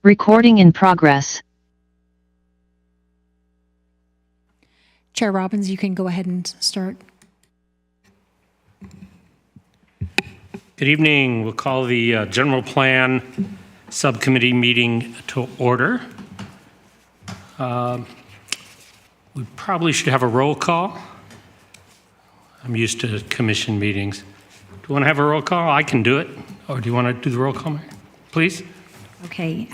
Recording in progress. Chair Robbins, you can go ahead and start. Good evening. We'll call the General Plan Subcommittee meeting to order. We probably should have a roll call. I'm used to commission meetings. Do you want to have a roll call? I can do it. Or do you want to do the roll call, please? Okay,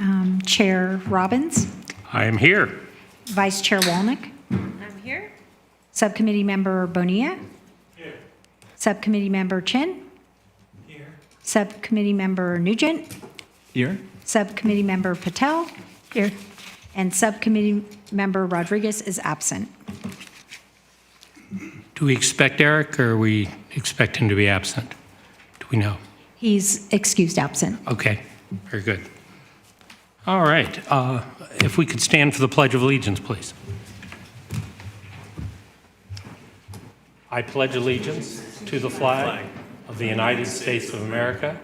Chair Robbins. I am here. Vice Chair Walnick. I'm here. Subcommittee Member Bonilla. Here. Subcommittee Member Chin. Here. Subcommittee Member Nugent. Here. Subcommittee Member Patel. Here. And Subcommittee Member Rodriguez is absent. Do we expect Eric, or we expect him to be absent? Do we know? He's excused absent. Okay, very good. All right, if we could stand for the Pledge of Allegiance, please. I pledge allegiance to the flag of the United States of America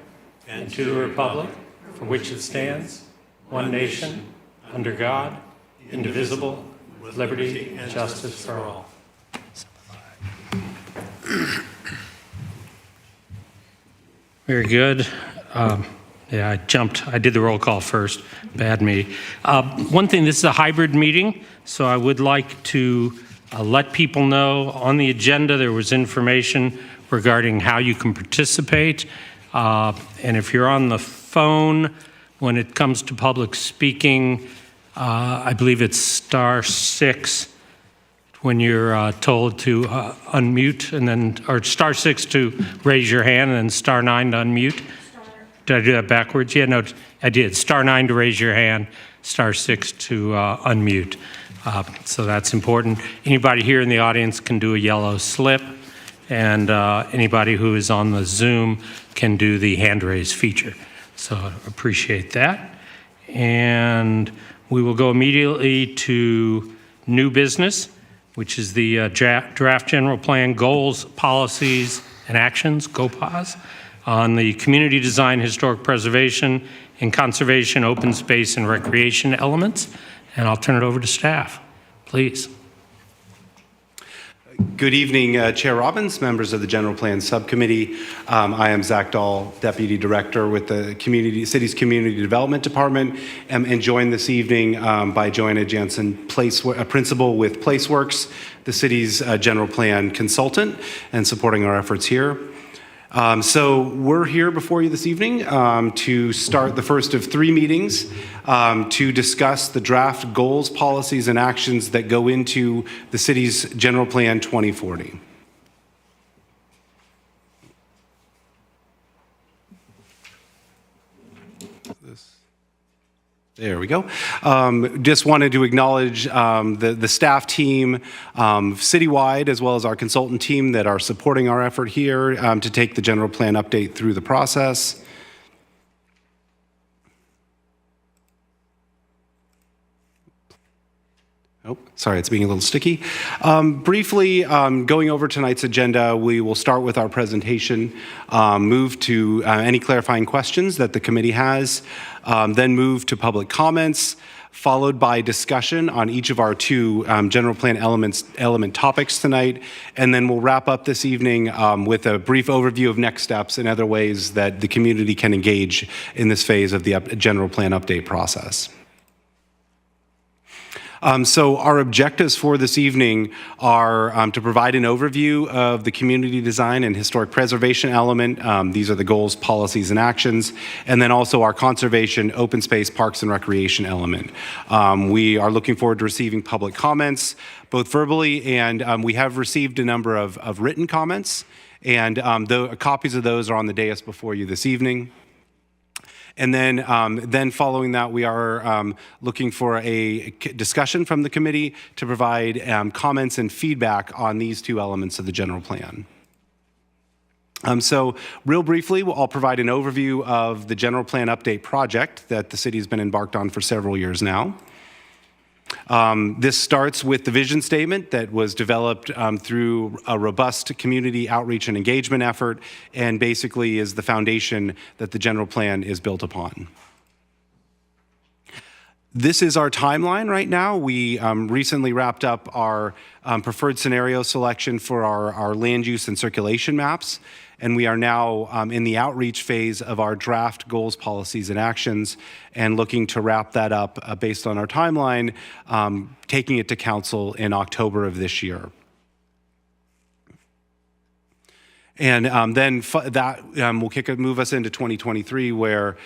and to the republic for which it stands, one nation, under God, indivisible, with liberty and justice for all. Very good. Yeah, I did the roll call first. Bad me. One thing, this is a hybrid meeting, so I would like to let people know on the agenda there was information regarding how you can participate. And if you're on the phone, when it comes to public speaking, I believe it's *6 when you're told to unmute, and then, or *6 to raise your hand, and then *9 to unmute. Did I do that backwards? Yeah, no, I did. *9 to raise your hand, *6 to unmute. So that's important. Anybody here in the audience can do a yellow slip, and anybody who is on the Zoom can do the hand raise feature. So I appreciate that. And we will go immediately to new business, which is the draft general plan goals, policies, and actions, GOPAS, on the community design, historic preservation, and conservation, open space, and recreation elements. And I'll turn it over to staff, please. Good evening, Chair Robbins, members of the General Plan Subcommittee. I am Zach Dahl, Deputy Director with the City's Community Development Department, and joined this evening by Joanna Jansen, Principal with PlaceWorks, the City's General Plan Consultant, and supporting our efforts here. So we're here before you this evening to start the first of 3 meetings to discuss the draft goals, policies, and actions that go into the city's General Plan 2040. There we go. Just wanted to acknowledge the staff team citywide, as well as our consultant team that are supporting our effort here to take the general plan update through the process. Oh, sorry, it's being a little sticky. Briefly, going over tonight's agenda, we will start with our presentation, move to any clarifying questions that the committee has, then move to public comments, followed by discussion on each of our 2 general plan element topics tonight, and then we'll wrap up this evening with a brief overview of next steps and other ways that the community can engage in this phase of the general plan update process. So our objectives for this evening are to provide an overview of the community design and historic preservation element. These are the goals, policies, and actions. And then also our conservation, open space, parks, and recreation element. We are looking forward to receiving public comments, both verbally, and we have received a number of written comments. And copies of those are on the dais before you this evening. And then following that, we are looking for a discussion from the committee to provide comments and feedback on these 2 elements of the general plan. So real briefly, I'll provide an overview of the general plan update project that the city has been embarked on for several years now. This starts with the vision statement that was developed through a robust community outreach and engagement effort, and basically is the foundation that the general plan is built upon. This is our timeline right now. We recently wrapped up our preferred scenario selection for our land use and circulation maps, and we are now in the outreach phase of our draft goals, policies, and actions, and looking to wrap that up based on our timeline, taking it to council in October of this year. And then that will move us into 2023, where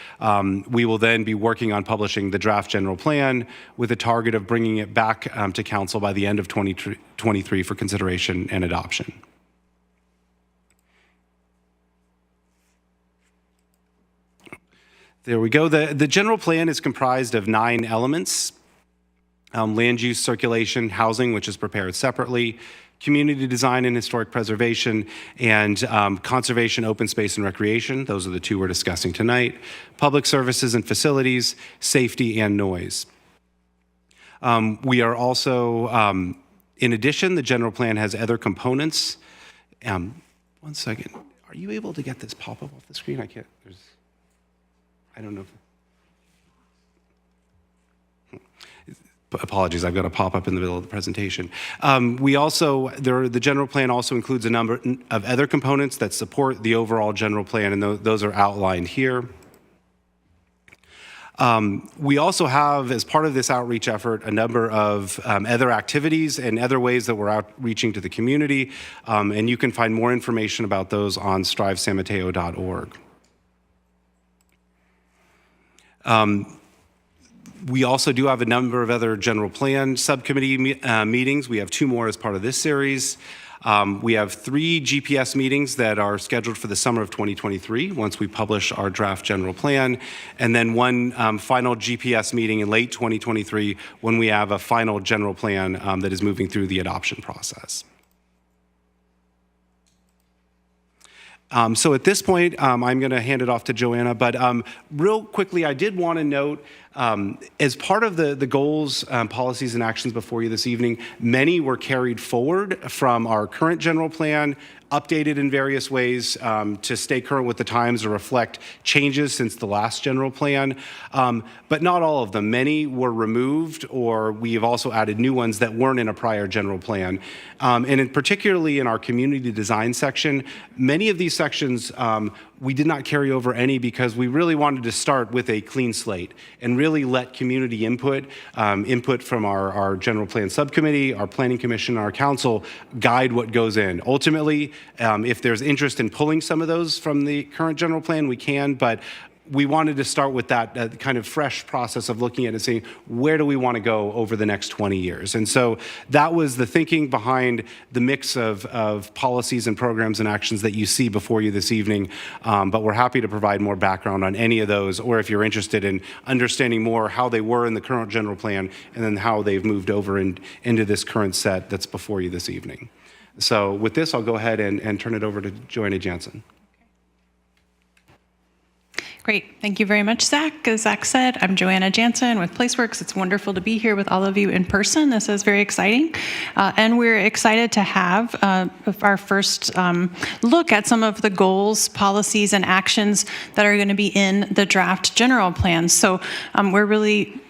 we will then be working on publishing the draft general plan with a target of bringing it back to council by the end of 2023 for consideration and adoption. There we go. The general plan is comprised of 9 elements: land use, circulation, housing, which is prepared separately, community design and historic preservation, and conservation, open space, and recreation. Those are the 2 we're discussing tonight. Public services and facilities, safety, and noise. We are also, in addition, the general plan has other components. 1 second. Are you able to get this pop-up off the screen? I can't. I don't know if... Apologies, I've got a pop-up in the middle of the presentation. The general plan also includes a number of other components that support the overall general plan, and those are outlined here. We also have, as part of this outreach effort, a number of other activities and other ways that we're outreaching to the community, and you can find more information about those on strivesanmateo.org. We also do have a number of other general plan subcommittee meetings. We have 2 more as part of this series. We have 3 GPS meetings that are scheduled for the summer of 2023 once we publish our draft general plan, and then 1 final GPS meeting in late 2023 when we have a final general plan that is moving through the adoption process. So at this point, I'm going to hand it off to Joanna, but real quickly, I did want to note, as part of the goals, policies, and actions before you this evening, many were carried forward from our current general plan, updated in various ways to stay current with the times or reflect changes since the last general plan, but not all of them. Many were removed, or we have also added new ones that weren't in a prior general plan. And particularly in our community design section, many of these sections we did not carry over any because we really wanted to start with a clean slate and really let community input from our general plan subcommittee, our planning commission, our council guide what goes in. Ultimately, if there's interest in pulling some of those from the current general plan, we can, but we wanted to start with that kind of fresh process of looking at it and saying, where do we want to go over the next 20 years? And so that was the thinking behind the mix of policies and programs and actions that you see before you this evening. But we're happy to provide more background on any of those, or if you're interested in understanding more how they were in the current general plan and then how they've moved over into this current set that's before you this evening. So with this, I'll go ahead and turn it over to Joanna Jansen. Great. Thank you very much, Zach. As Zach said, I'm Joanna Jansen with PlaceWorks. It's wonderful to be here with all of you in person. This is very exciting. And we're excited to have our first look at some of the goals, policies, and actions that are going to be in the draft general plan. So we're really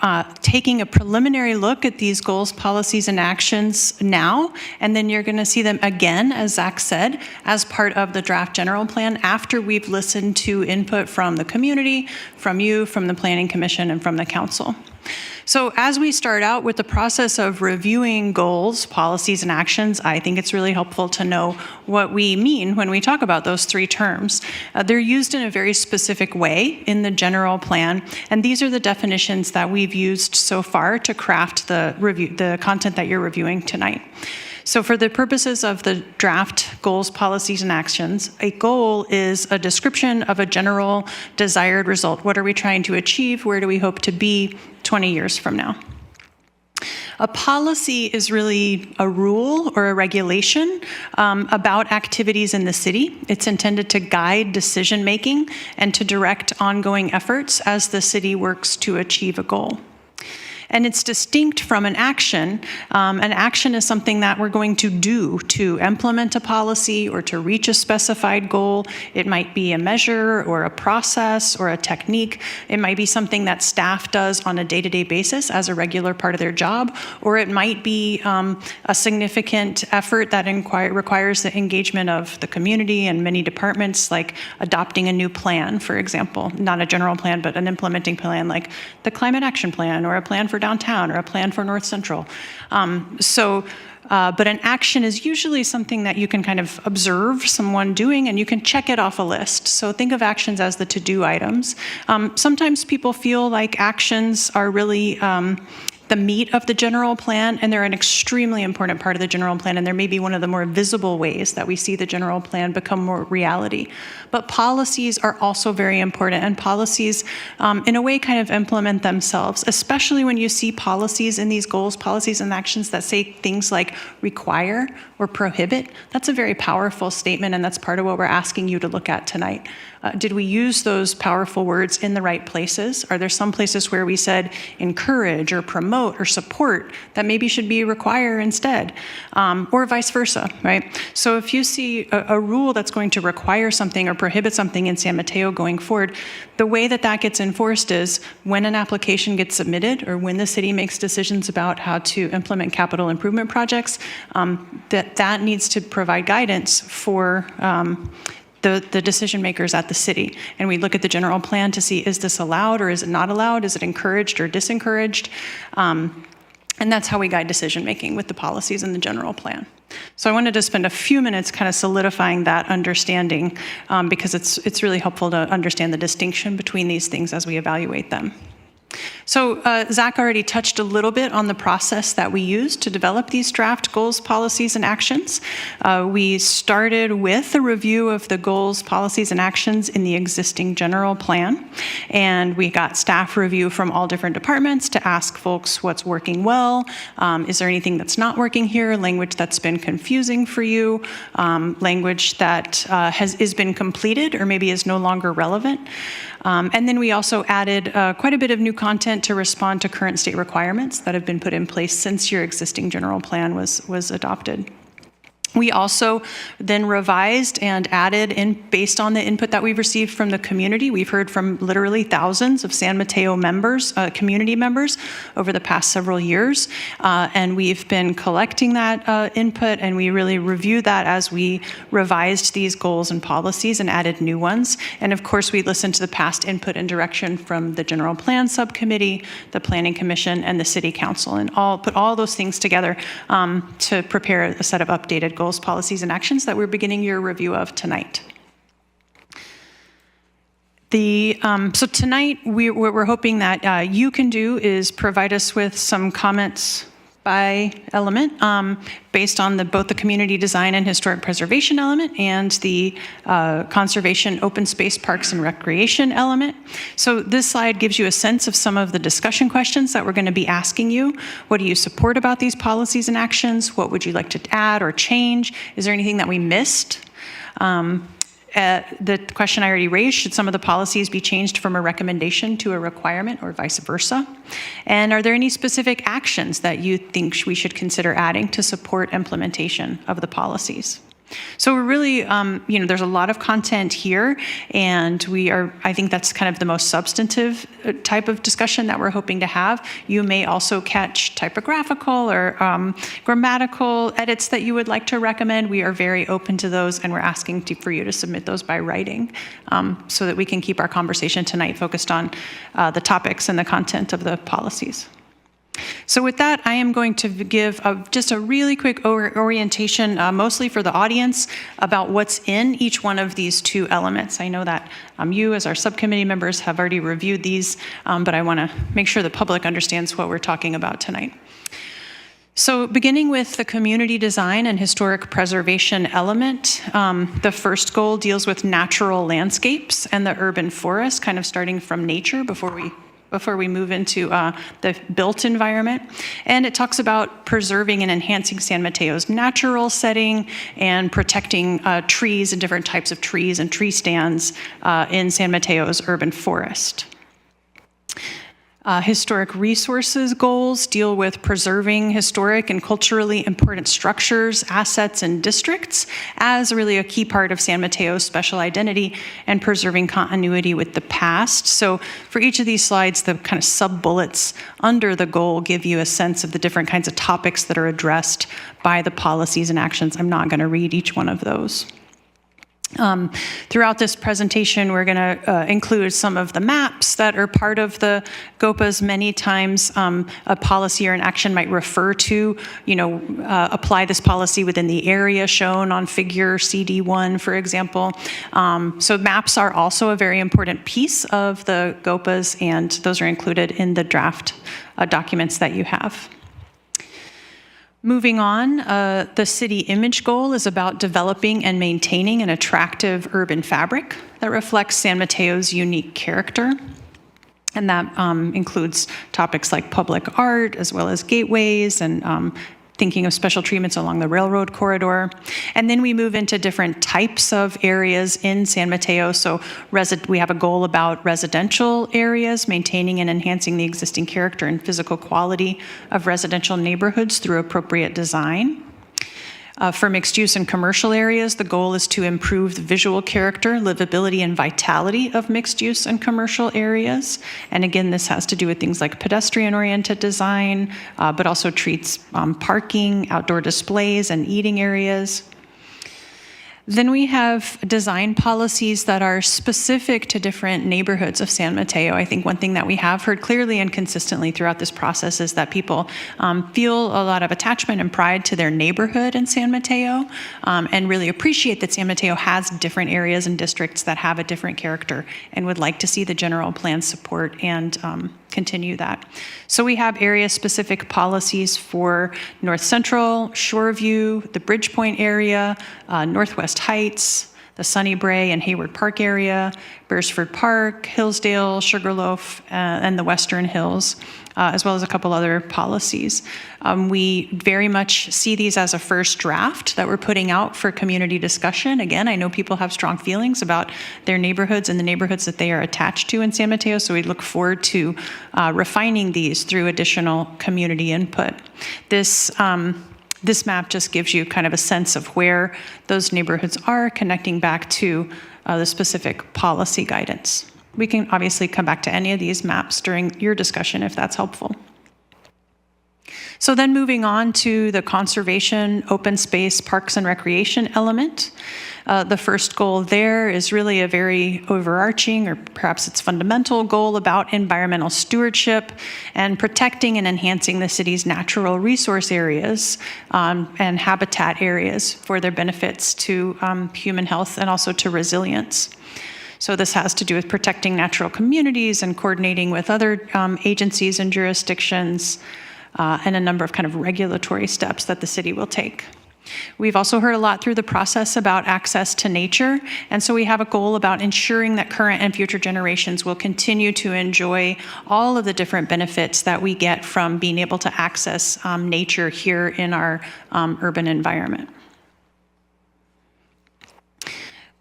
taking a preliminary look at these goals, policies, and actions now, and then you're going to see them again, as Zach said, as part of the draft general plan after we've listened to input from the community, from you, from the Planning Commission, and from the Council. So as we start out with the process of reviewing goals, policies, and actions, I think it's really helpful to know what we mean when we talk about those 3 terms. They're used in a very specific way in the general plan, and these are the definitions that we've used so far to craft the content that you're reviewing tonight. So for the purposes of the draft goals, policies, and actions, a goal is a description of a general desired result. What are we trying to achieve? Where do we hope to be 20 years from now? A policy is really a rule or a regulation about activities in the city. It's intended to guide decision-making and to direct ongoing efforts as the city works to achieve a goal. And it's distinct from an action. An action is something that we're going to do to implement a policy or to reach a specified goal. It might be a measure or a process or a technique. It might be something that staff does on a day-to-day basis as a regular part of their job, or it might be a significant effort that requires the engagement of the community and many departments, like adopting a new plan, for example, not a general plan, but an implementing plan like the Climate Action Plan or a plan for downtown or a plan for North Central. But an action is usually something that you can kind of observe someone doing and you can check it off a list. So think of actions as the to-do items. Sometimes people feel like actions are really the meat of the general plan, and they're an extremely important part of the general plan, and they're maybe one of the more visible ways that we see the general plan become more reality. But policies are also very important, and policies, in a way, kind of implement themselves, especially when you see policies in these goals, policies and actions that say things like require or prohibit. That's a very powerful statement, and that's part of what we're asking you to look at tonight. Did we use those powerful words in the right places? Are there some places where we said encourage or promote or support that maybe should be require instead, or vice versa, right? So if you see a rule that's going to require something or prohibit something in San Mateo going forward, the way that that gets enforced is when an application gets submitted or when the city makes decisions about how to implement capital improvement projects, that needs to provide guidance for the decision makers at the city. And we look at the general plan to see, is this allowed or is it not allowed? Is it encouraged or disencouraged? And that's how we guide decision making with the policies in the general plan. So I wanted to spend a few minutes kind of solidifying that understanding because it's really helpful to understand the distinction between these things as we evaluate them. So Zach already touched a little bit on the process that we used to develop these draft goals, policies, and actions. We started with a review of the goals, policies, and actions in the existing general plan. And we got staff review from all different departments to ask folks what's working well. Is there anything that's not working here? Language that's been confusing for you? Language that has been completed or maybe is no longer relevant? And then we also added quite a bit of new content to respond to current state requirements that have been put in place since your existing general plan was adopted. We also then revised and added in based on the input that we've received from the community. We've heard from literally thousands of San Mateo members, community members, over the past several years. And we've been collecting that input, and we really reviewed that as we revised these goals and policies and added new ones. And of course, we listened to the past input and direction from the General Plan Subcommittee, the Planning Commission, and the City Council, and put all those things together to prepare a set of updated goals, policies, and actions that we're beginning your review of tonight. So tonight, what we're hoping that you can do is provide us with some comments by element based on both the community design and historic preservation element and the conservation, open space, parks, and recreation element. So this slide gives you a sense of some of the discussion questions that we're going to be asking you. What do you support about these policies and actions? What would you like to add or change? Is there anything that we missed? The question I already raised, should some of the policies be changed from a recommendation to a requirement or vice versa? And are there any specific actions that you think we should consider adding to support implementation of the policies? So we're really, there's a lot of content here, and I think that's kind of the most substantive type of discussion that we're hoping to have. You may also catch typographical or grammatical edits that you would like to recommend. We are very open to those, and we're asking for you to submit those by writing so that we can keep our conversation tonight focused on the topics and the content of the policies. So with that, I am going to give just a really quick orientation, mostly for the audience, about what's in each one of these two elements. I know that you, as our subcommittee members, have already reviewed these, but I want to make sure the public understands what we're talking about tonight. So beginning with the community design and historic preservation element, the first goal deals with natural landscapes and the urban forest, kind of starting from nature before we move into the built environment. And it talks about preserving and enhancing San Mateo's natural setting and protecting trees and different types of trees and tree stands in San Mateo's urban forest. Historic resources goals deal with preserving historic and culturally important structures, assets, and districts as really a key part of San Mateo's special identity and preserving continuity with the past. So for each of these slides, the kind of sub-bullets under the goal give you a sense of the different kinds of topics that are addressed by the policies and actions. I'm not going to read each one of those. Throughout this presentation, we're going to include some of the maps that are part of the GOPAs. Many times a policy or an action might refer to, apply this policy within the area shown on figure CD1, for example. So maps are also a very important piece of the GOPAs, and those are included in the draft documents that you have. Moving on, the city image goal is about developing and maintaining an attractive urban fabric that reflects San Mateo's unique character. And that includes topics like public art, as well as gateways and thinking of special treatments along the railroad corridor. And then we move into different types of areas in San Mateo. So we have a goal about residential areas, maintaining and enhancing the existing character and physical quality of residential neighborhoods through appropriate design. For mixed use and commercial areas, the goal is to improve the visual character, livability, and vitality of mixed use and commercial areas. And again, this has to do with things like pedestrian-oriented design, but also treats parking, outdoor displays, and eating areas. Then we have design policies that are specific to different neighborhoods of San Mateo. I think one thing that we have heard clearly and consistently throughout this process is that people feel a lot of attachment and pride to their neighborhood in San Mateo, and really appreciate that San Mateo has different areas and districts that have a different character and would like to see the general plan support and continue that. So we have area-specific policies for North Central, Shoreview, the Bridgepoint area, Northwest Heights, the Sunny Brae and Hayward Park area, Beresford Park, Hillsdale, Sugarloaf, and the Western Hills, as well as a couple other policies. We very much see these as a first draft that we're putting out for community discussion. Again, I know people have strong feelings about their neighborhoods and the neighborhoods that they are attached to in San Mateo, so we look forward to refining these through additional community input. This map just gives you kind of a sense of where those neighborhoods are, connecting back to the specific policy guidance. We can obviously come back to any of these maps during your discussion if that's helpful. So then moving on to the conservation, open space, parks and recreation element. The first goal there is really a very overarching, or perhaps it's fundamental goal about environmental stewardship and protecting and enhancing the city's natural resource areas and habitat areas for their benefits to human health and also to resilience. So this has to do with protecting natural communities and coordinating with other agencies and jurisdictions, and a number of kind of regulatory steps that the city will take. We've also heard a lot through the process about access to nature, and so we have a goal about ensuring that current and future generations will continue to enjoy all of the different benefits that we get from being able to access nature here in our urban environment.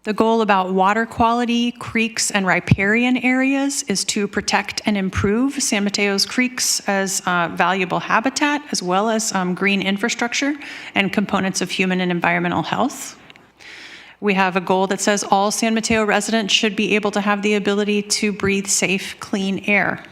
The goal about water quality, creeks, and riparian areas is to protect and improve San Mateo's creeks as valuable habitat, as well as green infrastructure and components of human and environmental health. We have a goal that says all San Mateo residents should be able to have the ability to breathe safe, clean air.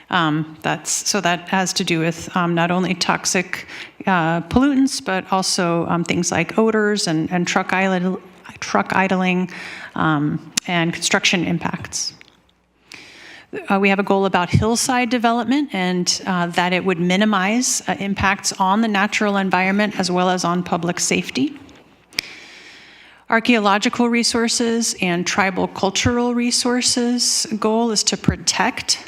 That has to do with not only toxic pollutants, but also things like odors and truck idling and construction impacts. We have a goal about hillside development and that it would minimize impacts on the natural environment as well as on public safety. Archaeological resources and tribal cultural resources goal is to protect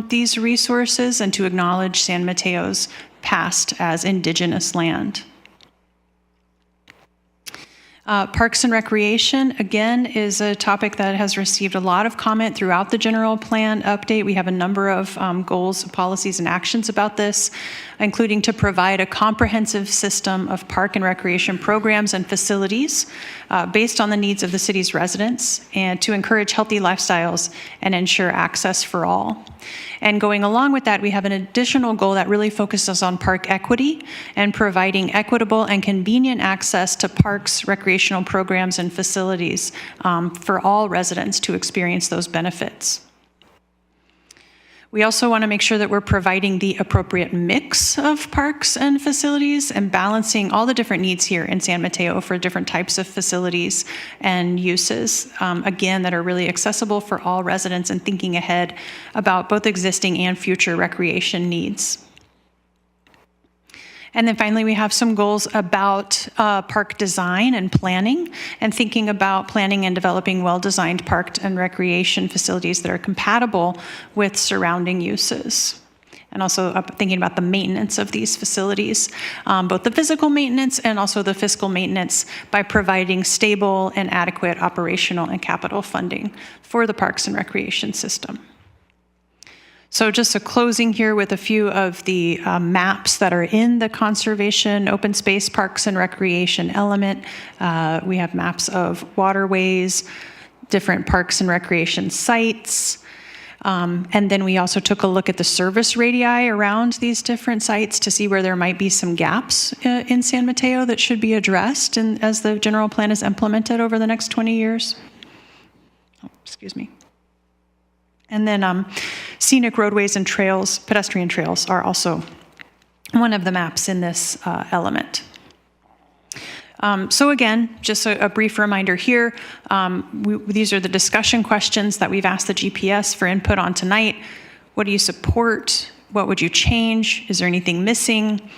these resources and to acknowledge San Mateo's past as indigenous land. Parks and recreation, again, is a topic that has received a lot of comment throughout the general plan update. We have a number of goals, policies, and actions about this, including to provide a comprehensive system of park and recreation programs and facilities based on the needs of the city's residents, and to encourage healthy lifestyles and ensure access for all. And going along with that, we have an additional goal that really focuses on park equity and providing equitable and convenient access to parks, recreational programs, and facilities for all residents to experience those benefits. We also want to make sure that we're providing the appropriate mix of parks and facilities and balancing all the different needs here in San Mateo for different types of facilities and uses, again, that are really accessible for all residents and thinking ahead about both existing and future recreation needs. And then finally, we have some goals about park design and planning, and thinking about planning and developing well-designed park and recreation facilities that are compatible with surrounding uses. And also thinking about the maintenance of these facilities, both the physical maintenance and also the fiscal maintenance, by providing stable and adequate operational and capital funding for the parks and recreation system. So just a closing here with a few of the maps that are in the conservation, open space, parks and recreation element. We have maps of waterways, different parks and recreation sites. And then we also took a look at the service radii around these different sites to see where there might be some gaps in San Mateo that should be addressed as the general plan is implemented over the next 20 years. Oh, excuse me. And then scenic roadways and trails, pedestrian trails, are also one of the maps in this element. So again, just a brief reminder here, these are the discussion questions that we've asked the GPS for input on tonight. What do you support? What would you change? Is there anything missing?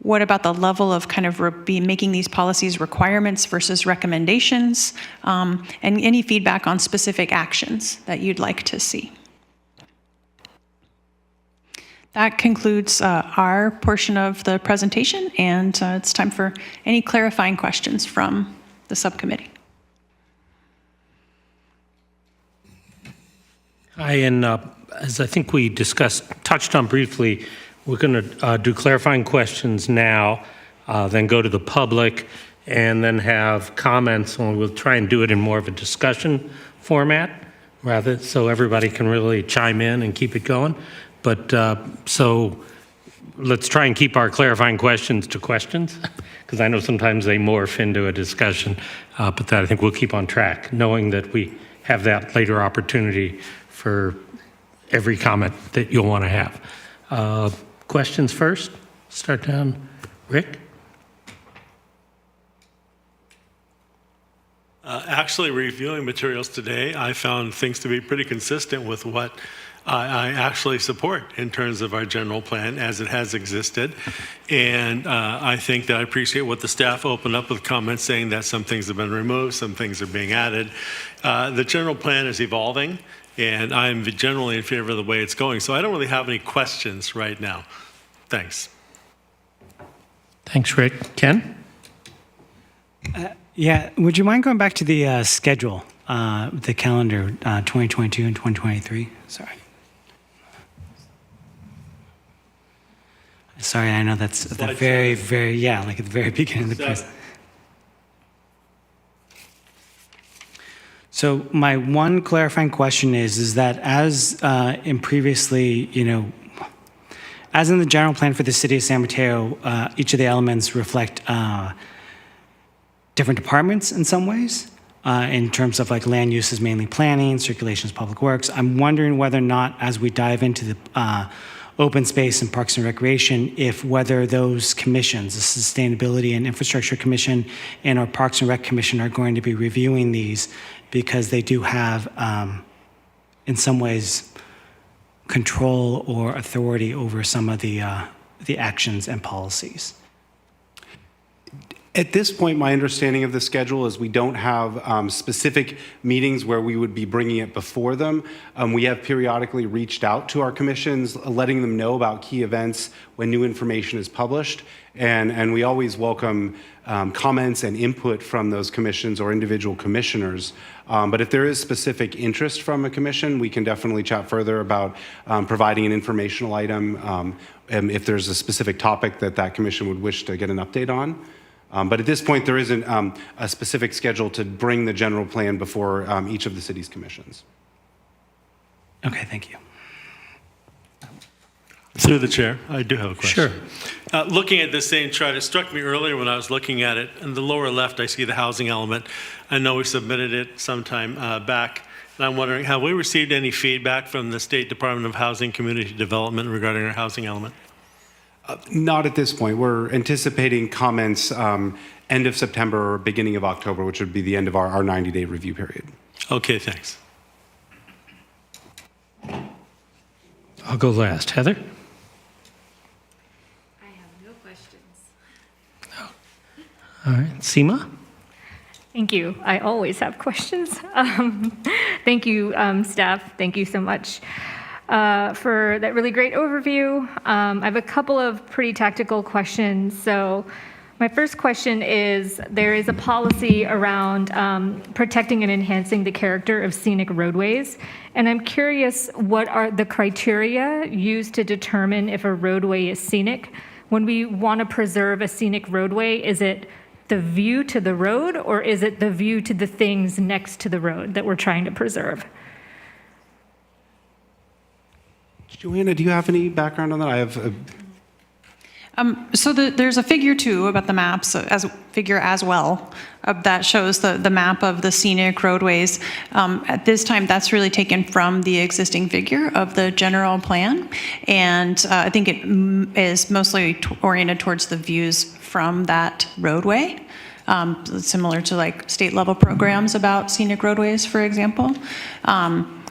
What about the level of kind of making these policies requirements versus recommendations? And any feedback on specific actions that you'd like to see. That concludes our portion of the presentation, and it's time for any clarifying questions from the subcommittee. Hi, and as I think we touched on briefly, we're going to do clarifying questions now, then go to the public, and then have comments, and we'll try and do it in more of a discussion format, rather, so everybody can really chime in and keep it going. But so let's try and keep our clarifying questions to questions, because I know sometimes they morph into a discussion, but that I think we'll keep on track, knowing that we have that later opportunity for every comment that you'll want to have. Questions first? Start down. Rick? Actually, reviewing materials today, I found things to be pretty consistent with what I actually support in terms of our general plan as it has existed. And I think that I appreciate what the staff opened up with comments saying that some things have been removed, some things are being added. The general plan is evolving, and I'm generally in favor of the way it's going. So I don't really have any questions right now. Thanks. Thanks, Rick. Ken? Yeah, would you mind going back to the schedule, the calendar, 2022 and 2023? Sorry, I know that's at the very, like at the very beginning of the presentation. So my one clarifying question is that as in previously, as in the general plan for the city of San Mateo, each of the elements reflect different departments in some ways, in terms of like land use is mainly planning, circulations, public works. I'm wondering whether or not, as we dive into the open space and parks and recreation, whether those commissions, the Sustainability and Infrastructure Commission and our Parks and Rec Commission, are going to be reviewing these, because they do have, in some ways, control or authority over some of the actions and policies. At this point, my understanding of the schedule is we don't have specific meetings where we would be bringing it before them. We have periodically reached out to our commissions, letting them know about key events when new information is published. And we always welcome comments and input from those commissions or individual commissioners. But if there is specific interest from a commission, we can definitely chat further about providing an informational item if there's a specific topic that commission would wish to get an update on. But at this point, there isn't a specific schedule to bring the general plan before each of the city's commissions. Okay, thank you. Through the chair, I do have a question. Sure. Looking at this same chart, it struck me earlier when I was looking at it. In the lower left, I see the housing element. I know we submitted it sometime back, and I'm wondering, have we received any feedback from the State Department of Housing and Community Development regarding our housing element? Not at this point. We're anticipating comments end of September or beginning of October, which would be the end of our 90-day review period. Okay, thanks. I'll go last. Heather? I have no questions. All right. Seema? Thank you. I always have questions. Thank you, staff. Thank you so much for that really great overview. I have a couple of pretty tactical questions. So my first question is, there is a policy around protecting and enhancing the character of scenic roadways. And I'm curious, what are the criteria used to determine if a roadway is scenic? When we want to preserve a scenic roadway, is it the view to the road, or is it the view to the things next to the road that we're trying to preserve? Joanna, do you have any background on that? I have. So there's a figure too about the maps, as figure as well, that shows the map of the scenic roadways. At this time, that's really taken from the existing figure of the general plan, and I think it is mostly oriented towards the views from that roadway, similar to like state level programs about scenic roadways, for example.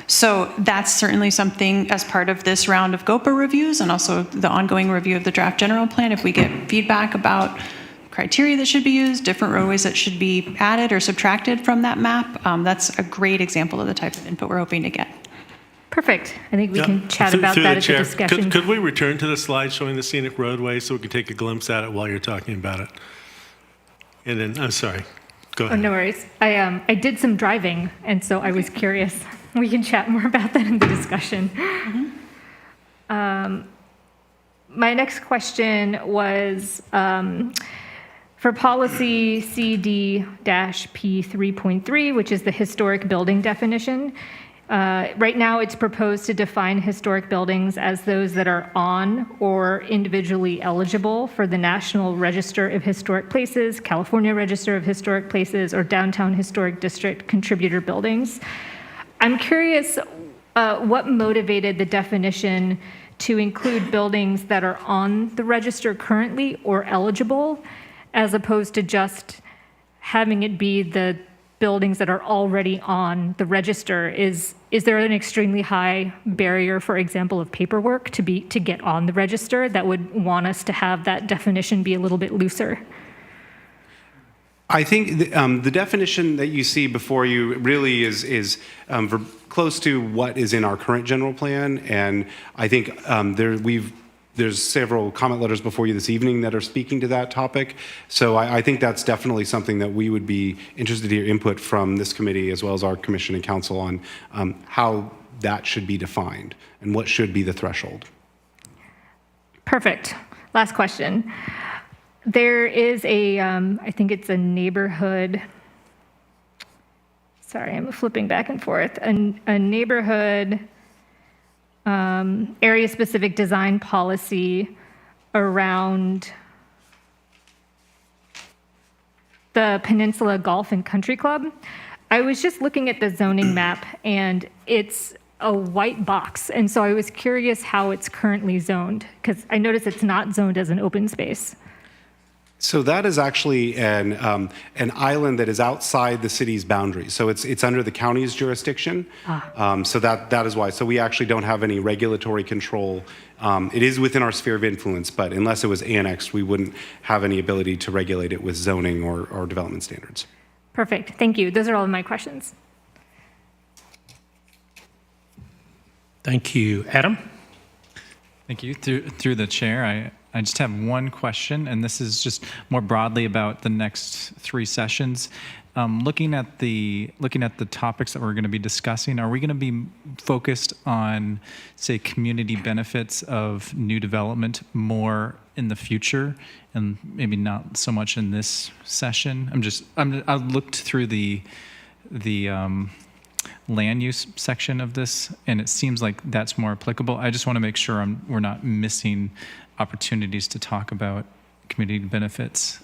So that's certainly something as part of this round of GOPA reviews and also the ongoing review of the draft general plan. If we get feedback about criteria that should be used, different roadways that should be added or subtracted from that map, that's a great example of the type of input we're hoping to get. Perfect. I think we can chat about that at the discussion. Could we return to the slide showing the scenic roadway so we can take a glimpse at it while you're talking about it? And then, I'm sorry, go ahead. Oh, no worries. I did some driving, and so I was curious. We can chat more about that in the discussion. My next question was for policy CD-P 3.3, which is the historic building definition. Right now, it's proposed to define historic buildings as those that are on or individually eligible for the National Register of Historic Places, California Register of Historic Places, or Downtown Historic District contributor buildings. I'm curious what motivated the definition to include buildings that are on the register currently or eligible, as opposed to just having it be the buildings that are already on the register. Is there an extremely high barrier, for example, of paperwork to get on the register that would want us to have that definition be a little bit looser? I think the definition that you see before you really is close to what is in our current general plan, and I think there's several comment letters before you this evening that are speaking to that topic. So I think that's definitely something that we would be interested to hear input from this committee as well as our commission and council on how that should be defined and what should be the threshold. Perfect. Last question. There is I think it's a neighborhood, sorry, I'm flipping back and forth, a neighborhood area-specific design policy around the Peninsula Golf and Country Club. I was just looking at the zoning map, and it's a white box, and so I was curious how it's currently zoned, because I noticed it's not zoned as an open space. So that is actually an island that is outside the city's boundaries. So it's under the county's jurisdiction. So that is why. So we actually don't have any regulatory control. It is within our sphere of influence, but unless it was annexed, we wouldn't have any ability to regulate it with zoning or development standards. Perfect. Thank you. Those are all of my questions. Thank you. Adam? Thank you. Through the chair, I just have one question, and this is just more broadly about the next 3 sessions. Looking at the topics that we're going to be discussing, are we going to be focused on, say, community benefits of new development more in the future, and maybe not so much in this session? I looked through the land use section of this, and it seems like that's more applicable. I just want to make sure we're not missing opportunities to talk about community benefits.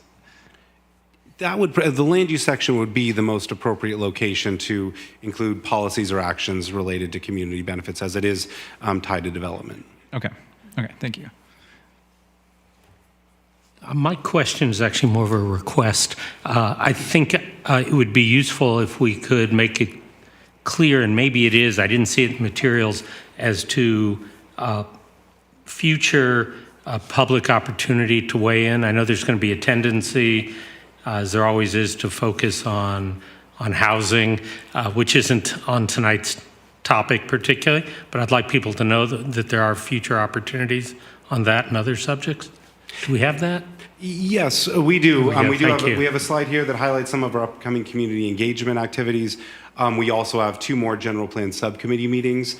That would, the land use section would be the most appropriate location to include policies or actions related to community benefits, as it is tied to development. Okay. Okay. Thank you. My question is actually more of a request. I think it would be useful if we could make it clear, and maybe it is, I didn't see it in materials, as to future public opportunity to weigh in. I know there's going to be a tendency, as there always is, to focus on housing, which isn't on tonight's topic particularly, but I'd like people to know that there are future opportunities on that and other subjects. Do we have that? Yes, we do. We We have a slide here that highlights some of our upcoming community engagement activities. We also have 2 more general plan subcommittee meetings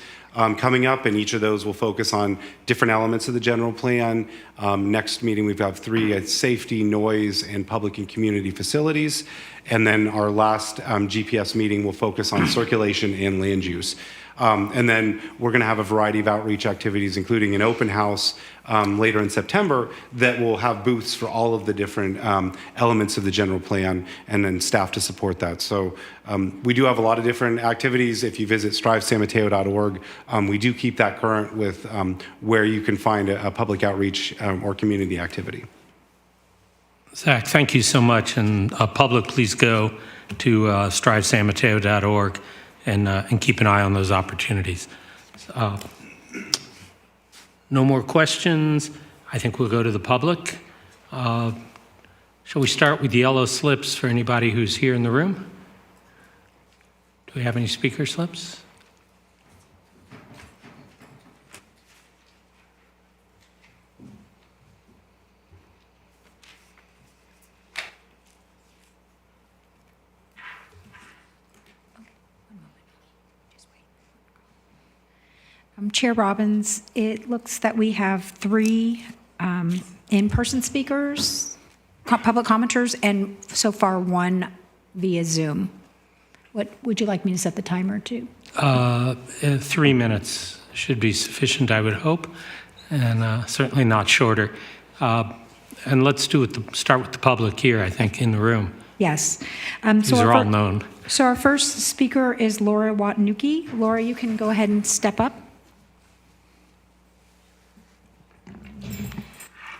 coming up, and each of those will focus on different elements of the general plan. Next meeting, we've got 3 safety, noise, and public and community facilities. And then our last GPS meeting will focus on circulation and land use. And then we're going to have a variety of outreach activities, including an open house later in September that will have booths for all of the different elements of the general plan, and then staff to support that. So we do have a lot of different activities. If you visit strivesanmateo.org, we do keep that current with where you can find a public outreach or community activity. Zach, thank you so much. And public, please go to strivesanmateo.org and keep an eye on those opportunities. No more questions. I think we'll go to the public. Shall we start with the yellow slips for anybody who's here in the room? Do we have any speaker slips? Chair Robbins, it looks that we have 3 in-person speakers, public commenters, and so far 1 via Zoom. What would you like me to set the timer to? 3 minutes should be sufficient, I would hope, and certainly not shorter. And let's start with the public here, I think, in the room. Yes. These are all known. So our first speaker is Laura Watanuki. Laura, you can go ahead and step up.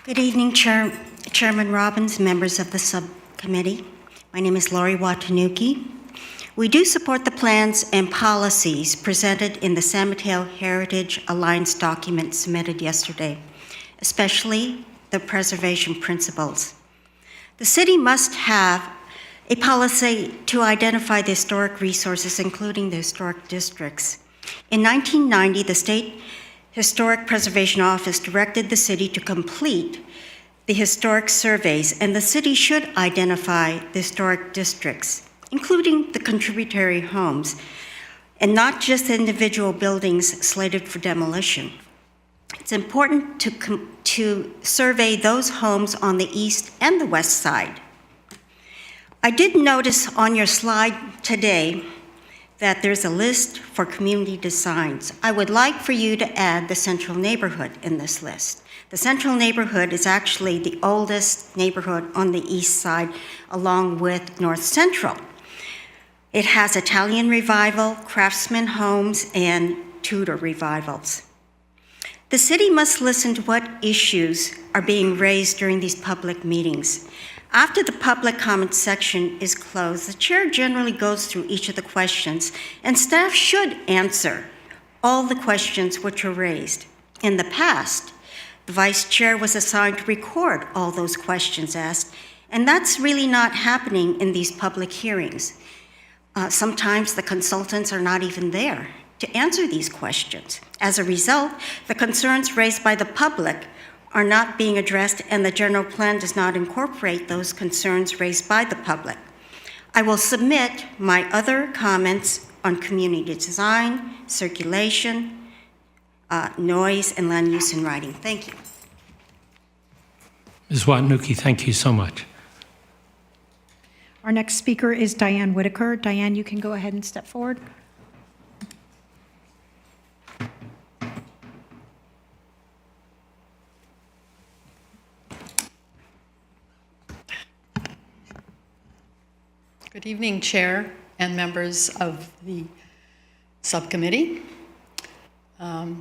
Good evening, Chairman Robbins, members of the subcommittee. My name is Lori Watanuki. We do support the plans and policies presented in the San Mateo Heritage Alliance document submitted yesterday, especially the preservation principles. The city must have a policy to identify the historic resources, including the historic districts. In 1990, the State Historic Preservation Office directed the city to complete the historic surveys, and the city should identify the historic districts, including the contributory homes, and not just individual buildings slated for demolition. It's important to survey those homes on the east and the west side. I did notice on your slide today that there's a list for community designs. I would like for you to add the Central neighborhood in this list. The Central neighborhood is actually the oldest neighborhood on the east side, along with North Central. It has Italian revival, craftsman homes, and Tudor revivals. The city must listen to what issues are being raised during these public meetings. After the public comment section is closed, the chair generally goes through each of the questions, and staff should answer all the questions which are raised. In the past, the vice chair was assigned to record all those questions asked, and that's really not happening in these public hearings. Sometimes the consultants are not even there to answer these questions. As a result, the concerns raised by the public are not being addressed, and the general plan does not incorporate those concerns raised by the public. I will submit my other comments on community design, circulation, noise, and land use in writing. Thank you. Ms. Watanuki, thank you so much. Our next speaker is Diane Whitaker. Diane, you can go ahead and step forward. evening, Chair and members of the subcommittee,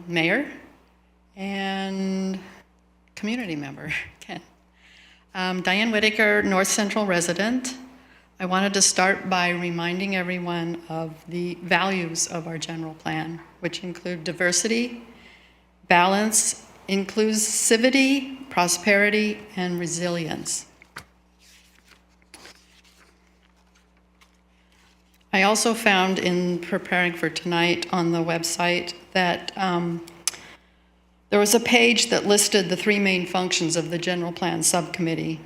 Mayor, and community member, Ken. Diane Whitaker, North Central resident. I wanted to start by reminding everyone of the values of our general plan, which include diversity, balance, inclusivity, prosperity, and resilience. I also found in preparing for tonight on the website that there was a page that listed the 3 main functions of the General Plan Subcommittee.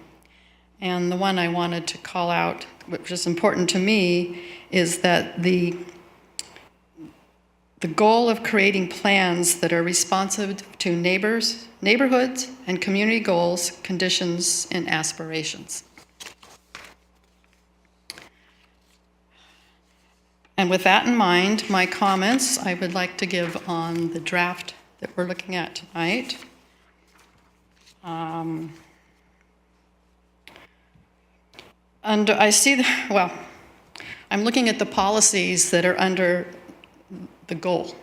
And the one I wanted to call out, which is important to me, is that the goal of creating plans that are responsive to neighborhoods, and community goals, conditions, and aspirations. And with that in mind, my comments I would like to give on the draft that we're looking at tonight. I'm looking at the policies that are under the goal,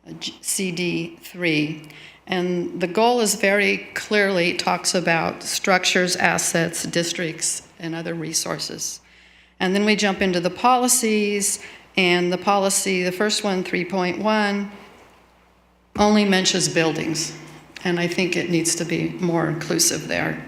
CD3. And the goal is very clearly talks about structures, assets, districts, and other resources. And then we jump into the policies, and the policy, the first one, 3.1, only mentions buildings. And I think it needs to be more inclusive there.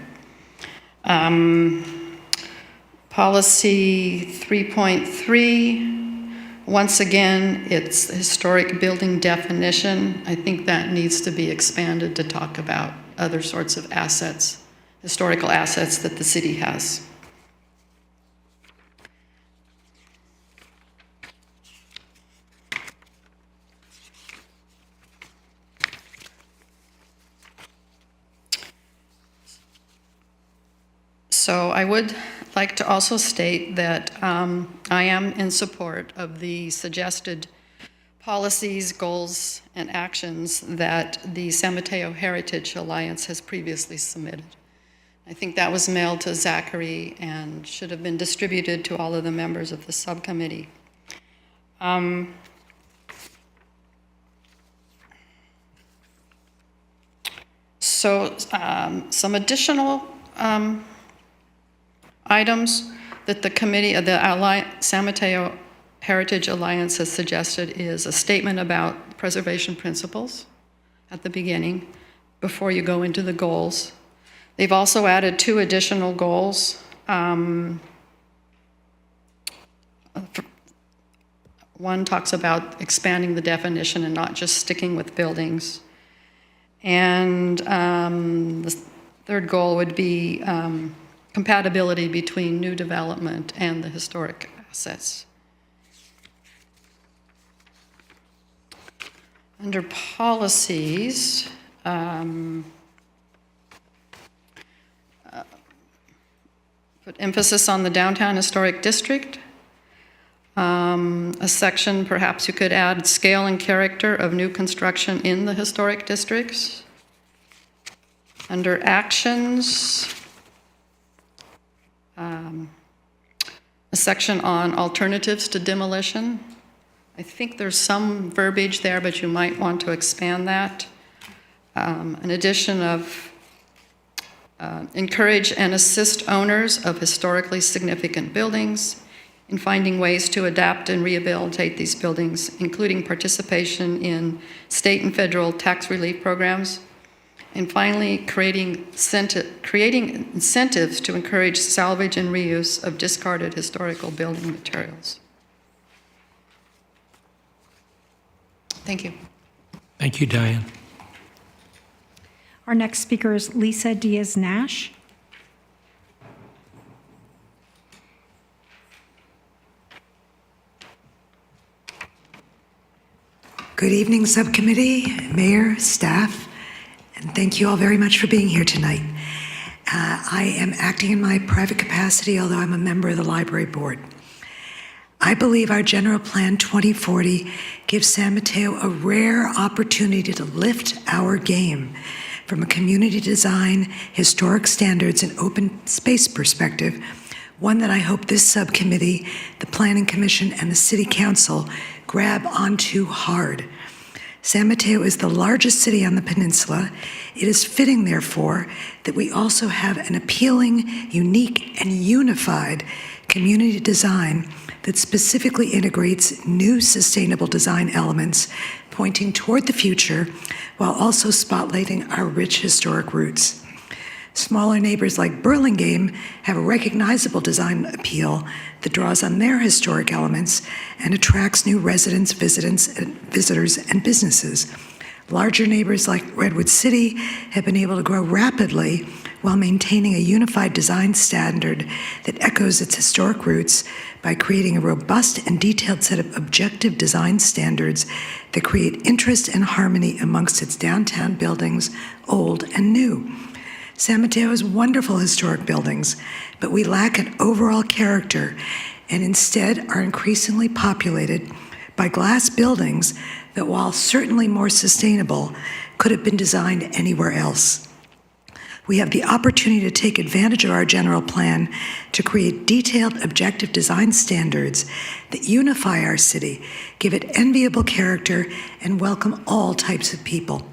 Policy 3.3, once again, it's historic building definition. I think that needs to be expanded to talk about other sorts of assets, historical assets that the city has. So I would like to also state that I am in support of the suggested policies, goals, and actions that the San Mateo Heritage Alliance has previously submitted. I think that was mailed to Zachary and should have been distributed to all of the members of the subcommittee. Some additional items that the committee of the San Mateo Heritage Alliance has suggested is a statement about preservation principles at the beginning before you go into the goals. They've also added 2 additional goals. One talks about expanding the definition and not just sticking with buildings. And the third goal would be compatibility between new development and the historic assets. Under policies, put emphasis on the downtown historic district. A section, perhaps you could add scale and character of new construction in the historic districts. Under actions, a section on alternatives to demolition. I think there's some verbiage there, but you might want to expand that. An addition of encourage and assist owners of historically significant buildings in finding ways to adapt and rehabilitate these buildings, including participation in state and federal tax relief programs. And finally, creating incentives to encourage salvage and reuse of discarded historical building materials. Thank you. Thank you, Diane. Our next speaker is Lisa Diaz-Nash. Good evening, subcommittee, mayor, staff, and thank you all very much for being here tonight. I am acting in my private capacity, although I'm a member of the library board. I believe our General Plan 2040 gives San Mateo a rare opportunity to lift our game from a community design, historic standards, and open space perspective one that I hope this subcommittee, the Planning Commission, and the City Council grab onto hard. San Mateo is the largest city on the peninsula. It is fitting, therefore, that we also have an appealing, unique, and unified community design that specifically integrates new sustainable design elements pointing toward the future while also spotlighting our rich historic roots. Smaller neighbors like Burlingame have a recognizable design appeal that draws on their historic elements and attracts new residents, visitors, and businesses. Larger neighbors like Redwood City have been able to grow rapidly while maintaining a unified design standard that echoes its historic roots by creating a robust and detailed set of objective design standards that create interest and harmony amongst its downtown buildings, old and new. San Mateo has wonderful historic buildings, but we lack an overall character and instead are increasingly populated by glass buildings that, while certainly more sustainable, could have been designed anywhere else. We have the opportunity to take advantage of our general plan to create detailed, objective design standards that unify our city, give it enviable character, and welcome all types of people.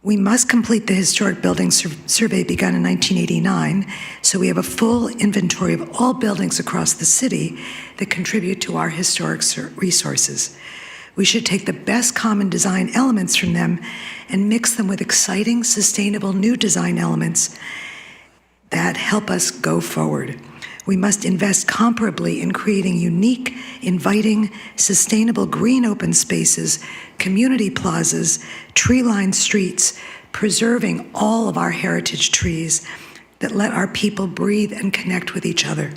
We must complete the historic building survey begun in 1989, so we have a full inventory of all buildings across the city that contribute to our historic resources. We should take the best common design elements from them and mix them with exciting, sustainable new design elements that help us go forward. We must invest comparably in creating unique, inviting, sustainable green open spaces, community plazas, tree-lined streets, preserving all of our heritage trees that let our people breathe and connect with each other.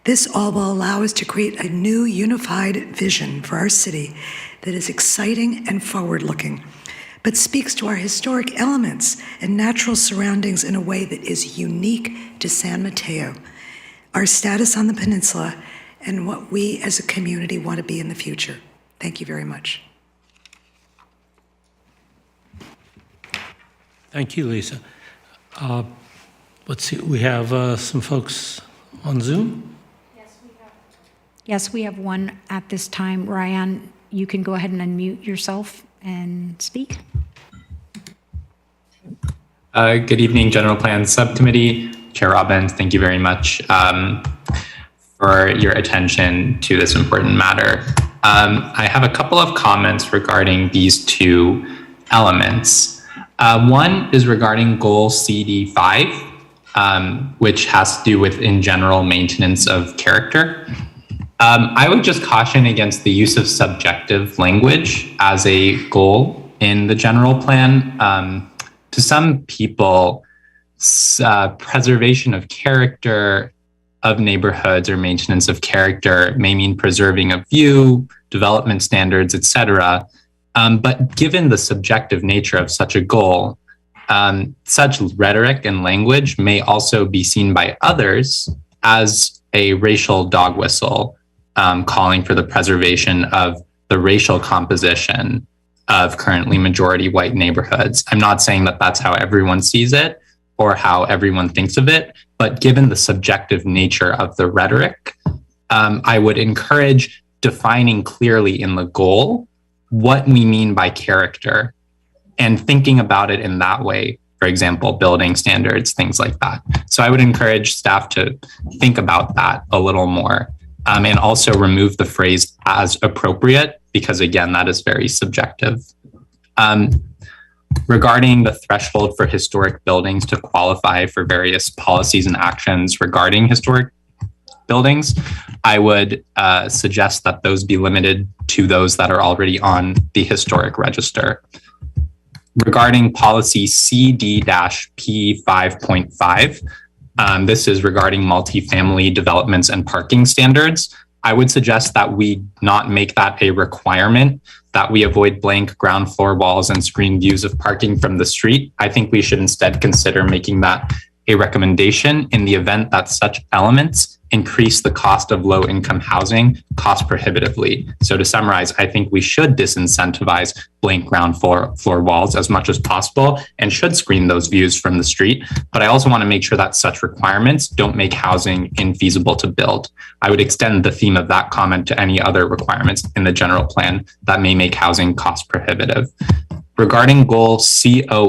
This all will allow us to create a new unified vision for our city that is exciting and forward-looking, but speaks to our historic elements and natural surroundings in a way that is unique to San Mateo, our status on the peninsula, and what we as a community want to be in the future. Thank you very much. Thank you, Lisa. Let's see, we have some folks on Zoom. Yes, we have one at this time. Ryan, you can go ahead and unmute yourself and speak. Good evening, General Plan Subcommittee. Chair Robbins, thank you very much for your attention to this important matter. I have a couple of comments regarding these two elements. One is regarding goal CD5, which has to do with, in general, maintenance of character. I would just caution against the use of subjective language as a goal in the general plan. To some people, preservation of character of neighborhoods or maintenance of character may mean preserving a view, development standards, etc. But given the subjective nature of such a goal, such rhetoric and language may also be seen by others as a racial dog whistle, calling for the preservation of the racial composition of currently majority white neighborhoods. I'm not saying that that's how everyone sees it or how everyone thinks of it, but given the subjective nature of the rhetoric, I would encourage defining clearly in the goal what we mean by character and thinking about it in that way. For example, building standards, things like that. So I would encourage staff to think about that a little more. And also remove the phrase as appropriate, because again, that is very subjective. Regarding the threshold for historic buildings to qualify for various policies and actions regarding historic buildings, I would suggest that those be limited to those that are already on the historic register. Regarding policy CD-P5.5, this is regarding multifamily developments and parking standards. I would suggest that we not make that a requirement, that we avoid blank ground floor walls and screen views of parking from the street. I think we should instead consider making that a recommendation in the event that such elements increase the cost of low-income housing cost prohibitively. So to summarize, I think we should disincentivize blank ground floor walls as much as possible and should screen those views from the street. But I also want to make sure that such requirements don't make housing infeasible to build. I would extend the theme of that comment to any other requirements in the general plan that may make housing cost prohibitive. Regarding goal COS-2,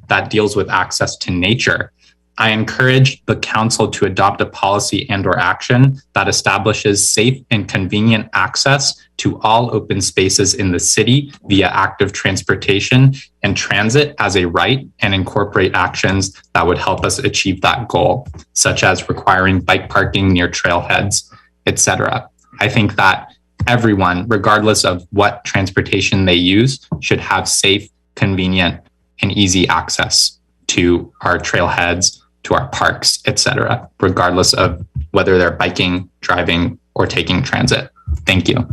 that deals with access to nature, I encourage the council to adopt a policy and/or action that establishes safe and convenient access to all open spaces in the city via active transportation and transit as a right, and incorporate actions that would help us achieve that goal, such as requiring bike parking near trailheads, etc. I think that everyone, regardless of what transportation they use, should have safe, convenient, and easy access to our trailheads, to our parks, etc., regardless of whether they're biking, driving, or taking transit. Thank you.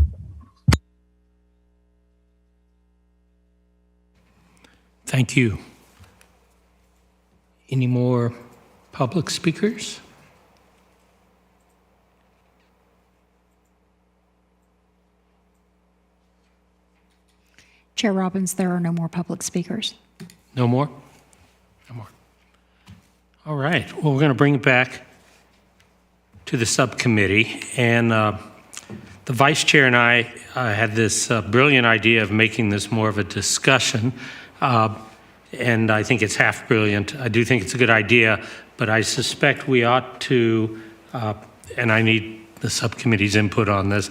Thank you. Any more public speakers? Chair Robbins, there are no more public speakers. No more? No more. All right. Well, we're going to bring it back to the subcommittee. And the vice chair and I had this brilliant idea of making this more of a discussion. And I think it's half brilliant. I do think it's a good idea, but I suspect we ought to, and I need the subcommittee's input on this,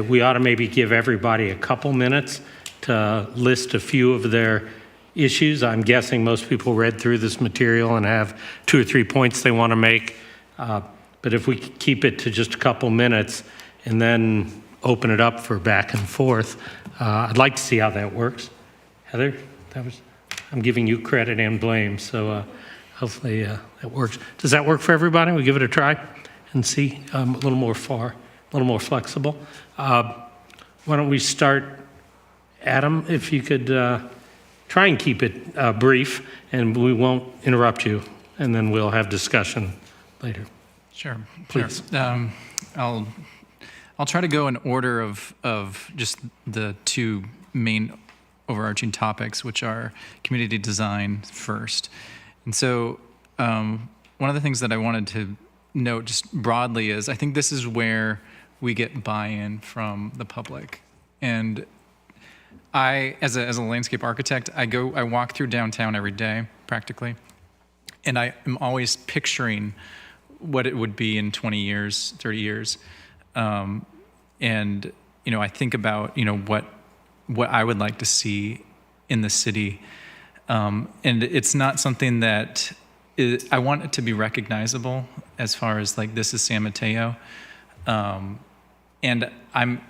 we ought to maybe give everybody a couple minutes to list a few of their issues. I'm guessing most people read through this material and have 2 or 3 points they want to make. But if we keep it to just a couple minutes and then open it up for back and forth, I'd like to see how that works. Heather, I'm giving you credit and blame, so hopefully that works. Does that work for everybody? We give it a try and see. A little more flexible. Why don't we start, Adam, if you could try and keep it brief, and we won't interrupt you, and then we'll have discussion later. Sure. Please. Sure. I'll try to go in order of just the two main overarching topics, which are community design first. And so one of the things that I wanted to note just broadly is I think this is where we get buy-in from the public. And I, as a landscape architect, I walk through downtown every day, practically, and I am always picturing what it would be in 20 years, 30 years. And, I think about, what I would like to see in the city. And it's not something that I want it to be recognizable as far as like, this is San Mateo. And I'm,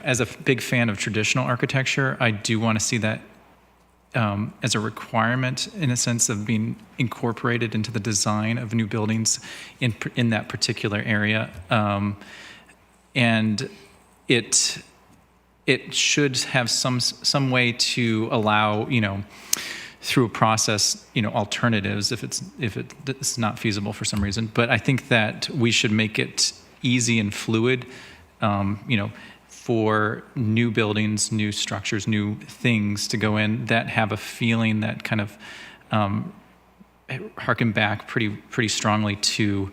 as a big fan of traditional architecture, I do want to see that as a requirement in a sense of being incorporated into the design of new buildings in that particular area. And it should have some way to allow, through a process, alternatives if it's not feasible for some reason. But I think that we should make it easy and fluid, for new buildings, new structures, new things to go in that have a feeling that kind of harken back pretty strongly to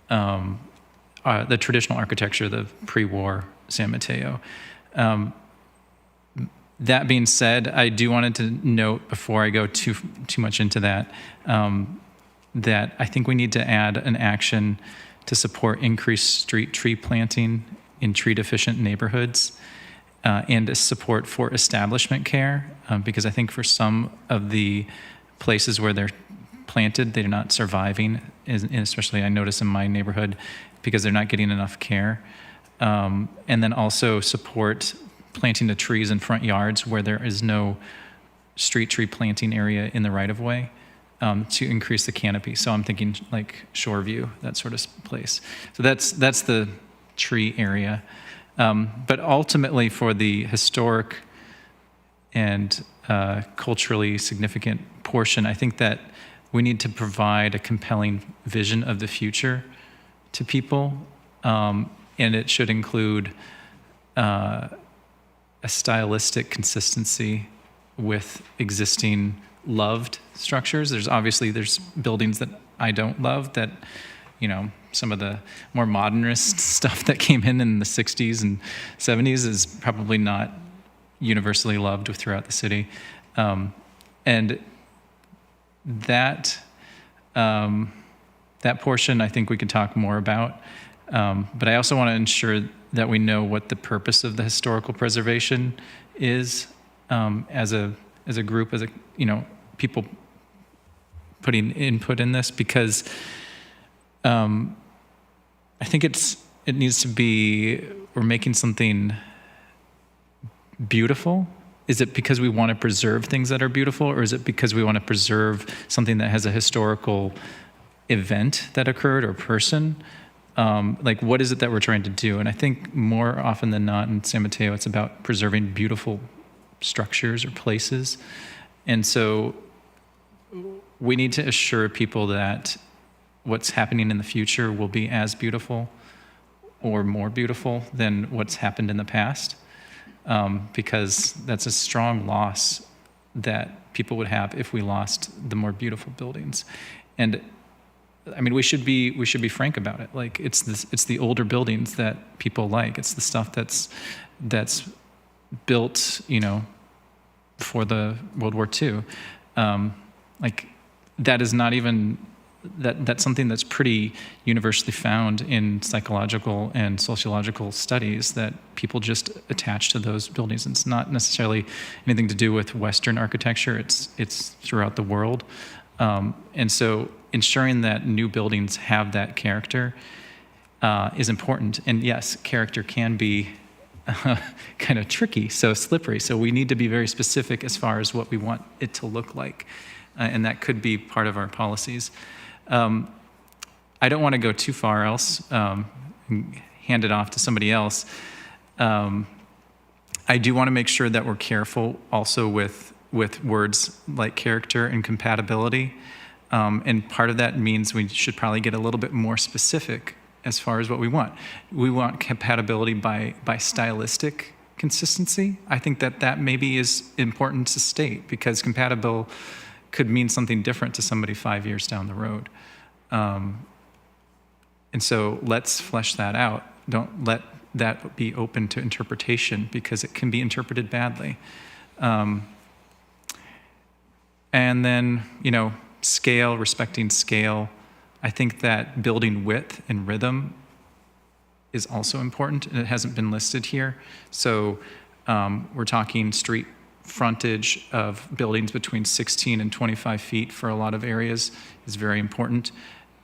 the traditional architecture, the pre-war San Mateo. That being said, I do wanted to note before I go too much into that, that I think we need to add an action to support increased street tree planting in tree-deficient neighborhoods, and a support for establishment care, because I think for some of the places where they're planted, they're not surviving, and especially I notice in my neighborhood, because they're not getting enough care. And then also support planting the trees in front yards where there is no street tree planting area in the right-of-way, to increase the canopy. So I'm thinking like Shoreview, that sort of place. So that's the tree area. But ultimately for the historic and culturally significant portion, I think that we need to provide a compelling vision of the future to people, and it should include a stylistic consistency with existing loved structures. There's buildings that I don't love, that, some of the more modernist stuff that came in the 60s and 70s is probably not universally loved throughout the city. And that portion I think we could talk more about. But I also want to ensure that we know what the purpose of the historical preservation is, as a group, people putting input in this, because I think it needs to be, we're making something beautiful. Is it because we want to preserve things that are beautiful, or is it because we want to preserve something that has a historical event that occurred or person? What is it that we're trying to do? And I think more often than not in San Mateo, it's about preserving beautiful structures or places. And so we need to assure people that what's happening in the future will be as beautiful or more beautiful than what's happened in the past, because that's a strong loss that people would have if we lost the more beautiful buildings. And I mean, we should be frank about it. Like, it's the older buildings that people like. It's the stuff that's built, before the World War II. That is not even that's something that's pretty universally found in psychological and sociological studies, that people just attach to those buildings. It's not necessarily anything to do with Western architecture. It's throughout the world. And so ensuring that new buildings have that character is important. And yes, character can be kind of tricky, so slippery. So we need to be very specific as far as what we want it to look like. And that could be part of our policies. I don't want to go too far else, and hand it off to somebody else. I do want to make sure that we're careful also with words like character and compatibility. And part of that means we should probably get a little bit more specific as far as what we want. We want compatibility by stylistic consistency. I think that maybe is important to state, because compatible could mean something different to somebody 5 years down the road. And so let's flesh that out. Don't let that be open to interpretation, because it can be interpreted badly. And then, scale, respecting scale. I think that building width and rhythm is also important, and it hasn't been listed here. So we're talking street frontage of buildings between 16 and 25 feet for a lot of areas is very important.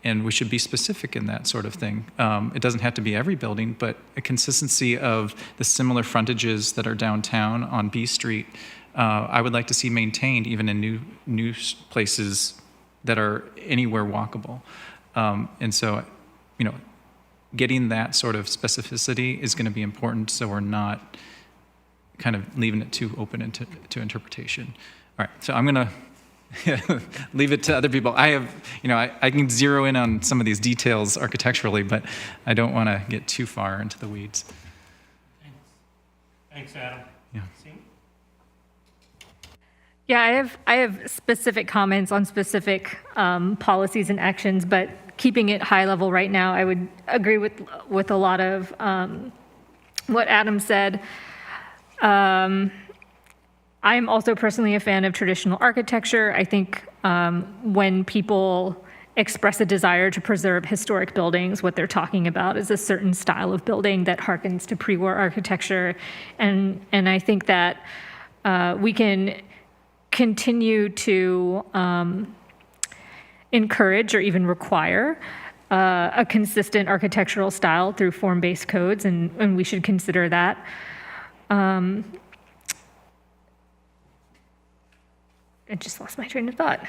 And we should be specific in that sort of thing. It doesn't have to be every building, but a consistency of the similar frontages that are downtown on B Street, I would like to see maintained even in new places that are anywhere walkable. And so, getting that sort of specificity is going to be important, so we're not kind of leaving it too open to interpretation. All right, so I'm going to leave it to other people. I have, I can zero in on some of these details architecturally, but I don't want to get too far into the weeds. Thanks, Adam. Yeah. Yeah, I have specific comments on specific policies and actions, but keeping it high level right now, I would agree with a lot of what Adam said. I'm also personally a fan of traditional architecture. I think when people express a desire to preserve historic buildings, what they're talking about is a certain style of building that harkens to pre-war architecture. And I think that we can continue to encourage or even require a consistent architectural style through form-based codes, and we should consider that. I just lost my train of thought.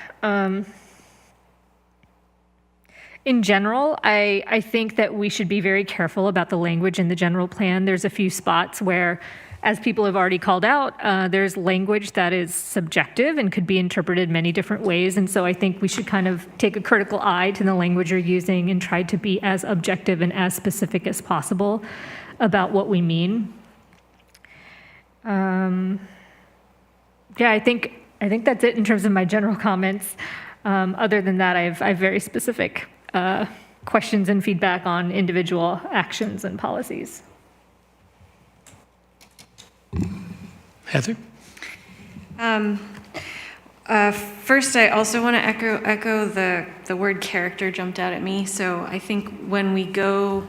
In general, I think that we should be very careful about the language in the general plan. There's a few spots where as people have already called out, there's language that is subjective and could be interpreted many different ways. And so I think we should kind of take a critical eye to the language you're using and try to be as objective and as specific as possible about what we mean. Yeah, I think that's it in terms of my general comments. Other than that, I have very specific questions and feedback on individual actions and policies. Heather? First, I also want to echo the word character jumped out at me. So I think when you go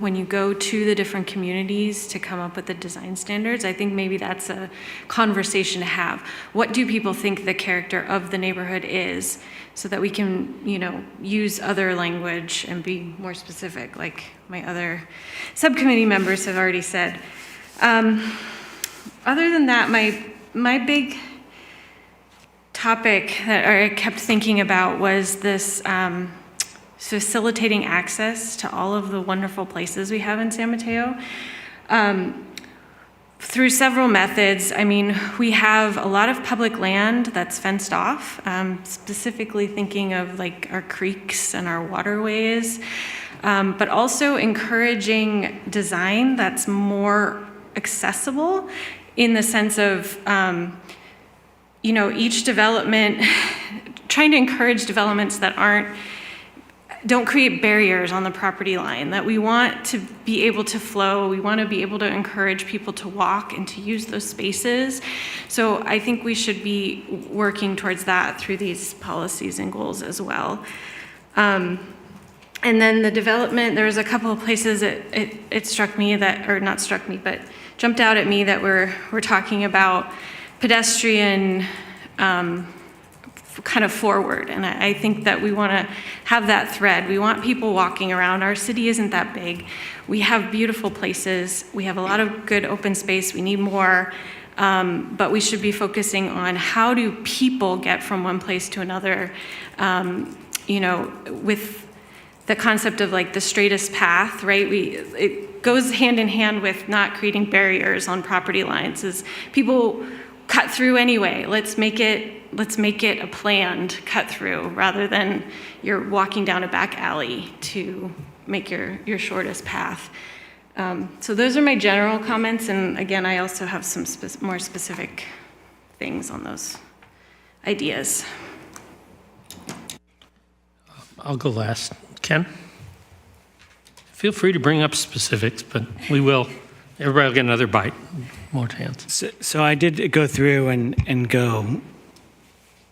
to the different communities to come up with the design standards, I think maybe that's a conversation to have. What do people think the character of the neighborhood is, so that we can, use other language and be more specific, like my other subcommittee members have already said. Other than that, my big topic that I kept thinking about was this facilitating access to all of the wonderful places we have in San Mateo. Through several methods. I mean, we have a lot of public land that's fenced off, specifically thinking of like our creeks and our waterways, but also encouraging design that's more accessible in the sense of, each development, trying to encourage developments that don't create barriers on the property line, that we want to be able to flow, we want to be able to encourage people to walk and to use those spaces. So I think we should be working towards that through these policies and goals as well. And then the development, there was a couple of places it struck me that, or not struck me, but jumped out at me that we're talking about pedestrian kind of forward. And I think that we want to have that thread. We want people walking around. Our city isn't that big. We have beautiful places. We have a lot of good open space. We need more. But we should be focusing on how do people get from one place to another, with the concept of like the straightest path, right? It goes hand in hand with not creating barriers on property lines. As people cut through anyway, let's make it a planned cut through rather than you're walking down a back alley to make your shortest path. So those are my general comments, and again, I also have some more specific things on those ideas. I'll go last. Ken? Feel free to bring up specifics, but we will. Everybody will get another bite. More hands. So I did go through and go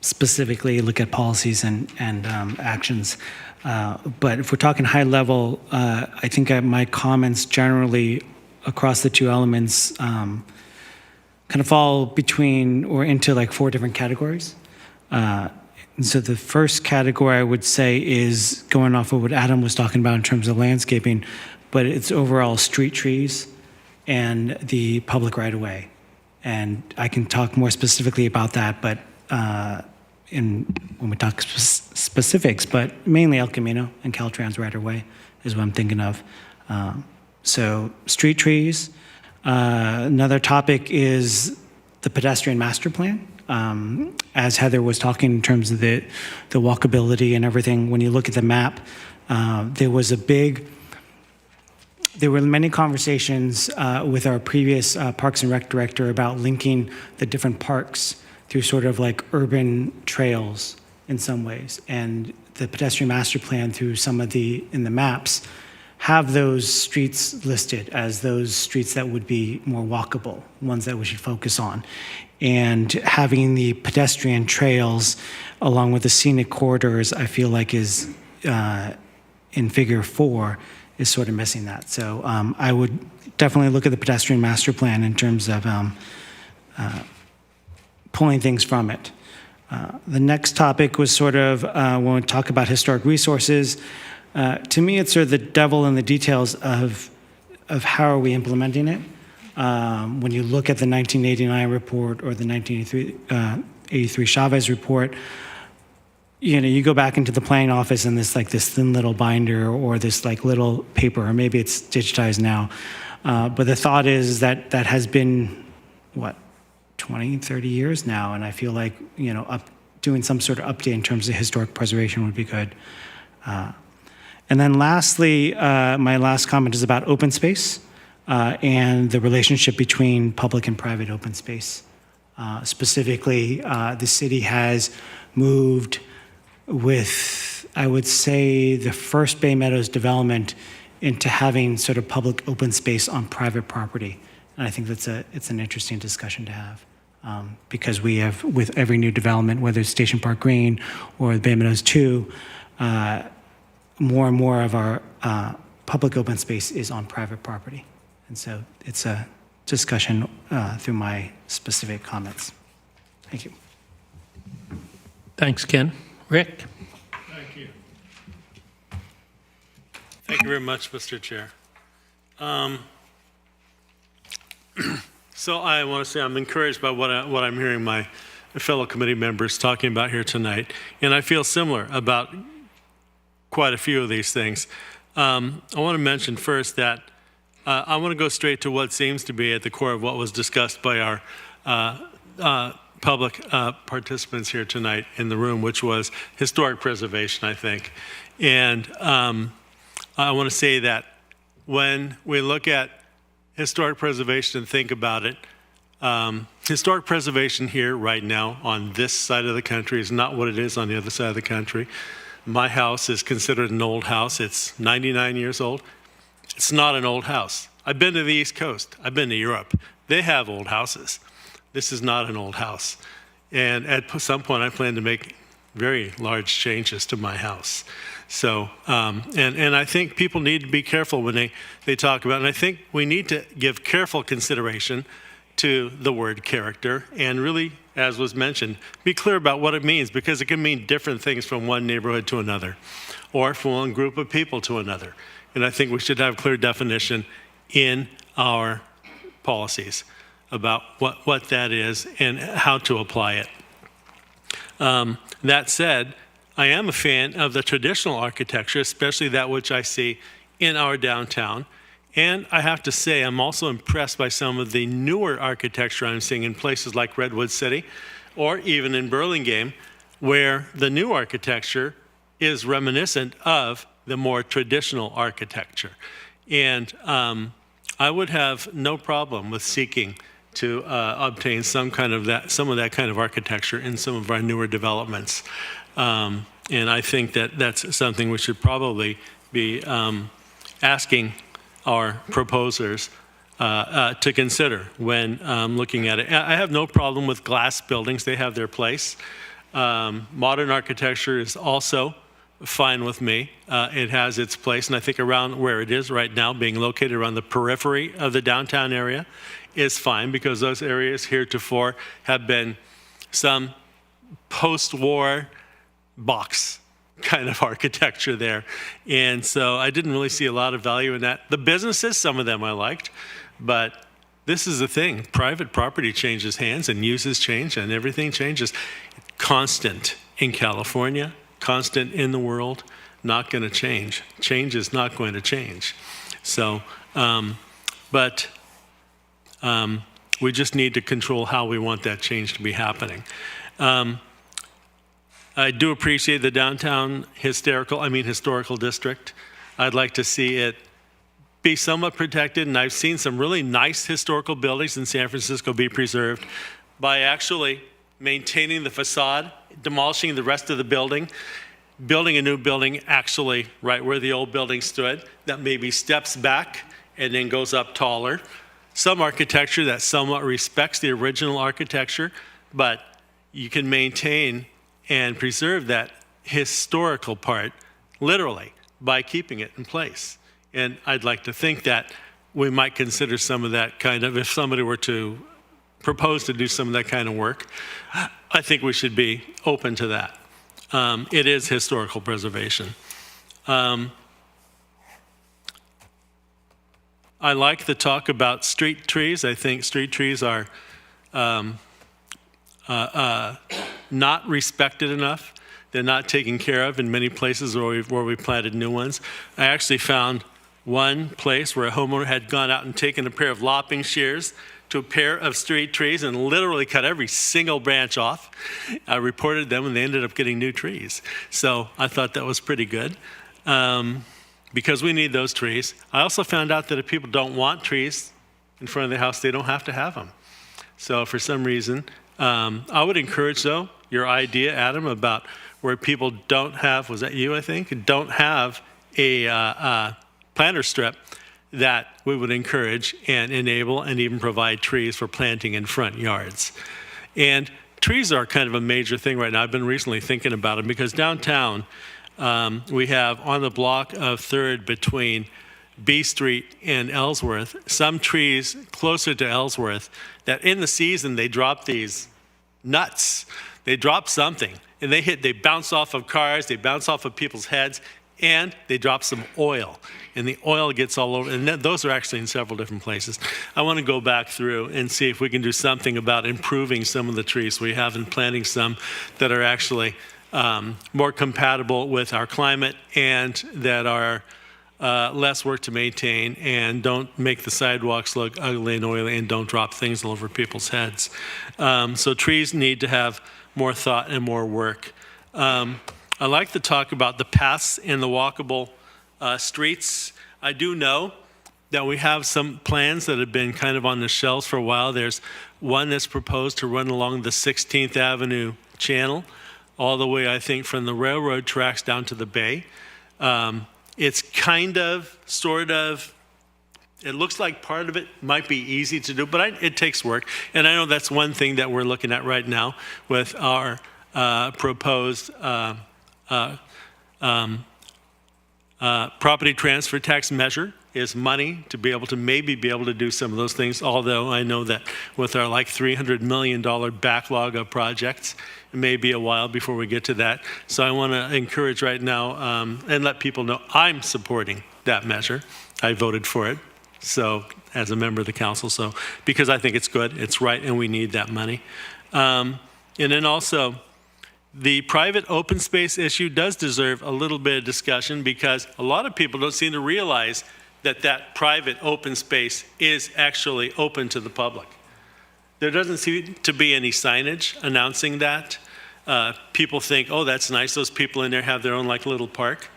specifically look at policies and actions. But if we're talking high level, I think my comments generally across the two elements kind of fall between or into like 4 different categories. And so the first category I would say is going off of what Adam was talking about in terms of landscaping, but it's overall street trees and the public right-of-way. And I can talk more specifically about that, but when we talk specifics, but mainly El Camino and Caltrans right-of-way is what I'm thinking of. So street trees. Another topic is the pedestrian master plan. As Heather was talking in terms of the walkability and everything, when you look at the map, there were many conversations with our previous Parks and Rec director about linking the different parks through sort of like urban trails in some ways. And the pedestrian master plan through some of in the maps have those streets listed as those streets that would be more walkable, ones that we should focus on. And having the pedestrian trails along with the scenic corridors, I feel like is in figure 4 is sort of missing that. So I would definitely look at the pedestrian master plan in terms of pulling things from it. The next topic was sort of when we talk about historic resources. To me, it's sort of the devil in the details of how are we implementing it. When you look at the 1989 report or the 1983 Chavez report, you go back into the planning office and this thin little binder or this like little paper, or maybe it's digitized now. But the thought is that has been 20, 30 years now, and I feel like, doing some sort of update in terms of historic preservation would be good. And then lastly, my last comment is about open space and the relationship between public and private open space. Specifically, the city has moved with, I would say, the first Bay Meadows development into having sort of public open space on private property. And I think it's an interesting discussion to have. Because we have, with every new development, whether it's Station Park Green or Bay Meadows 2, more and more of our public open space is on private property. And so it's a discussion through my specific comments. Thank you. Thanks, Ken. Rick? Thank you. Thank you very much, Mr. Chair. So I want to say I'm encouraged by what I'm hearing my fellow committee members talking about here tonight, and I feel similar about quite a few of these things. I want to mention first that I want to go straight to what seems to be at the core of what was discussed by our public participants here tonight in the room, which was historic preservation, I think. And I want to say that when we look at historic preservation and think about it, historic preservation here right now on this side of the country is not what it is on the other side of the country. My house is considered an old house. It's 99 years old. It's not an old house. I've been to the East Coast. I've been to Europe. They have old houses. This is not an old house. And at some point, I plan to make very large changes to my house. So, and I think people need to be careful when they talk about it. And I think we need to give careful consideration to the word character and really, as was mentioned, be clear about what it means, because it can mean different things from one neighborhood to another or from one group of people to another. And I think we should have clear definition in our policies about what that is and how to apply it. That said, I am a fan of the traditional architecture, especially that which I see in our downtown. And I have to say, I'm also impressed by some of the newer architecture I'm seeing in places like Redwood City or even in Burlingame, where the new architecture is reminiscent of the more traditional architecture. And I would have no problem with seeking to obtain some of that kind of architecture in some of our newer developments. And I think that that's something we should probably be asking our proposers to consider when looking at it. I have no problem with glass buildings. They have their place. Modern architecture is also fine with me. It has its place, and I think around where it is right now, being located around the periphery of the downtown area, is fine, because those areas heretofore have been some post-war box kind of architecture there. And so I didn't really see a lot of value in that. The businesses, some of them I liked, but this is the thing. Private property changes hands and uses change and everything changes. Constant in California, constant in the world, not going to change. Change is not going to change. So, we just need to control how we want that change to be happening. I do appreciate the downtown historical district. I'd like to see it be somewhat protected, and I've seen some really nice historical buildings in San Francisco be preserved by actually maintaining the facade, demolishing the rest of the building, building a new building actually right where the old building stood that maybe steps back and then goes up taller. Some architecture that somewhat respects the original architecture, but you can maintain and preserve that historical part literally by keeping it in place. And I'd like to think that we might consider some of that kind of, if somebody were to propose to do some of that kind of work, I think we should be open to that. It is historical preservation. I like the talk about street trees. I think street trees are not respected enough. They're not taken care of in many places where we planted new ones. I actually found one place where a homeowner had gone out and taken a pair of lopping shears to a pair of street trees and literally cut every single branch off. I reported them and they ended up getting new trees. So I thought that was pretty good because we need those trees. I also found out that if people don't want trees in front of their house, they don't have to have them. So for some reason, I would encourage, though, your idea, Adam, about where people don't have, was that you, I think, don't have a planter strip, that we would encourage and enable and even provide trees for planting in front yards. And trees are kind of a major thing right now. I've been recently thinking about them because downtown, we have on the block of 3rd between B Street and Ellsworth, some trees closer to Ellsworth that in the season they drop these nuts. They drop something and they bounce off of cars, they bounce off of people's heads, and they drop some oil. And the oil gets all over, and those are actually in several different places. I want to go back through and see if we can do something about improving some of the trees we have and planting some that are actually more compatible with our climate and that are less work to maintain and don't make the sidewalks look ugly and oily and don't drop things all over people's heads. So trees need to have more thought and more work. I like to talk about the paths and the walkable streets. I do know that we have some plans that have been kind of on the shelves for a while. There's one that's proposed to run along the 16th Avenue channel, all the way, I think, from the railroad tracks down to the bay. It's kind of, sort of, it looks like part of it might be easy to do, but it takes work. And I know that's one thing that we're looking at right now with our proposed property transfer tax measure is money to be able to maybe be able to do some of those things, although I know that with our like $300 million backlog of projects, it may be a while before we get to that. So I want to encourage right now and let people know I'm supporting that measure. I voted for it, so as a member of the council, so because I think it's good, it's right, and we need that money. And then also, the private open space issue does deserve a little bit of discussion because a lot of people don't seem to realize that that private open space is actually open to the public. There doesn't seem to be any signage announcing that. People think, oh, that's nice, those people in there have their own like little park,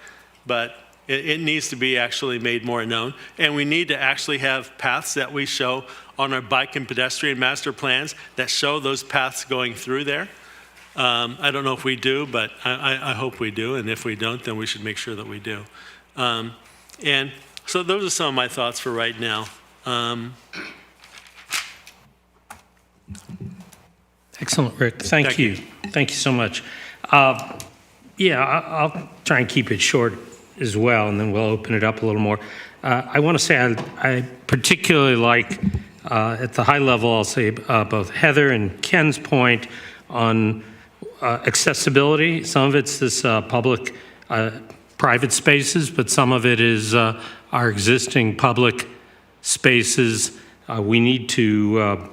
but it needs to be actually made more known. And we need to actually have paths that we show on our bike and pedestrian master plans that show those paths going through there. I don't know if we do, but I hope we do, and if we don't, then we should make sure that we do. And so those are some of my thoughts for right now. Excellent, Rick. Thank you. Thank you so much. Yeah, I'll try and keep it short as well, and then we'll open it up a little more. I want to say I particularly like, at the high level, I'll say both Heather and Ken's point on accessibility. Some of it's this public private spaces, but some of it is our existing public spaces. We need to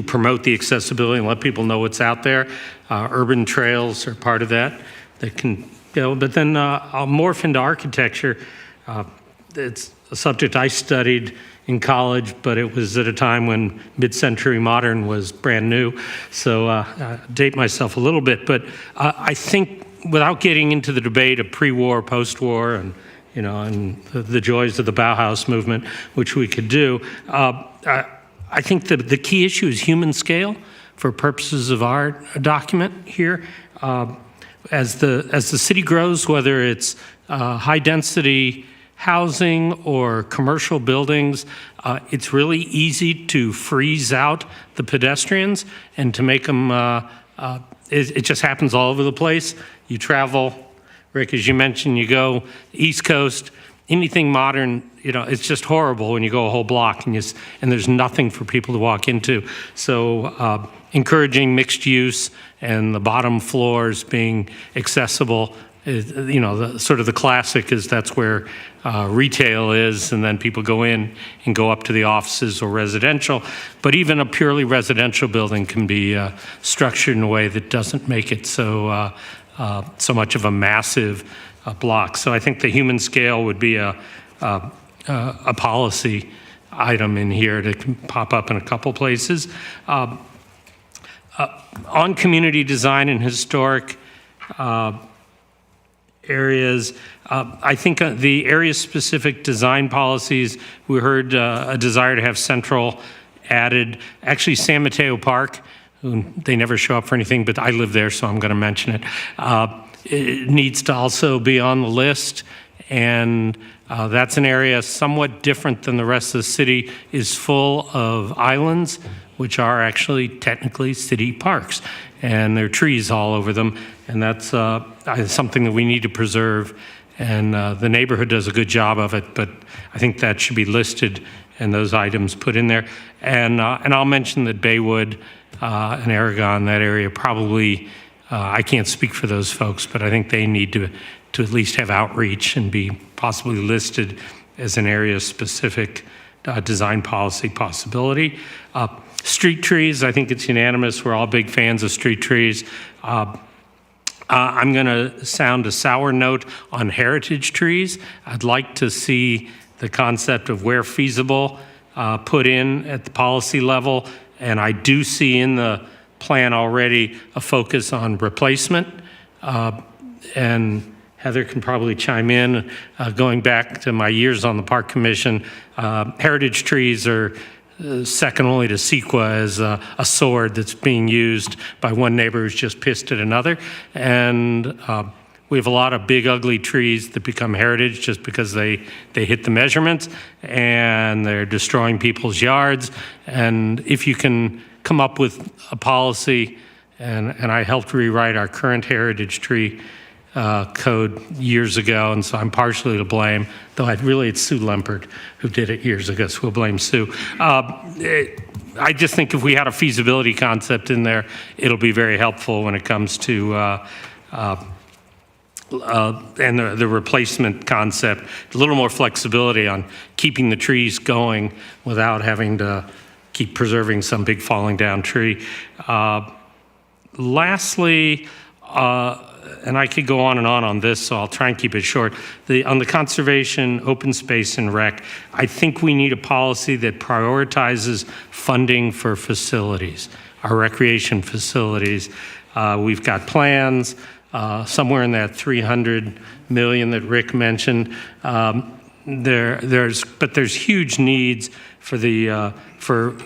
promote the accessibility and let people know what's out there. Urban trails are part of that. That can, but then I'll morph into architecture. It's a subject I studied in college, but it was at a time when mid-century modern was brand new. So date myself a little bit, but I think without getting into the debate of pre-war, post-war, and and the joys of the Bauhaus movement, which we could do, I think that the key issue is human scale for purposes of our document here. As the city grows, whether it's high-density housing or commercial buildings, it's really easy to freeze out the pedestrians and to make them, it just happens all over the place. You travel, Rick, as you mentioned, you go East Coast, anything modern, it's just horrible when you go a whole block and there's nothing for people to walk into. So encouraging mixed use and the bottom floors being accessible, the sort of the classic is that's where retail is, and then people go in and go up to the offices or residential. But even a purely residential building can be structured in a way that doesn't make it so much of a massive block. So I think the human scale would be a policy item in here that can pop up in a couple places. On community design and historic areas, I think the area-specific design policies, we heard a desire to have central added. Actually, San Mateo Park, they never show up for anything, but I live there, so I'm going to mention it. It needs to also be on the list, and that's an area somewhat different than the rest of the city, is full of islands, which are actually technically city parks, and there are trees all over them, and that's something that we need to preserve, and the neighborhood does a good job of it, but I think that should be listed and those items put in there. And I'll mention that Baywood and Aragon, that area, probably, I can't speak for those folks, but I think they need to at least have outreach and be possibly listed as an area-specific design policy possibility. Street trees, I think it's unanimous. We're all big fans of street trees. I'm going to sound a sour note on heritage trees. I'd like to see the concept of where feasible put in at the policy level, and I do see in the plan already a focus on replacement, and Heather can probably chime in. Going back to my years on the Park Commission, heritage trees are second only to CEQA as a sword that's being used by one neighbor who's just pissed at another. And we have a lot of big, ugly trees that become heritage just because they hit the measurements and they're destroying people's yards. And if you can come up with a policy, and I helped rewrite our current heritage tree code years ago, and so I'm partially to blame, though it's Sue Lempert who did it years ago, so we'll blame Sue. I just think if we had a feasibility concept in there, it'll be very helpful when it comes to and the replacement concept, a little more flexibility on keeping the trees going without having to keep preserving some big falling down tree. Lastly, and I could go on this, so I'll try and keep it short. On the conservation, open space, and rec, I think we need a policy that prioritizes funding for facilities, our recreation facilities. We've got plans, somewhere in that 300 million that Rick mentioned. There's huge needs for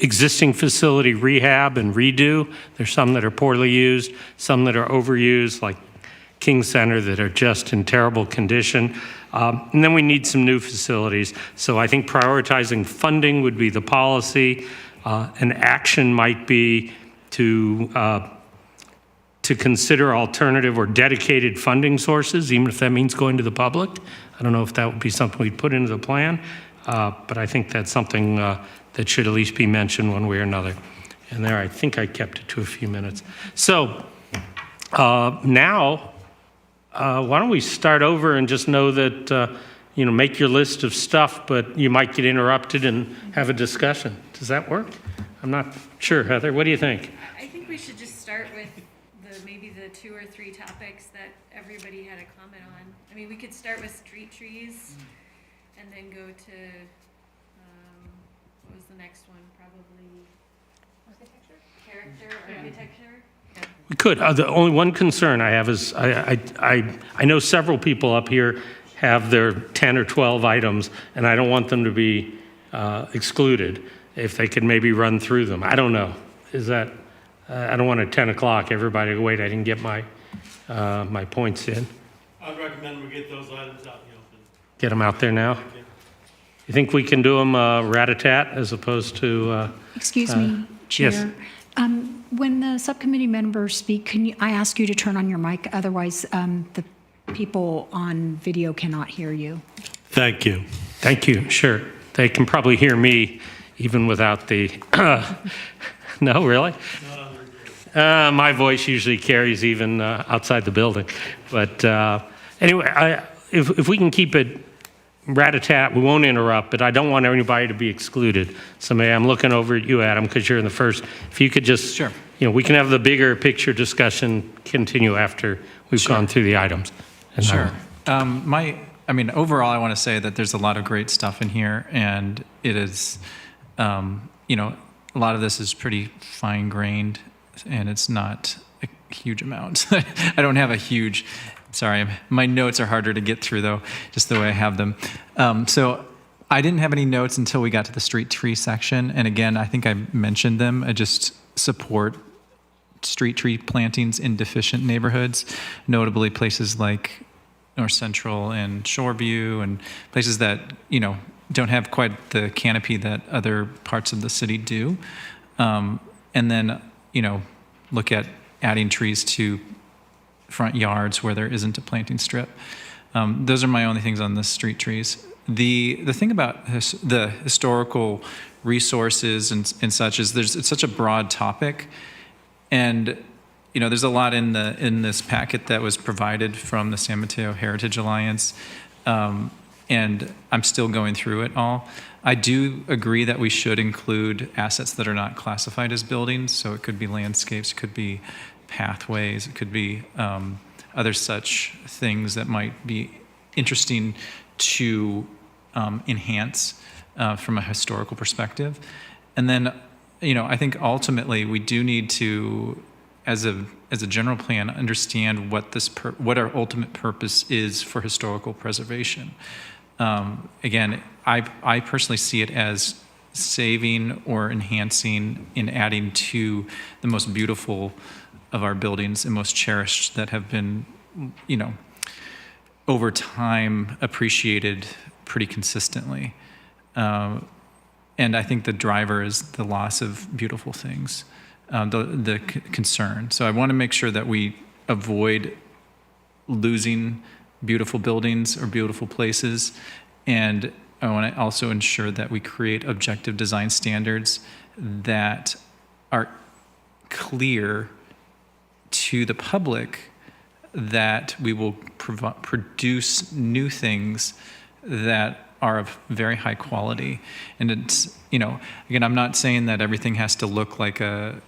existing facility rehab and redo. There's some that are poorly used, some that are overused, like King Center, that are just in terrible condition. And then we need some new facilities. So I think prioritizing funding would be the policy. An action might be to consider alternative or dedicated funding sources, even if that means going to the public. I don't know if that would be something we'd put into the plan, but I think that's something that should at least be mentioned one way or another. And there, I think I kept it to a few minutes. So now, why don't we start over and just know that, make your list of stuff, but you might get interrupted and have a discussion. Does that work? I'm not sure, Heather. What do you think? I think we should just start with maybe the 2 or 3 topics that everybody had a comment on. I mean, we could start with street trees and then go to, what was the next one? Probably character, architecture? Yeah. We could. The only one concern I have is I know several people up here have their 10 or 12 items, and I don't want them to be excluded. If they could maybe run through them. I don't know. Is that... I don't want at 10 o'clock everybody to wait. I didn't get my my points in. I'd recommend we get those items out in the open. Get them out there now? You think we can do them rat-a-tat as opposed to... Excuse me, Chair. Yes. When the subcommittee members speak, I ask you to turn on your mic? Otherwise, the people on video cannot hear you. Thank you. Thank you. Sure. They can probably hear me even without the... No, really? My voice usually carries even outside the building. But anyway, if we can keep it rat-a-tat, we won't interrupt, but I don't want anybody to be excluded. So I'm looking over at you, Adam, because you're in the first. If you could just, sure. We can have the bigger picture discussion continue after we've gone through the items. And sure. I mean, overall, I want to say that there's a lot of great stuff in here, and it is, you know, a lot of this is pretty fine-grained, and it's not a huge amount. I don't have a huge, sorry, my notes are harder to get through, though, just the way I have them. So I didn't have any notes until we got to the street tree section, and again, I think I mentioned them. I just support street tree plantings in deficient neighborhoods, notably places like North Central and Shoreview, and places that, you know, don't have quite the canopy that other parts of the city do. And then, you know, look at adding trees to front yards where there isn't a planting strip. Those are my only things on the street trees. The thing about the historical resources and such is it's such a broad topic, and you know, there's a lot in this packet that was provided from the San Mateo Heritage Alliance, and I'm still going through it all. I do agree that we should include assets that are not classified as buildings, so it could be landscapes, it could be pathways, it could be other such things that might be interesting to enhance from a historical perspective. And then, you know, I think ultimately we do need to, as a general plan, understand what our ultimate purpose is for historical preservation. Again, I personally see it as saving or enhancing and adding to the most beautiful of our buildings and most cherished that have been, you know, over time appreciated pretty consistently. And I think the driver is the loss of beautiful things, the concern. So I want to make sure that we avoid losing beautiful buildings or beautiful places. And I want to also ensure that we create objective design standards that are clear to the public, that we will produce new things that are of very high quality. And it's, you know, again, I'm not saying that everything has to look like a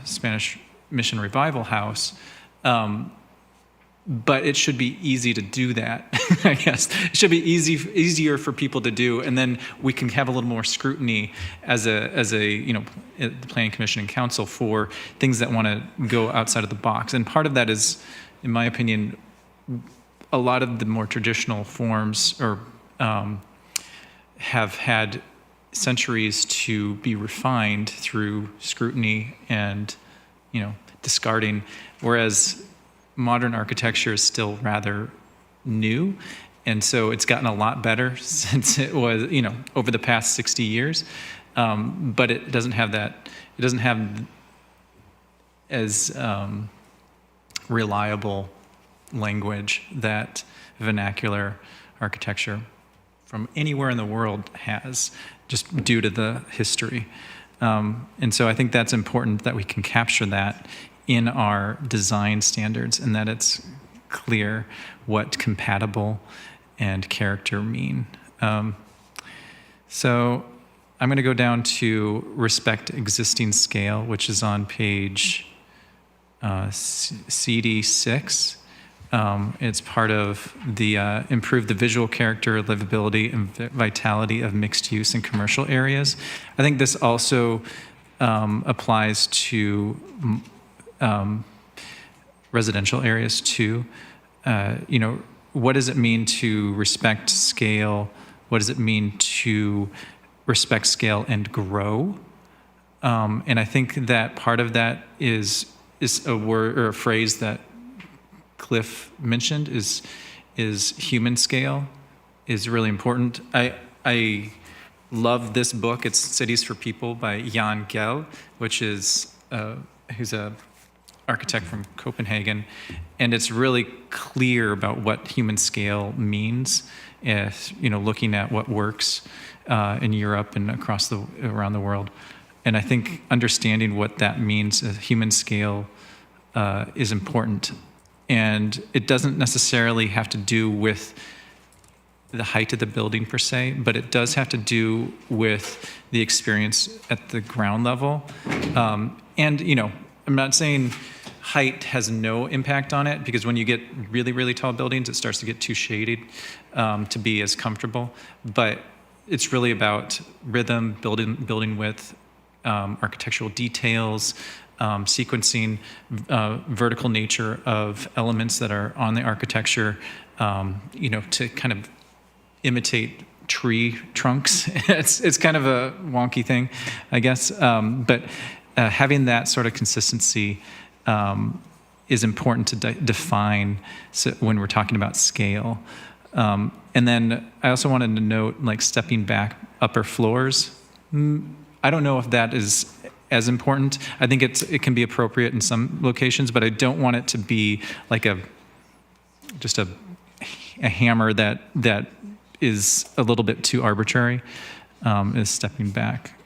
Spanish Mission Revival house, but it should be easy to do that, I guess. It should be easier for people to do, and then we can have a little more scrutiny as a you know, the Planning Commission and Council for things that want to go outside of the box. And part of that is, in my opinion, a lot of the more traditional forms or have had centuries to be refined through scrutiny and, you know, discarding, whereas modern architecture is still rather new, and so it's gotten a lot better since it was, you know, over the past 60 years, but it doesn't have that, it doesn't have as reliable language that vernacular architecture from anywhere in the world has, just due to the history. And so I think that's important that we can capture that in our design standards, and that it's clear what compatible and character mean. So I'm going to go down to respect existing scale, which is on page CD6. It's part of the improve the visual character, livability, and vitality of mixed use and commercial areas. I think this also applies to residential areas too. You know, what does it mean to respect scale? What does it mean to respect scale and grow? And I think that part of that is a word or a phrase that Cliff mentioned is human scale is really important. I love this book. It's Cities for People by Jan Gehl, which is who's a architect from Copenhagen, and it's really clear about what human scale means. If, you know, looking at what works in Europe and around the world, and I think understanding what that means, human scale, is important. And it doesn't necessarily have to do with the height of the building per se, but it does have to do with the experience at the ground level. And, you know, I'm not saying height has no impact on it, because when you get really, really tall buildings, it starts to get too shaded to be as comfortable. But it's really about rhythm, building width, architectural details, sequencing, vertical nature of elements that are on the architecture, to kind of imitate tree trunks. It's kind of a wonky thing, I guess. But having that sort of consistency is important to define when we're talking about scale. And then I also wanted to note, like, stepping back upper floors. I don't know if that is as important. I think it can be appropriate in some locations, but I don't want it to be like just a hammer that is a little bit too arbitrary, is stepping back.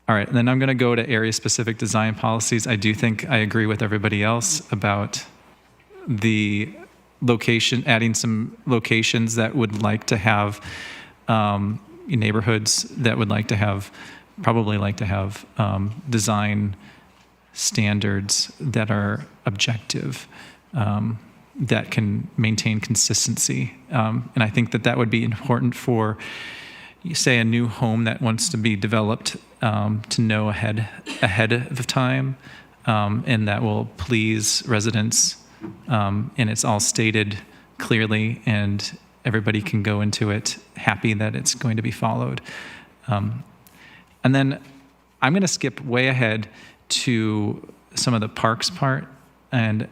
All right, and then I'm going to go to area-specific design policies. I do think I agree with everybody else about the location, adding some locations that would like to have neighborhoods that would probably like to have design standards that are objective, that can maintain consistency. And I think that would be important for, say, a new home that wants to be developed, to know ahead of time, and that will please residents, and it's all stated clearly, and everybody can go into it happy that it's going to be followed. And then I'm going to skip way ahead to some of the parks part, and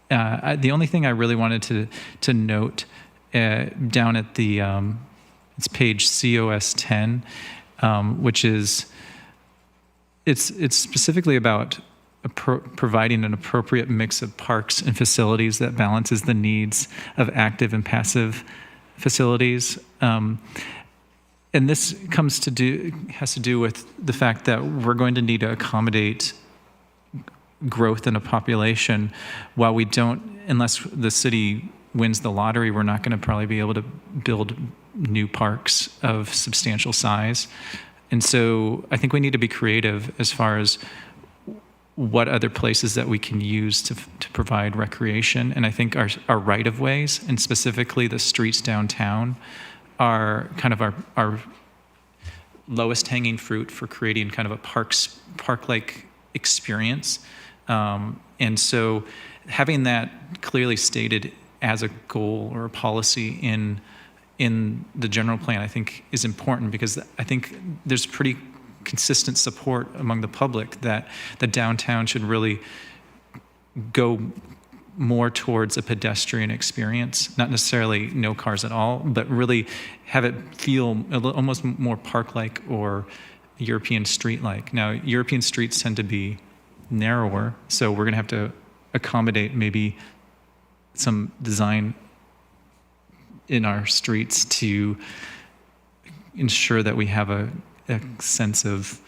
the only thing I really wanted to note down at the it's page COS 10, which is it's specifically about providing an appropriate mix of parks and facilities that balances the needs of active and passive facilities. And this has to do with the fact that we're going to need to accommodate growth in a population. While we don't, unless the city wins the lottery, we're not going to probably be able to build new parks of substantial size. And so I think we need to be creative as far as what other places that we can use to provide recreation. And I think our right-of-ways, and specifically the streets downtown, are kind of our lowest hanging fruit for creating kind of a park-like experience. And so having that clearly stated as a goal or a policy in the general plan, I think, is important, because I think there's pretty consistent support among the public that the downtown should really go more towards a pedestrian experience, not necessarily no cars at all, but really have it feel almost more park-like or European street-like. Now, European streets tend to be narrower, so we're going to have to accommodate maybe some design in our streets to ensure that we have a sense of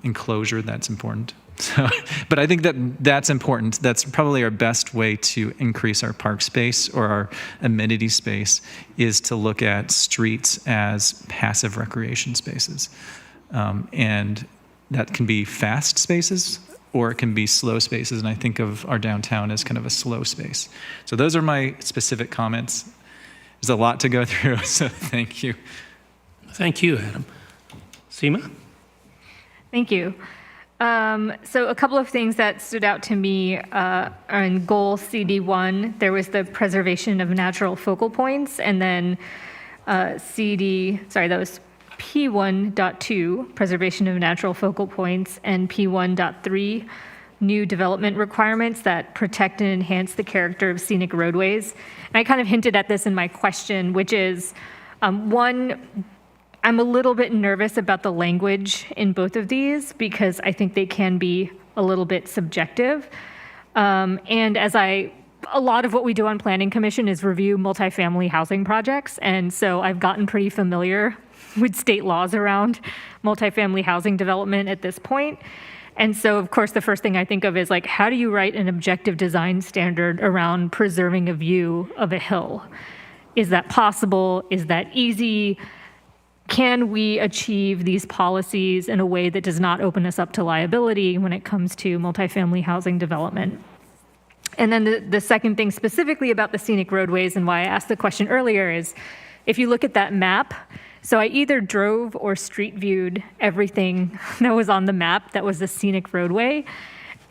enclosure that's important. So, but I think that's important. That's probably our best way to increase our park space or our amenity space, is to look at streets as passive recreation spaces. And that can be fast spaces or it can be slow spaces. And I think of our downtown as kind of a slow space. So those are my specific comments. There's a lot to go through, so thank you. Thank you, Adam. Seema? Thank you. So a couple of things that stood out to me are in goal CD1, there was the preservation of natural focal points, and then that was P1.2, preservation of natural focal points, and P1.3, new development requirements that protect and enhance the character of scenic roadways. And I kind of hinted at this in my question, which is, one, I'm a little bit nervous about the language in both of these because I think they can be a little bit subjective. And a lot of what we do on Planning Commission is review multifamily housing projects. And so I've gotten pretty familiar with state laws around multifamily housing development at this point. And so, of course, the first thing I think of is, like, how do you write an objective design standard around preserving a view of a hill? Is that possible? Is that easy? can we achieve these policies in a way that does not open us up to liability when it comes to multifamily housing development? And then the second thing specifically about the scenic roadways and why I asked the question earlier is, if you look at that map, so I either drove or street viewed everything that was on the map that was a scenic roadway.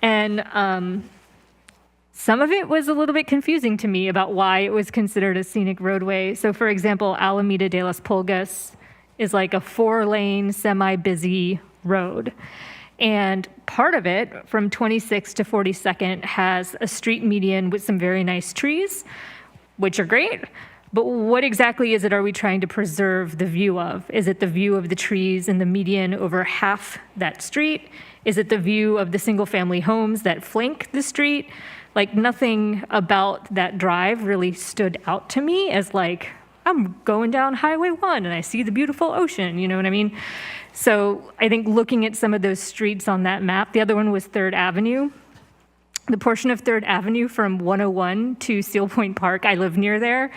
And some of it was a little bit confusing to me about why it was considered a scenic roadway. So for example, Alameda de las Pulgas is like a 4-lane, semi-busy road. And part of it, from 26th to 42nd, has a street median with some very nice trees, which are great. But what exactly is it are we trying to preserve the view of? Is it the view of the trees in the median over half that street? Is it the view of the single-family homes that flank the street? Like, nothing about that drive really stood out to me as like, I'm going down Highway 1 and I see the beautiful ocean, you know what I mean? So I think looking at some of those streets on that map, the other one was 3rd Avenue. The portion of 3rd Avenue from 101 to Seal Point Park, I live near there.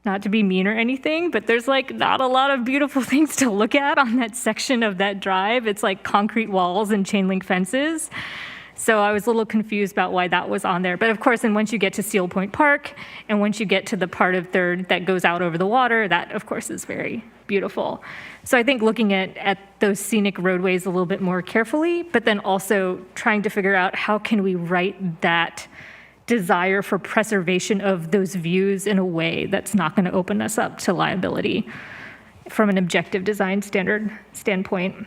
Not to be mean or anything, but there's like not a lot of beautiful things to look at on that section of that drive. It's like concrete walls and chain link fences. So I was a little confused about why that was on there. But of course, and once you get to Seal Point Park, and once you get to the part of 3rd that goes out over the water, that of course is very beautiful. So I think looking at those scenic roadways a little bit more carefully, but then also trying to figure out how can we write that desire for preservation of those views in a way that's not going to open us up to liability from an objective design standpoint.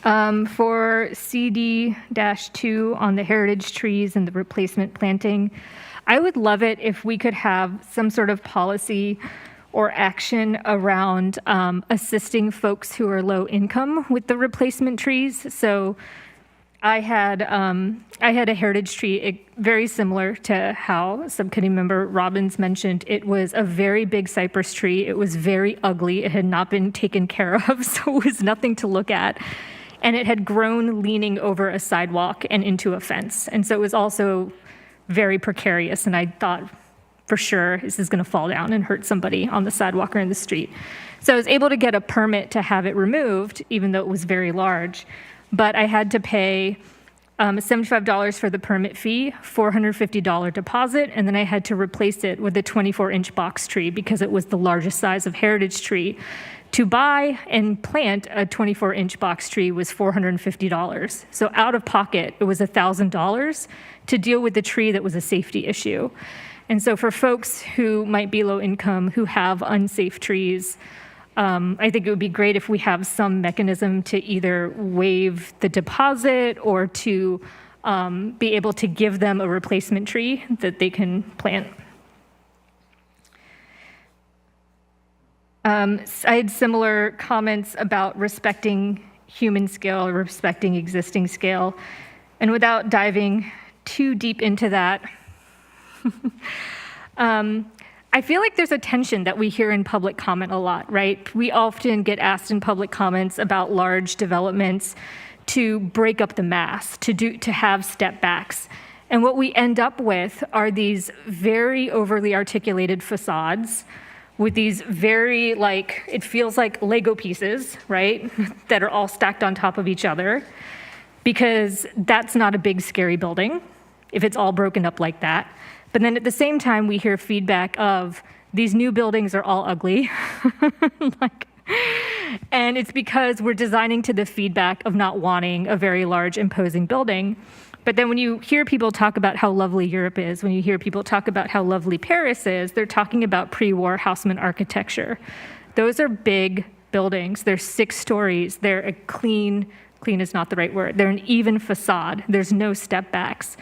For CD-2 on the heritage trees and the replacement planting, I would love it if we could have some sort of policy or action around assisting folks who are low income with the replacement trees. So I had a heritage tree very similar to how Subcommittee Member Robbins mentioned. It was a very big cypress tree. It was very ugly. It had not been taken care of, so it was nothing to look at. And it had grown leaning over a sidewalk and into a fence. And so it was also very precarious. And I thought, for sure, this is going to fall down and hurt somebody on the sidewalk or in the street. So I was able to get a permit to have it removed, even though it was very large. But I had to pay $75 for the permit fee, $450 deposit, and then I had to replace it with a 24-inch box tree because it was the largest size of heritage tree. To buy and plant a 24-inch box tree was $450. So out of pocket, it was $1,000 to deal with the tree that was a safety issue. And so for folks who might be low income, who have unsafe trees, I think it would be great if we have some mechanism to either waive the deposit or to be able to give them a replacement tree that they can plant. I had similar comments about respecting human scale or respecting existing scale. And without diving too deep into that, I feel like there's a tension that we hear in public comment a lot, right? We often get asked in public comments about large developments to break up the mass, to have step backs. And what we end up with are these very overly articulated facades with these very, it feels like Lego pieces, right? That are all stacked on top of each other, because that's not a big, scary building if it's all broken up like that. But then at the same time, we hear feedback of these new buildings are all ugly. And it's because we're designing to the feedback of not wanting a very large, imposing building. But then when you hear people talk about how lovely Europe is, when you hear people talk about how lovely Paris is, they're talking about pre-war Haussmann architecture. Those are big buildings. They're 6 stories. They're a clean is not the right word. They're an even facade. There's no step backs.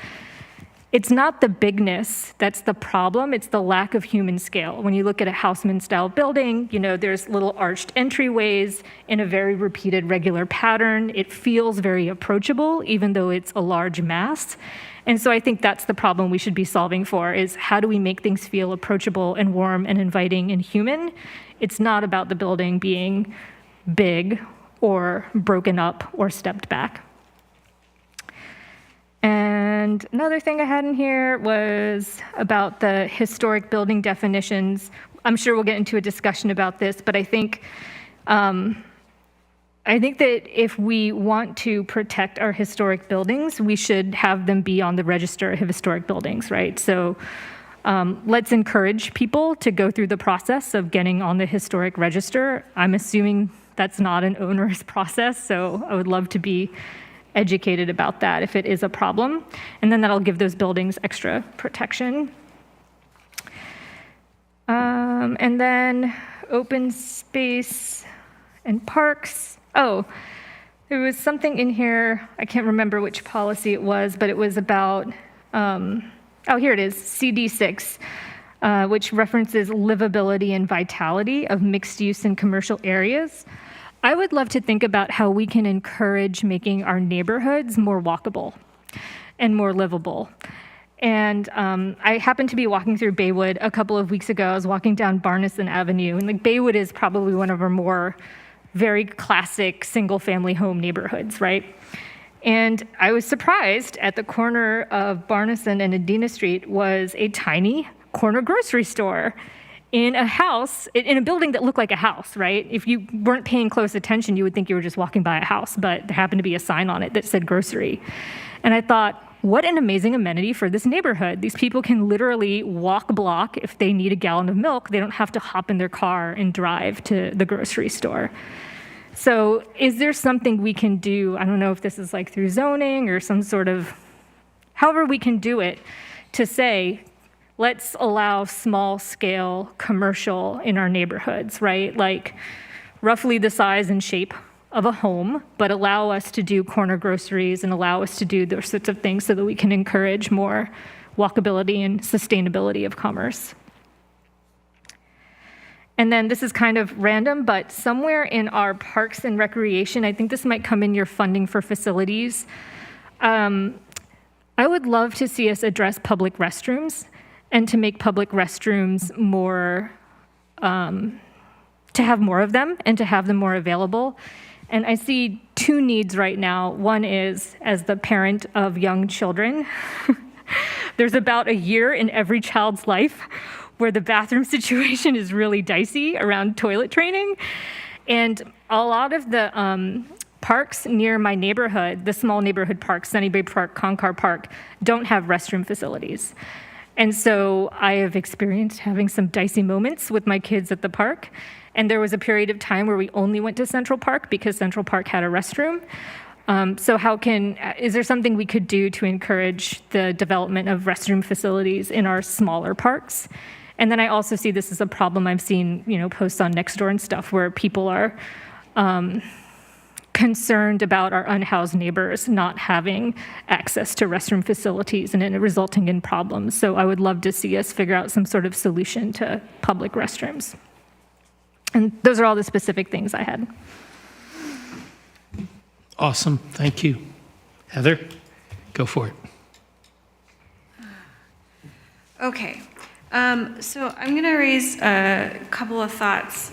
It's not the bigness that's the problem, it's the lack of human scale. When you look at a Haussmann-style building, there's little arched entryways in a very repeated, regular pattern. It feels very approachable, even though it's a large mass. And so I think that's the problem we should be solving for, is how do we make things feel approachable and warm and inviting and human? It's not about the building being big or broken up or stepped back. And another thing I had in here was about the historic building definitions. I'm sure we'll get into a discussion about this, but I think that if we want to protect our historic buildings, we should have them be on the register of historic buildings, right? So let's encourage people to go through the process of getting on the historic register. I'm assuming that's not an onerous process, so I would love to be educated about that if it is a problem. And then that'll give those buildings extra protection. And then open space and parks. Oh, there was something in here, I can't remember which policy it was, but it was about, here it is, CD6, which references livability and vitality of mixed use in commercial areas. I would love to think about how we can encourage making our neighborhoods more walkable and more livable. And I happened to be walking through Baywood a couple of weeks ago. I was walking down Barneson Avenue, and like Baywood is probably one of our more very classic single-family home neighborhoods, right? And I was surprised at the corner of Barneson and Adena Street was a tiny corner grocery store in a house, in a building that looked like a house, right? If you weren't paying close attention, you would think you were just walking by a house, but there happened to be a sign on it that said grocery. And I thought, what an amazing amenity for this neighborhood. These people can literally walk a block if they need a gallon of milk. They don't have to hop in their car and drive to the grocery store. So is there something we can do? I don't know if this is like through zoning or some sort of, however we can do it, to say, let's allow small scale commercial in our neighborhoods, right? Like roughly the size and shape of a home, but allow us to do corner groceries and allow us to do those sorts of things so that we can encourage more walkability and sustainability of commerce. And then this is kind of random, but somewhere in our parks and recreation, I think this might come in your funding for facilities. I would love to see us address public restrooms and to make public restrooms more, to have more of them and to have them more available. And I see two needs right now. One is, as the parent of young children, there's about a year in every child's life where the bathroom situation is really dicey around toilet training. And a lot of the parks near my neighborhood, the small neighborhood parks, Sunny Bay Park, Concar Park, don't have restroom facilities. And so I have experienced having some dicey moments with my kids at the park. And there was a period of time where we only went to Central Park because Central Park had a restroom. So is there something we could do to encourage the development of restroom facilities in our smaller parks? And then I also see this as a problem I've seen, posts on Nextdoor and stuff where people are concerned about our unhoused neighbors not having access to restroom facilities and it resulting in problems. So I would love to see us figure out some sort of solution to public restrooms. And those are all the specific things I had. Awesome, thank you. Heather, go for it. Okay, so I'm going to raise a couple of thoughts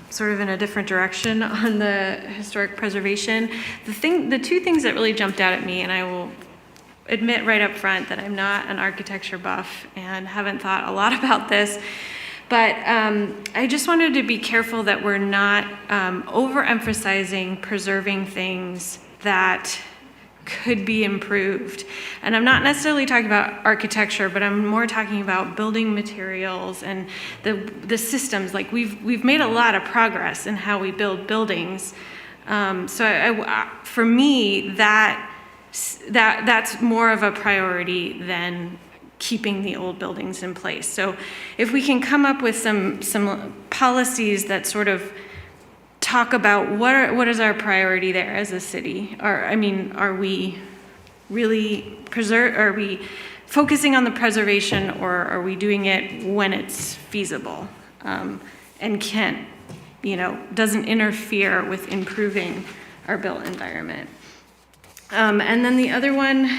sort of in a different direction on the historic preservation. The two things that really jumped out at me, and I will admit right up front that I'm not an architecture buff and haven't thought a lot about this, but I just wanted to be careful that we're not overemphasizing preserving things that could be improved. And I'm not necessarily talking about architecture, but I'm more talking about building materials and the systems. Like we've made a lot of progress in how we build buildings. So for me, that's more of a priority than keeping the old buildings in place. So if we can come up with some policies that sort of talk about what is our priority there as a city? Are we really are we focusing on the preservation, or are we doing it when it's feasible and doesn't interfere with improving our built environment? And then the other one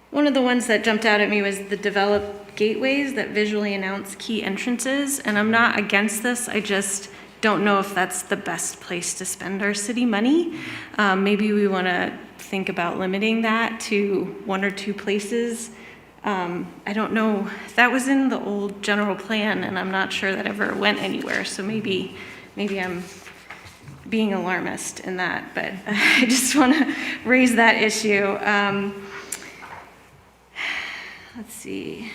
one of the ones that jumped out at me was the develop gateways that visually announce key entrances. And I'm not against this, I just don't know if that's the best place to spend our city money. Maybe we want to think about limiting that to one or two places I don't know, that was in the old general plan, and I'm not sure that ever went anywhere, so maybe I'm being alarmist in that, but I just want to raise that issue. Let's see.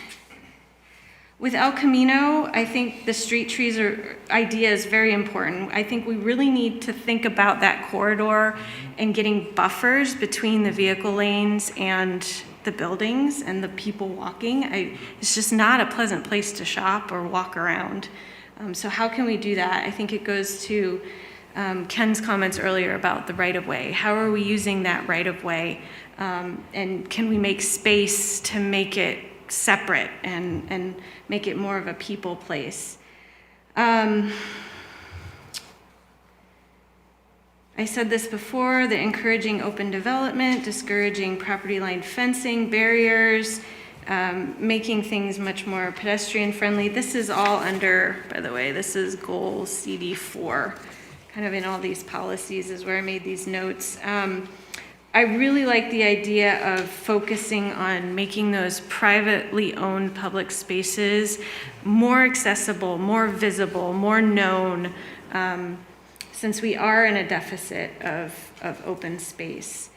With El Camino, I think the street trees idea is very important. I think we really need to think about that corridor and getting buffers between the vehicle lanes and the buildings and the people walking. It's just not a pleasant place to shop or walk around. So how can we do that? I think it goes to Ken's comments earlier about the right-of-way. How are we using that right-of-way? And can we make space to make it separate and make it more of a people place? I said this before, the encouraging open development, discouraging property line fencing, barriers, making things much more pedestrian friendly. This is all under, by the way, this is goal CD4, kind of in all these policies is where I made these notes. I really like the idea of focusing on making those privately owned public spaces more accessible, more visible, more known, since we are in a deficit of open space.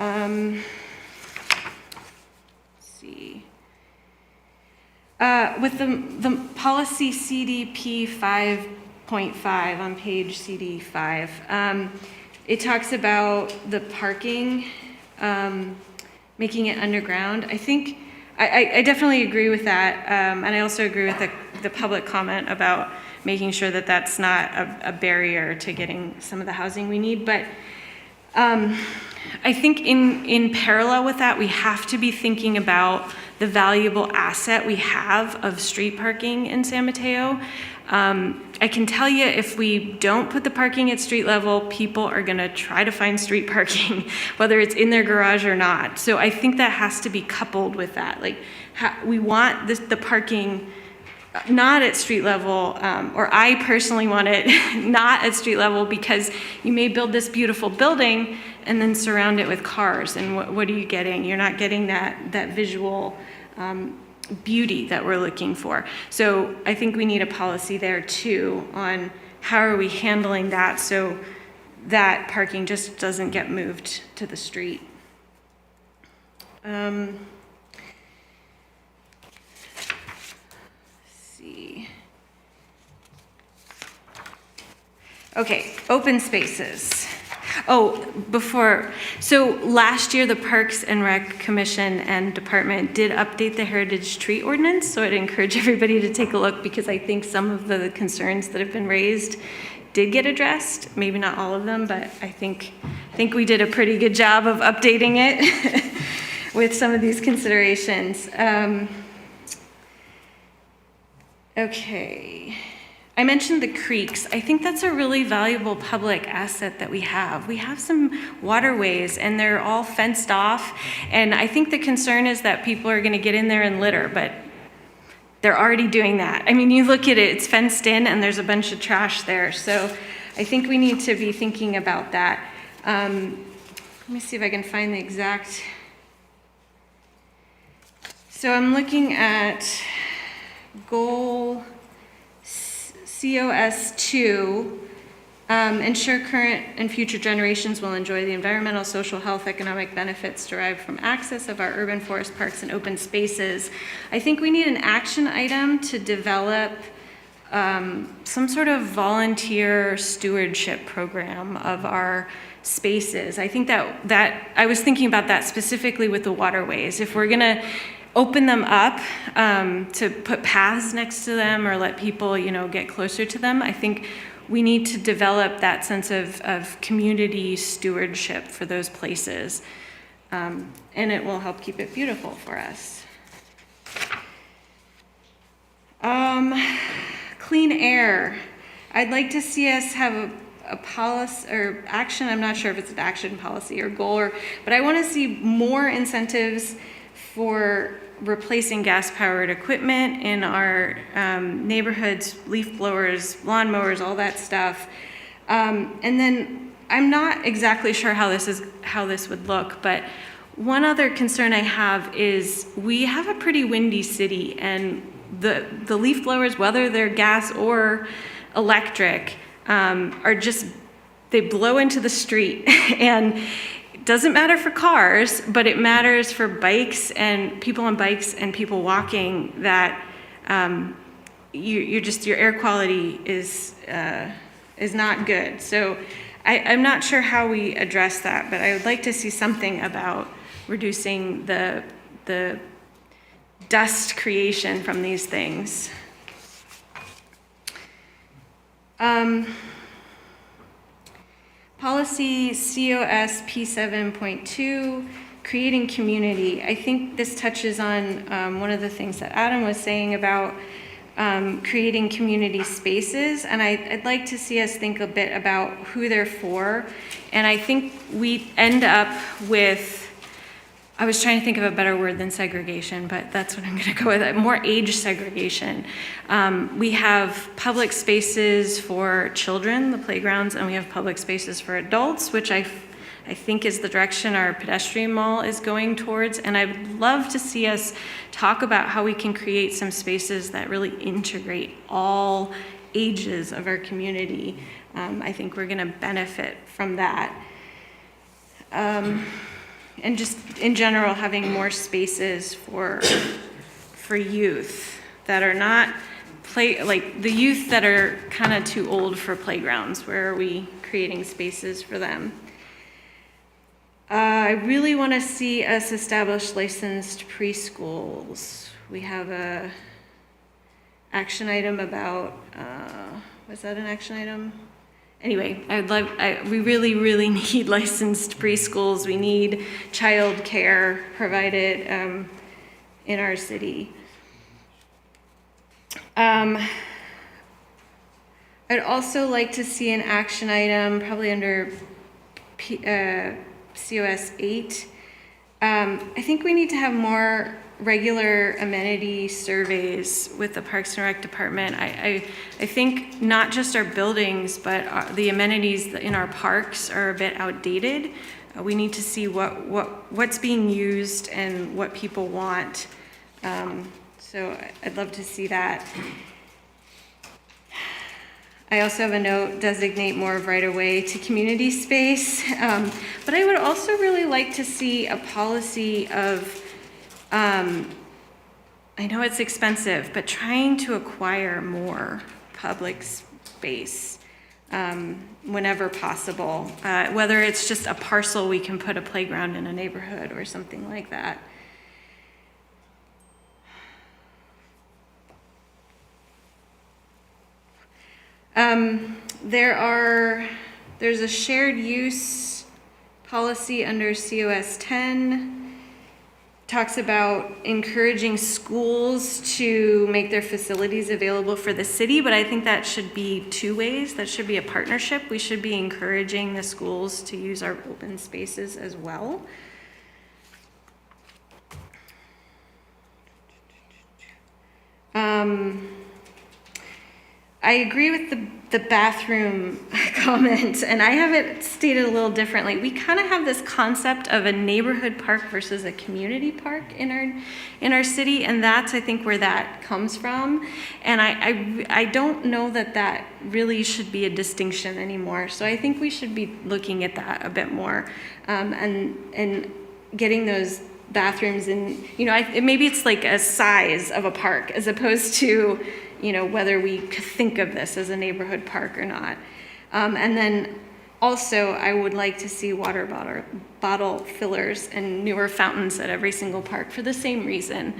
Let's see. With the policy CDP 5.5 on page CD5, it talks about the parking, making it underground. I think, I definitely agree with that. And I also agree with the public comment about making sure that that's not a barrier to getting some of the housing we need. But I think in parallel with that, we have to be thinking about the valuable asset we have of street parking in San Mateo. I can tell you, if we don't put the parking at street level, people are gonna try to find street parking, whether it's in their garage or not. So I think that has to be coupled with that. Like, we want the parking not at street level, or I personally want it not at street level, because you may build this beautiful building and then surround it with cars, and what are you getting? You're not getting that visual beauty that we're looking for. So I think we need a policy there too on how are we handling that so that parking just doesn't get moved to the street. Okay, open spaces. So last year the Parks and Rec Commission and Department did update the Heritage Tree Ordinance, so I'd encourage everybody to take a look, because I think some of the concerns that have been raised did get addressed. Maybe not all of them, but I think we did a pretty good job of updating it with some of these considerations. Okay. I mentioned the creeks. I think that's a really valuable public asset that we have. We have some waterways and they're all fenced off. And I think the concern is that people are gonna get in there and litter, but they're already doing that. I mean, you look at it, it's fenced in and there's a bunch of trash there. So I think we need to be thinking about that. Let me see if I can find the exact. So I'm looking at goal COS2, ensure current and future generations will enjoy the environmental, social, health, economic benefits derived from access of our urban forest parks and open spaces. I think we need an action item to develop some sort of volunteer stewardship program of our spaces. I think that I was thinking about that specifically with the waterways. If we're gonna open them up to put paths next to them or let people, get closer to them, I think we need to develop that sense of community stewardship for those places. And it will help keep it beautiful for us. Clean air. I'd like to see us have a policy or action. I'm not sure if it's an action policy or goal, but I want to see more incentives for replacing gas-powered equipment in our neighborhoods, leaf blowers, lawnmowers, all that stuff. And then I'm not exactly sure how this would look, but One other concern I have is we have a pretty windy city, and the leaf blowers, whether they're gas or electric, are just, they blow into the street. And it doesn't matter for cars, but it matters for bikes and people on bikes and people walking, that your air quality is not good. So I'm not sure how we address that, but I would like to see something about reducing the dust creation from these things. Policy COS P7.2, creating community. I think this touches on one of the things that Adam was saying about creating community spaces, and I'd like to see us think a bit about who they're for. And I think we end up with, I was trying to think of a better word than segregation, but that's what I'm going to go with, more age segregation. We have public spaces for children, the playgrounds, and we have public spaces for adults, which I think is the direction our pedestrian mall is going towards. And I would love to see us talk about how we can create some spaces that really integrate all ages of our community. I think we're going to benefit from that. And just in general, having more spaces for youth that are not like the youth that are kind of too old for playgrounds. Where are we creating spaces for them? I really want to see us establish licensed preschools. We have a action item about, was that an action item? Anyway, we really, really need licensed preschools. We need child care provided in our city. I'd also like to see an action item, probably under COS 8. I think we need to have more regular amenity surveys with the Parks and Rec Department. I think not just our buildings, but the amenities in our parks are a bit outdated. We need to see what's being used and what people want. So I'd love to see that. I also have a note, designate more of right-of-way to community space. But I would also really like to see a policy of, I know it's expensive, but trying to acquire more public space whenever possible. Whether it's just a parcel we can put a playground in a neighborhood or something like that. There's a shared use policy under COS 10, talks about encouraging schools to make their facilities available for the city, but I think that should be two ways. That should be a partnership. We should be encouraging the schools to use our open spaces as well. I agree with the bathroom comment, and I have it stated a little differently. We kind of have this concept of a neighborhood park versus a community park in our city, and that's, I think, where that comes from. And I don't know that really should be a distinction anymore. So I think we should be looking at that a bit more, and getting those bathrooms in, maybe it's like a size of a park as opposed to, whether we think of this as a neighborhood park or not. And then also, I would like to see water bottle fillers and newer fountains at every single park for the same reason.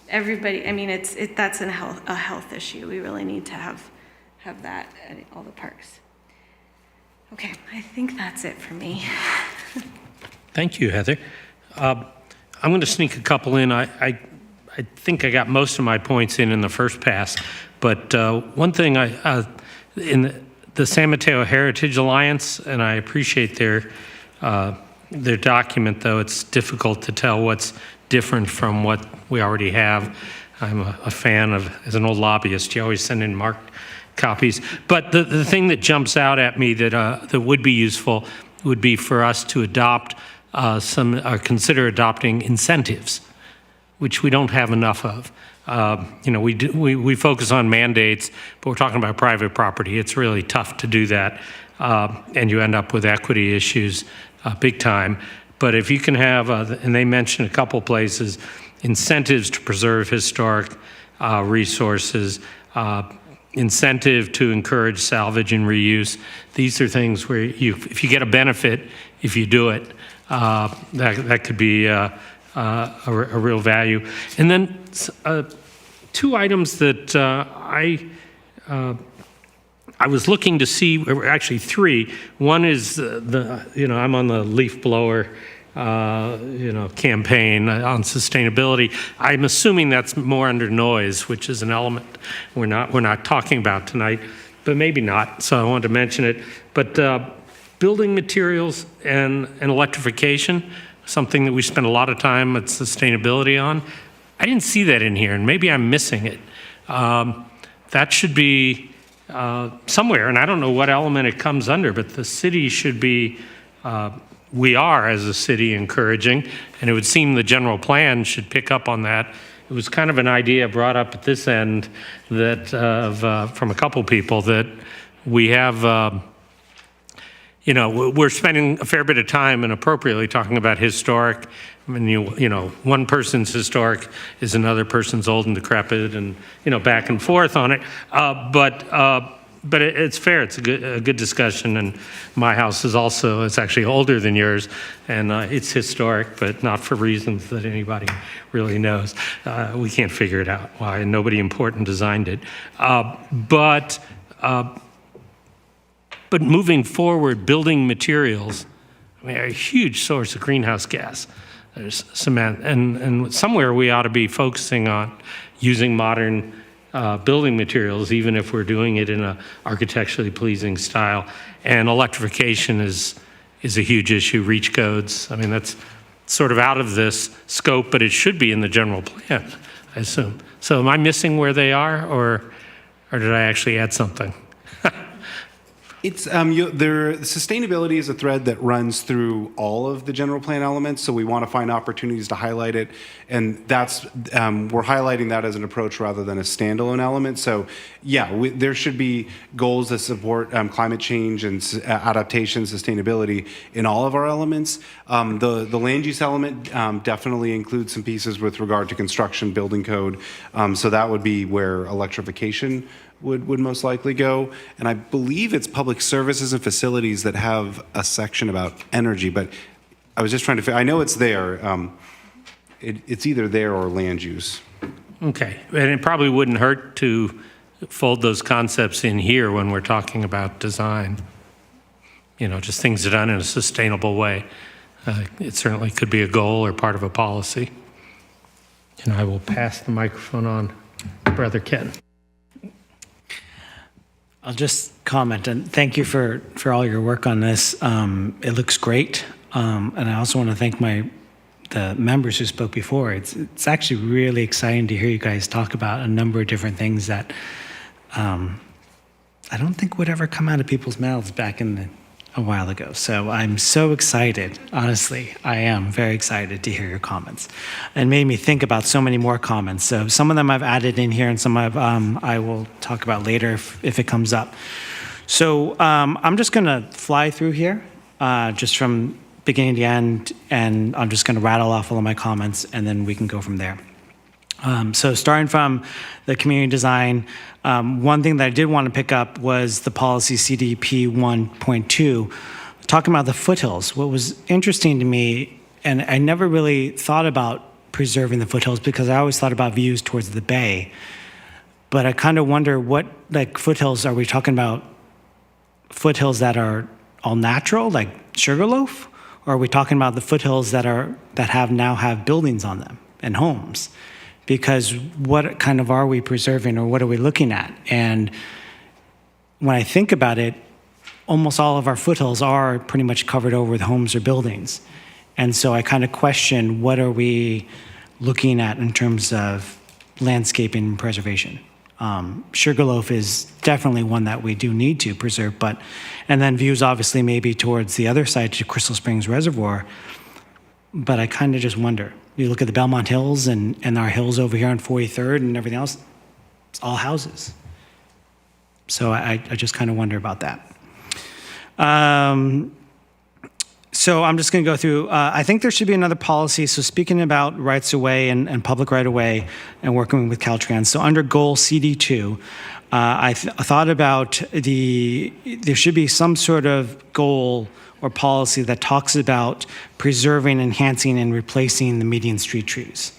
Everybody, that's a health issue. We really need to have that at all the parks. Okay, I think that's it for me. Thank you, Heather. I'm going to sneak a couple in. I think I got most of my points in the first pass, but one thing in the San Mateo Heritage Alliance, and I appreciate their document, though it's difficult to tell what's different from what we already have. I'm a fan of, as an old lobbyist, you always send in marked copies. But the thing that jumps out at me that would be useful would be for us to adopt consider adopting incentives, which we don't have enough of. We focus on mandates, but we're talking about private property. It's really tough to do that, and you end up with equity issues big time. But if you can have, and they mentioned a couple places, incentives to preserve historic resources, incentive to encourage salvage and reuse. These are things where if you get a benefit, if you do it, that could be a real value. And then two items that I was looking to see, actually three. One is I'm on the leaf blower campaign on sustainability. I'm assuming that's more under noise, which is an element we're not talking about tonight, but maybe not. So I wanted to mention it. But building materials and electrification, something that we spend a lot of time at sustainability on. I didn't see that in here, and maybe I'm missing it. That should be somewhere, and I don't know what element it comes under, but the city should be, we are as a city encouraging, and it would seem the general plan should pick up on that. It was kind of an idea brought up at this end that from a couple people that we have, we're spending a fair bit of time and appropriately talking about historic. I mean, one person's historic is another person's old and decrepit, and back and forth on it. But it's fair. It's a good discussion. And my house is also, it's actually older than yours, and it's historic, but not for reasons that anybody really knows. We can't figure it out why, and nobody important designed it. But moving forward, building materials, are a huge source of greenhouse gas. There's cement, and somewhere we ought to be focusing on using modern building materials, even if we're doing it in an architecturally pleasing style. And electrification is a huge issue. Reach codes. I mean, that's sort of out of this scope, but it should be in the general plan, I assume. So am I missing where they are, or did I actually add something? It's sustainability is a thread that runs through all of the general plan elements, so we want to find opportunities to highlight it, and that's we're highlighting that as an approach rather than a standalone element. So yeah, there should be goals that support climate change and adaptation, sustainability in all of our elements. The land use element definitely includes some pieces with regard to construction, building code, so that would be where electrification would most likely go. And I believe it's public services and facilities that have a section about energy, but I was just trying to figure, I know it's there. It's either there or land use. Okay, and it probably wouldn't hurt to fold those concepts in here when we're talking about design. Just things that are done in a sustainable way. It certainly could be a goal or part of a policy. And I will pass the microphone on to Brother Ken. I'll just comment, and thank you for all your work on this. It looks great, and I also want to thank the members who spoke before. It's actually really exciting to hear you guys talk about a number of different things that I don't think would ever come out of people's mouths back a while ago. So I'm so excited, honestly. I am very excited to hear your comments. It made me think about so many more comments. So some of them I've added in here, and some I will talk about later if it comes up. So I'm just going to fly through here, just from beginning to end, and I'm just going to rattle off all of my comments, and then we can go from there. So starting from the community design, one thing that I did want to pick up was the policy CDP 1.2, talking about the foothills. What was interesting to me, and I never really thought about preserving the foothills because I always thought about views towards the bay. But I kind of wonder what foothills, are we talking about foothills that are all natural, like Sugarloaf? Or are we talking about the foothills that now have buildings on them and homes? Because what kind of are we preserving, or what are we looking at? And when I think about it, almost all of our foothills are pretty much covered over with homes or buildings. And so I kind of question, what are we looking at in terms of landscaping and preservation? Sugarloaf is definitely one that we do need to preserve, and then views obviously maybe towards the other side to Crystal Springs Reservoir. but I kind of just wonder. You look at the Belmont Hills and our hills over here on 43rd and everything else, it's all houses. So I just kind of wonder about that. So I'm just going to go through. I think there should be another policy. So speaking about rights of way and public right of way and working with Caltrans. So under goal CD2, I thought about there should be some sort of goal or policy that talks about preserving, enhancing, and replacing the median street trees.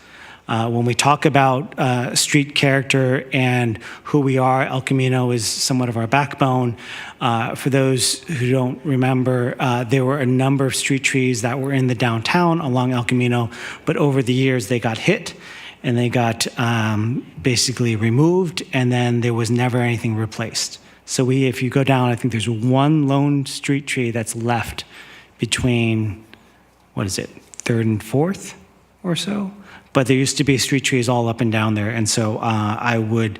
When we talk about street character and who we are, El Camino is somewhat of our backbone. For those who don't remember, there were a number of street trees that were in the downtown along El Camino, but over the years they got hit and they got basically removed, and then there was never anything replaced. So if you go down, I think there's one lone street tree that's left between, 3rd and 4th or so? But there used to be street trees all up and down there, and so I would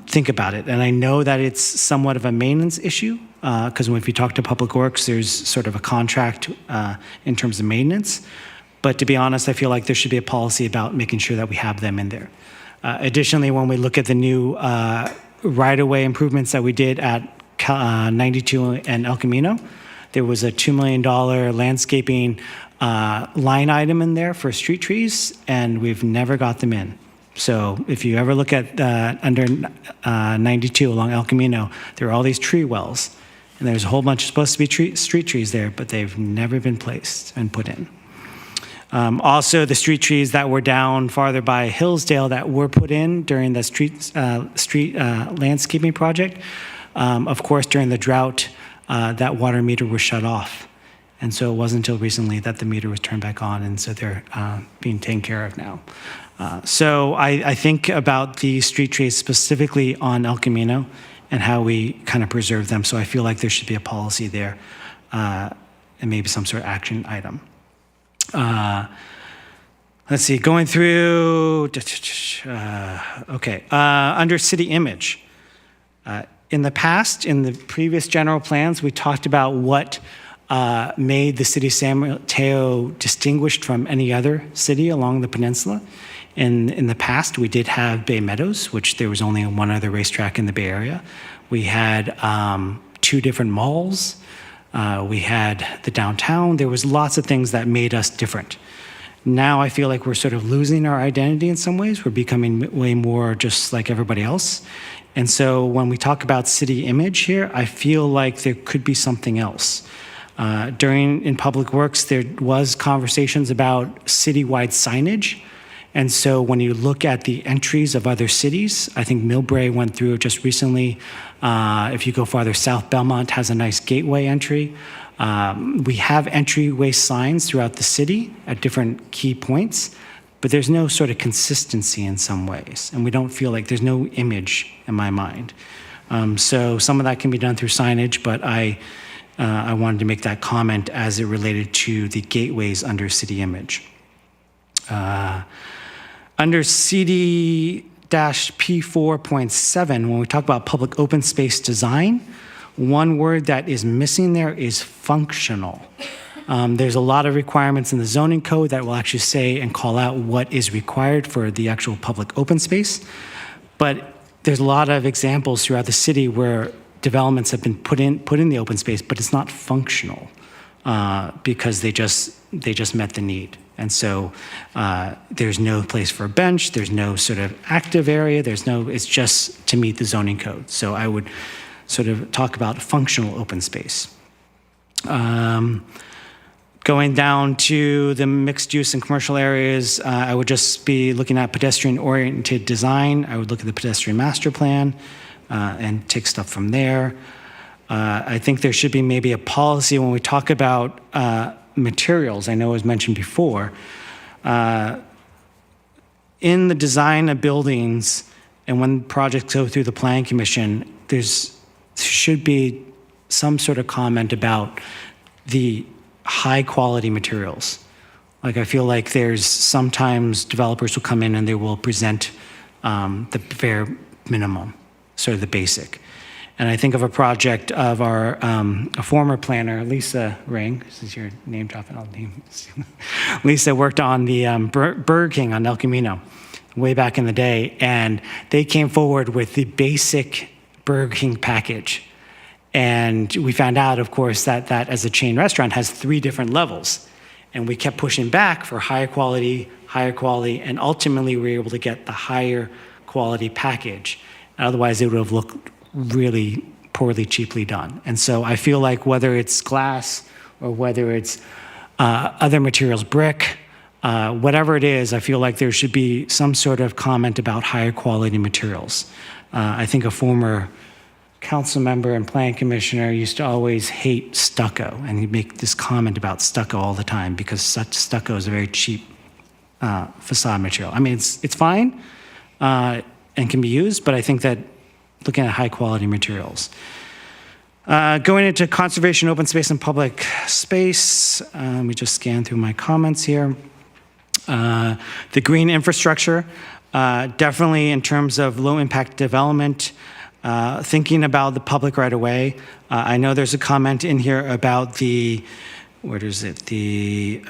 think about it. And I know that it's somewhat of a maintenance issue, because if you talk to Public Works, there's sort of a contract in terms of maintenance. But to be honest, I feel like there should be a policy about making sure that we have them in there. Additionally, when we look at the new right-of-way improvements that we did at 92 and El Camino, there was a $2 million landscaping line item in there for street trees, and we've never got them in. So if you ever look at under 92 along El Camino, there are all these tree wells, and there's a whole bunch supposed to be street trees there, but they've never been placed and put in. Also, the street trees that were down farther by Hillsdale that were put in during the street landscaping project, of course, during the drought, that water meter was shut off. And so it wasn't until recently that the meter was turned back on, and so they're being taken care of now. So I think about the street trees specifically on El Camino and how we kind of preserve them. So I feel like there should be a policy there and maybe some sort of action item. Let's see, going through, under city image. In the past, in the previous general plans, we talked about what made the city of San Mateo distinguished from any other city along the peninsula. In the past, we did have Bay Meadows, which there was only one other racetrack in the Bay Area. We had 2 different malls. We had the downtown. There was lots of things that made us different. Now I feel like we're sort of losing our identity in some ways. We're becoming way more just like everybody else. And so when we talk about city image here, I feel like there could be something else. In Public Works, there was conversations about citywide signage. And so when you look at the entries of other cities, I think Millbrae went through it just recently. If you go farther south, Belmont has a nice gateway entry. We have entryway signs throughout the city at different key points, but there's no sort of consistency in some ways. And we don't feel like there's no image in my mind. So some of that can be done through signage, but I wanted to make that comment as it related to the gateways under city image. Under CD-P4.7, when we talk about public open space design, one word that is missing there is functional. There's a lot of requirements in the zoning code that will actually say and call out what is required for the actual public open space. But there's a lot of examples throughout the city where developments have been put in the open space, but it's not functional because they just met the need. And so there's no place for a bench, there's no sort of active area, it's just to meet the zoning code. So I would sort of talk about functional open space. Going down to the mixed use and commercial areas, I would just be looking at pedestrian-oriented design. I would look at the pedestrian master plan and take stuff from there. I think there should be maybe a policy when we talk about materials. I know it was mentioned before. In the design of buildings and when projects go through the Planning Commission, there should be some sort of comment about the high quality materials. Like I feel like there's sometimes developers will come in and they will present the bare minimum, sort of the basic. And I think of a project of our a former planner, Lisa Ring, since you're name dropping all the names. Lisa worked on the Burger King on El Camino way back in the day, and they came forward with the basic Burger King package. And we found out, of course, that as a chain restaurant has 3 different levels. And we kept pushing back for higher quality, and ultimately we were able to get the higher quality package. Otherwise, it would have looked really poorly, cheaply done. And so I feel like whether it's glass or whether it's other materials, brick, whatever it is, I feel like there should be some sort of comment about higher quality materials. I think a former council member and planning commissioner used to always hate stucco, and he'd make this comment about stucco all the time because such stucco is a very cheap facade material. I mean, it's fine and can be used, but I think that looking at high quality materials. Going into conservation, open space, and public space, let me just scan through my comments here. The green infrastructure, definitely in terms of low impact development, thinking about the public right away. I know there's a comment in here about the, the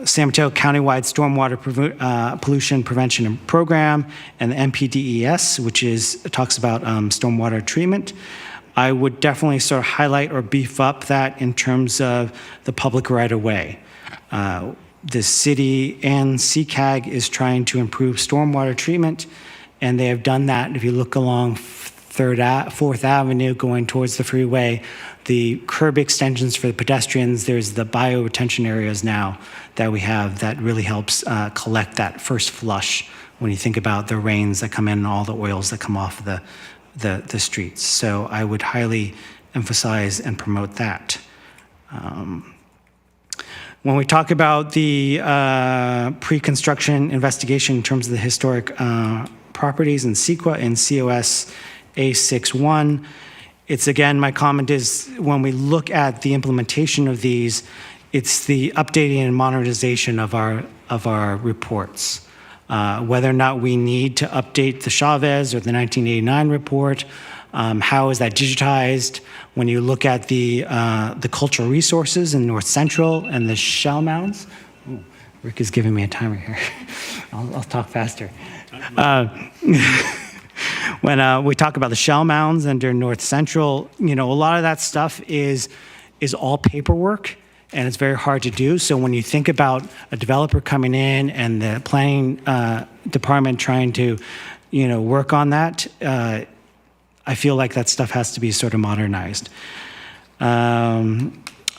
San Mateo Countywide Stormwater Pollution Prevention Program and the MPDES, which talks about stormwater treatment. I would definitely sort of highlight or beef up that in terms of the public right away. The city and CCAG is trying to improve stormwater treatment, and they have done that. If you look along 4th Avenue going towards the freeway, the curb extensions for the pedestrians, there's the bio-retention areas now that we have that really helps collect that first flush when you think about the rains that come in and all the oils that come off the streets. So I would highly emphasize and promote that. When we talk about the pre-construction investigation in terms of the historic properties in CEQA and COS A61, it's again, my comment is when we look at the implementation of these, it's the updating and modernization of our reports. Whether or not we need to update the Chavez or the 1989 report, how is that digitized? When you look at the cultural resources in North Central and the shell mounds, ooh, Rick is giving me a timer here. I'll talk faster. When we talk about the shell mounds under North Central, a lot of that stuff is all paperwork, and it's very hard to do. So when you think about a developer coming in and the planning department trying to, work on that, I feel like that stuff has to be sort of modernized.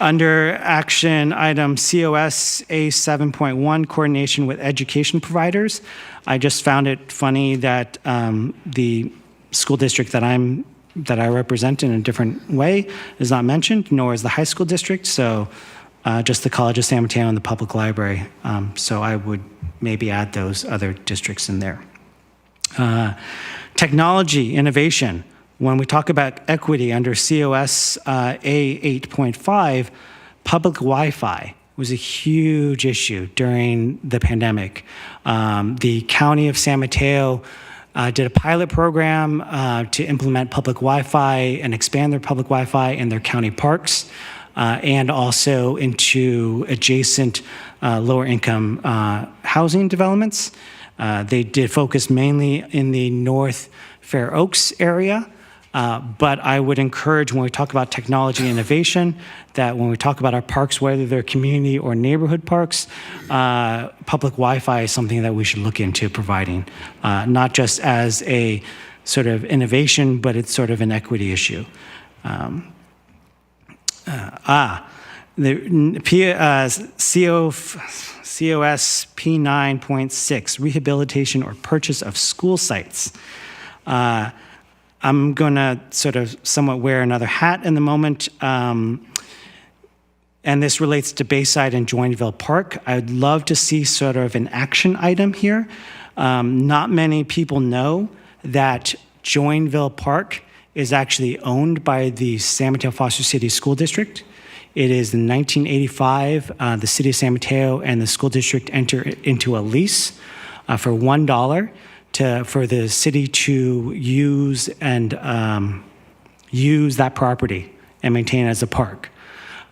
Under action item COS A7.1, coordination with education providers, I just found it funny that the school district that I represent in a different way is not mentioned, nor is the high school district. So just the College of San Mateo and the public library. So I would maybe add those other districts in there. Technology, innovation. When we talk about equity under COS A8.5, public Wi-Fi was a huge issue during the pandemic. The County of San Mateo did a pilot program to implement public Wi-Fi and expand their public Wi-Fi in their county parks and also into adjacent lower income housing developments. They did focus mainly in the North Fair Oaks area. But I would encourage when we talk about technology innovation that when we talk about our parks, whether they're community or neighborhood parks, public Wi-Fi is something that we should look into providing, not just as a sort of innovation, but it's sort of an equity issue. The COS P9.6, rehabilitation or purchase of school sites. I'm going to sort of somewhat wear another hat in the moment, and this relates to Bayside and Joinville Park. I'd love to see sort of an action item here. Not many people know that Joinville Park is actually owned by the San Mateo Foster City School District. It is in 1985, the City of San Mateo and the school district enter into a lease for $1 for the city to use and use that property and maintain it as a park.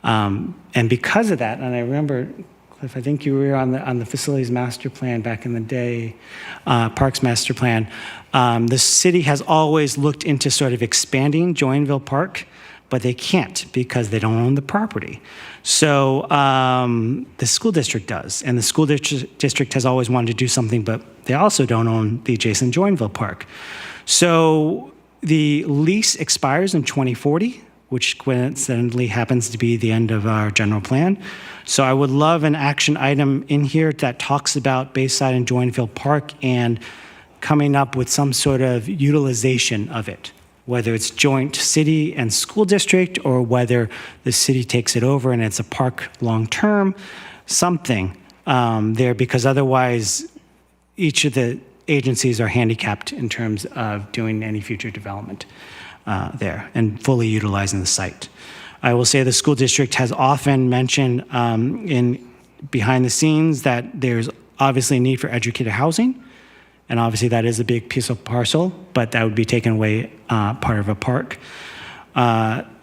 And because of that, and I remember, Cliff, I think you were on the facilities master plan back in the day, Parks master plan. The city has always looked into sort of expanding Joinville Park, but they can't because they don't own the property. So the school district does, and the school district has always wanted to do something, but they also don't own the adjacent Joinville Park. So the lease expires in 2040, which coincidentally happens to be the end of our general plan. So I would love an action item in here that talks about Bayside and Joinville Park and coming up with some sort of utilization of it, whether it's joint city and school district or whether the city takes it over and it's a park long-term, something there, because otherwise each of the agencies are handicapped in terms of doing any future development there and fully utilizing the site. I will say the school district has often mentioned in behind the scenes that there's obviously a need for educated housing, and obviously that is a big piece of parcel, but that would be taken away part of a park.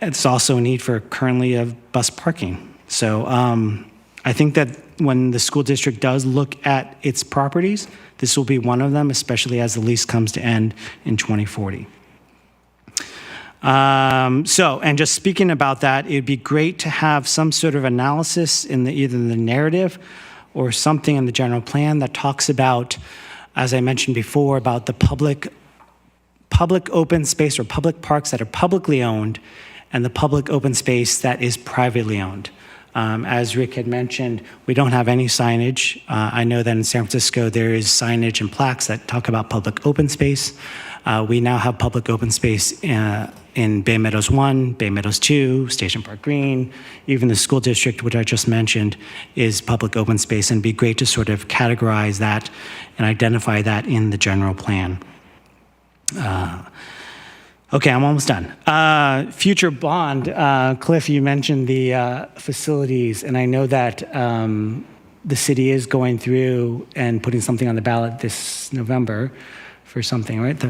It's also a need for currently of bus parking. So I think that when the school district does look at its properties, this will be one of them, especially as the lease comes to end in 2040. And just speaking about that, it'd be great to have some sort of analysis in either the narrative or something in the general plan that talks about, as I mentioned before, about the public open space or public parks that are publicly owned and the public open space that is privately owned. As Rick had mentioned, we don't have any signage. I know that in San Francisco there is signage and plaques that talk about public open space. We now have public open space in Bay Meadows 1, Bay Meadows 2, Station Park Green, even the school district, which I just mentioned, is public open space, and it'd be great to sort of categorize that and identify that in the general plan. Okay, I'm almost done. Future bond, Cliff, you mentioned the facilities, and I know that the city is going through and putting something on the ballot this November for something, right?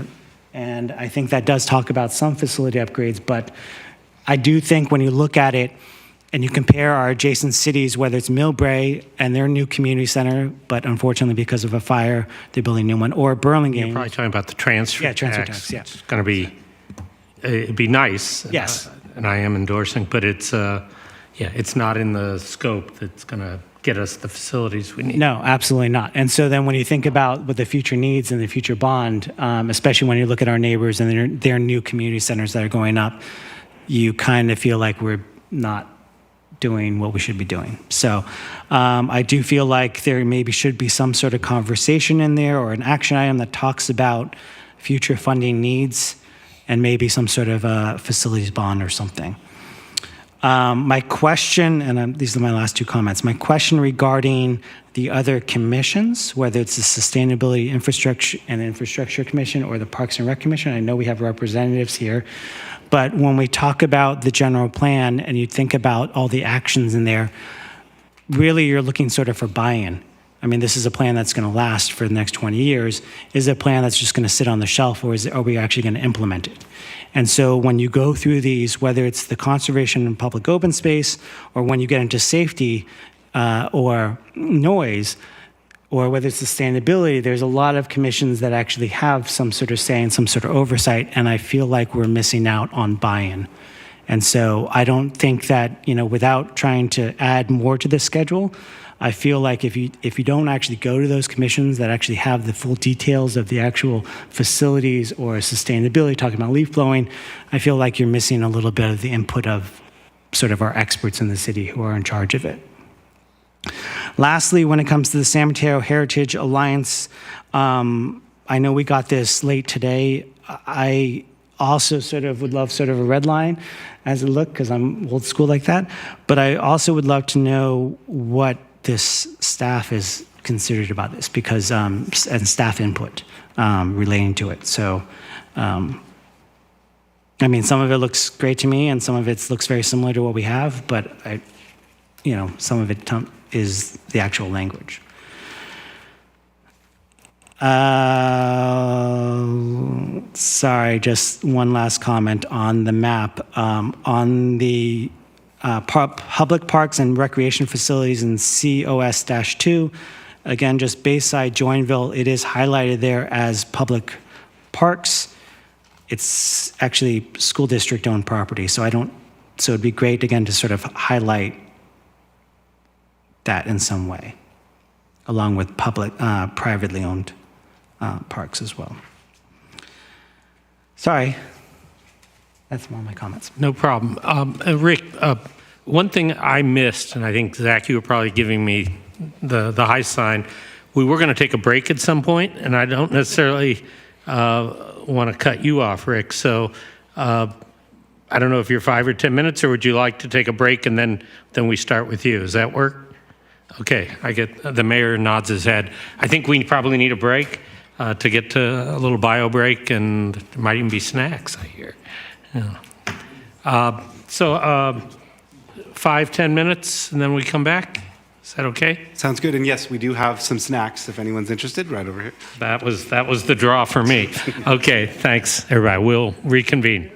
And I think that does talk about some facility upgrades, but I do think when you look at it and you compare our adjacent cities, whether it's Millbrae and their new community center, but unfortunately because of a fire, they're building a new one, or Burlingame. You're probably talking about the transfer tax. Yeah, transfer tax, yeah. It's going to be, it'd be nice. Yes. And I am endorsing, but it's not in the scope that's going to get us the facilities we need. No, absolutely not. And so then when you think about what the future needs and the future bond, especially when you look at our neighbors and their new community centers that are going up, you kind of feel like we're not doing what we should be doing. So I do feel like there maybe should be some sort of conversation in there or an action item that talks about future funding needs and maybe some sort of a facilities bond or something. My question, and these are my last two comments, my question regarding the other commissions, whether it's the Sustainability Infrastructure Commission or the Parks and Rec Commission, I know we have representatives here, but when we talk about the general plan and you think about all the actions in there, really you're looking sort of for buy-in. I mean, this is a plan that's going to last for the next 20 years. Is it a plan that's just going to sit on the shelf, or are we actually going to implement it? And so when you go through these, whether it's the conservation and public open space, or when you get into safety or noise, or whether it's sustainability, there's a lot of commissions that actually have some sort of say and some sort of oversight, and I feel like we're missing out on buy-in. And so I don't think that, without trying to add more to the schedule, I feel like if you don't actually go to those commissions that actually have the full details of the actual facilities or sustainability, talking about leaf blowing, I feel like you're missing a little bit of the input of sort of our experts in the city who are in charge of it. Lastly, when it comes to the San Mateo Heritage Alliance, I know we got this late today. I also would love a red line as a look, because I'm old school like that. But I also would love to know what this staff is considered about this, because and staff input relating to it. So, I mean, some of it looks great to me, and some of it looks very similar to what we have, but some of it is the actual language. Sorry, just one last comment on the map. On the public parks and recreation facilities in COS-2, again, just Bayside, Joinville, it is highlighted there as public parks. It's actually school district-owned property, so it'd be great, again, to sort of highlight that in some way, along with privately owned parks as well. Sorry, that's all my comments. No problem. Rick, one thing I missed, and I think, Zach, you were probably giving me the high sign, we were going to take a break at some point, and I don't necessarily want to cut you off, Rick. So I don't know if you're 5 or 10 minutes, or would you like to take a break and then we start with you? Does that work? Okay, I get the mayor nods his head. I think we probably need a break to get to a little bio break, and there might even be snacks, I hear. Yeah. So 5, 10 minutes, and then we come back. Is that okay? Sounds good. And yes, we do have some snacks if anyone's interested, right over here. That was the draw for me. Okay, thanks, everybody. We'll reconvene.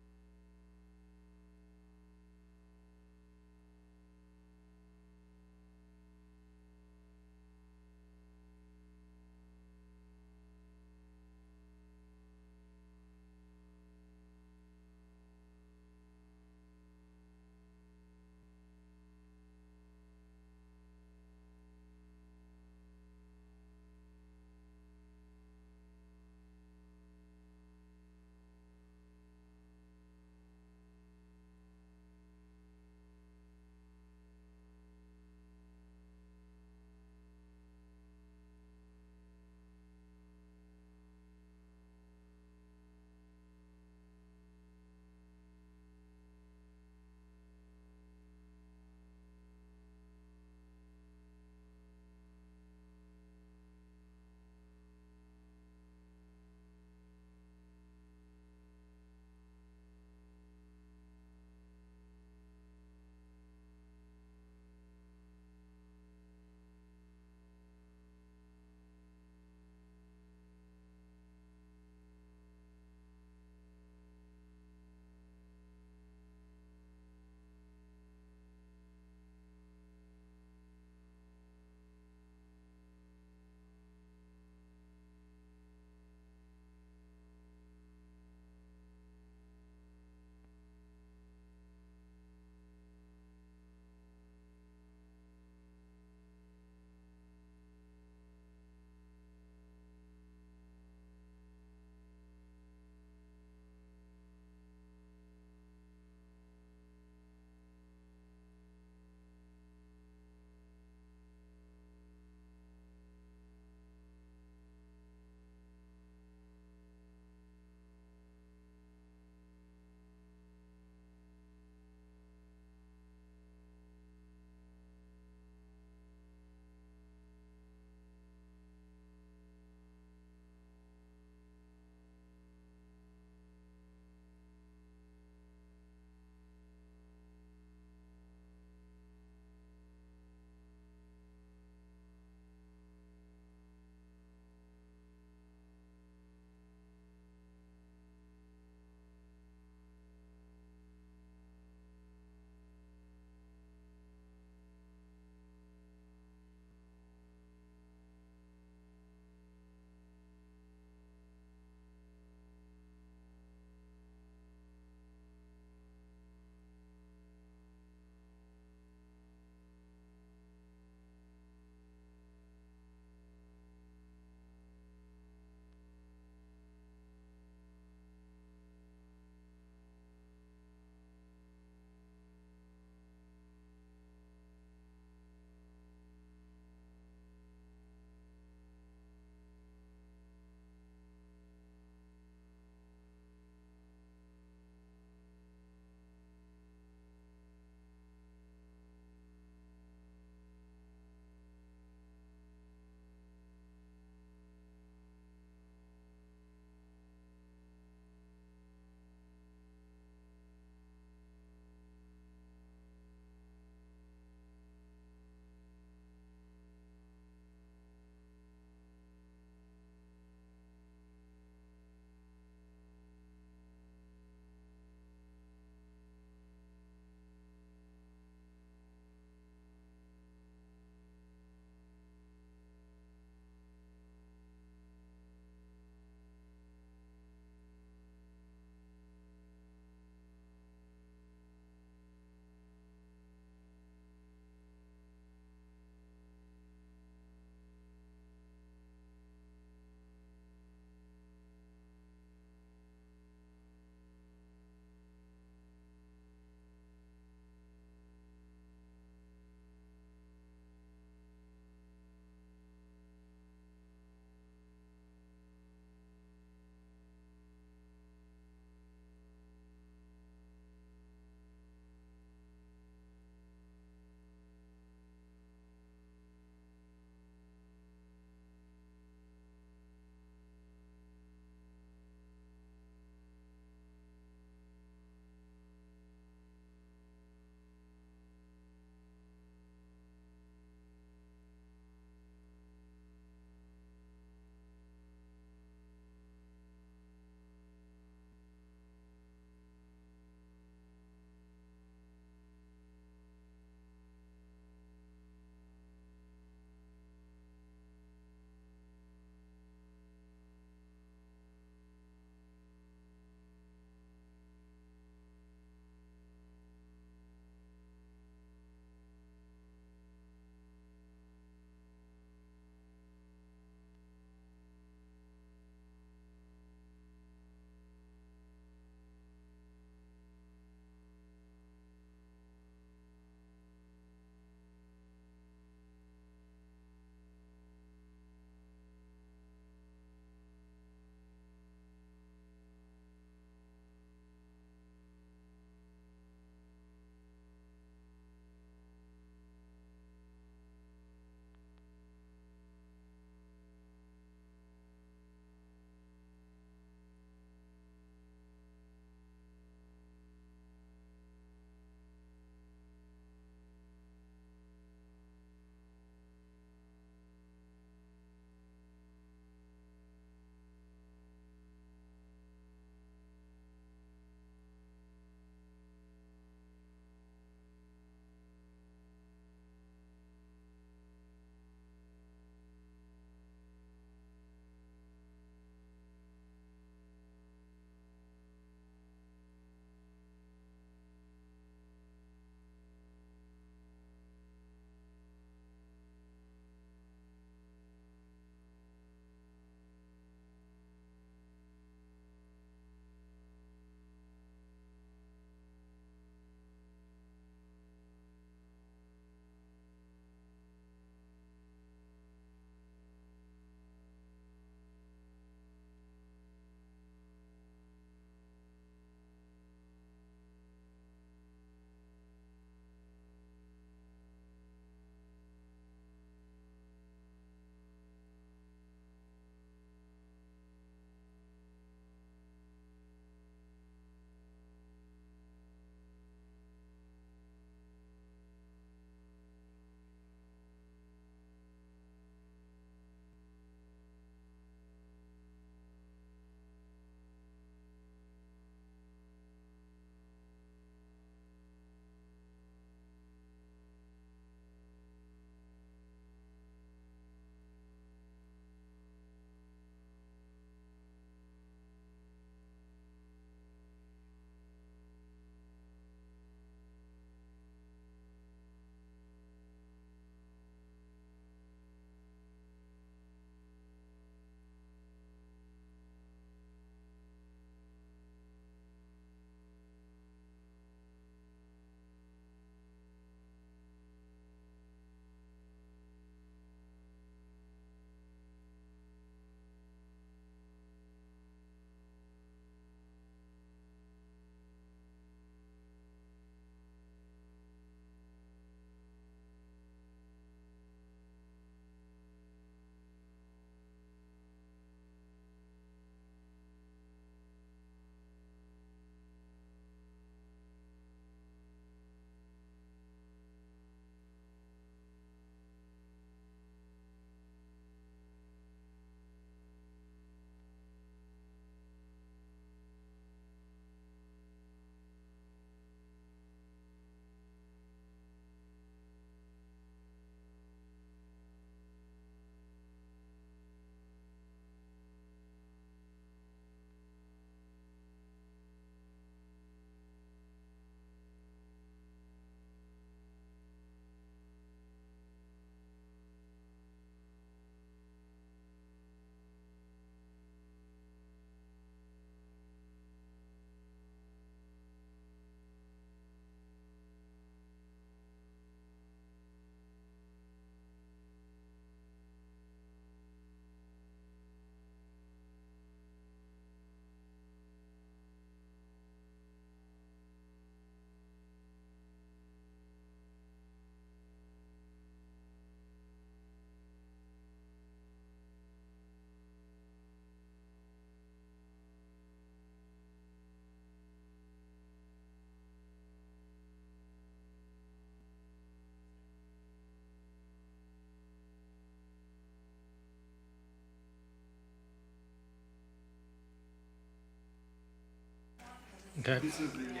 Okay. This is the presentation